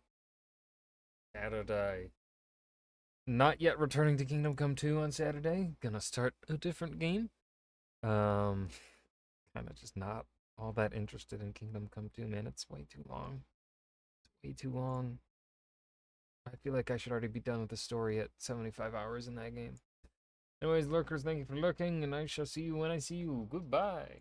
Saturday. Not yet returning to Kingdom Come 2 on Saturday. Gonna start a different game. Kind of just not all that interested in Kingdom Come 2, man. It's way too long. It's way too long. I feel like I should already be done with the story at 75 hours in that game. Anyways, lurkers, thank you for lurking, and I shall see you when I see you. Goodbye.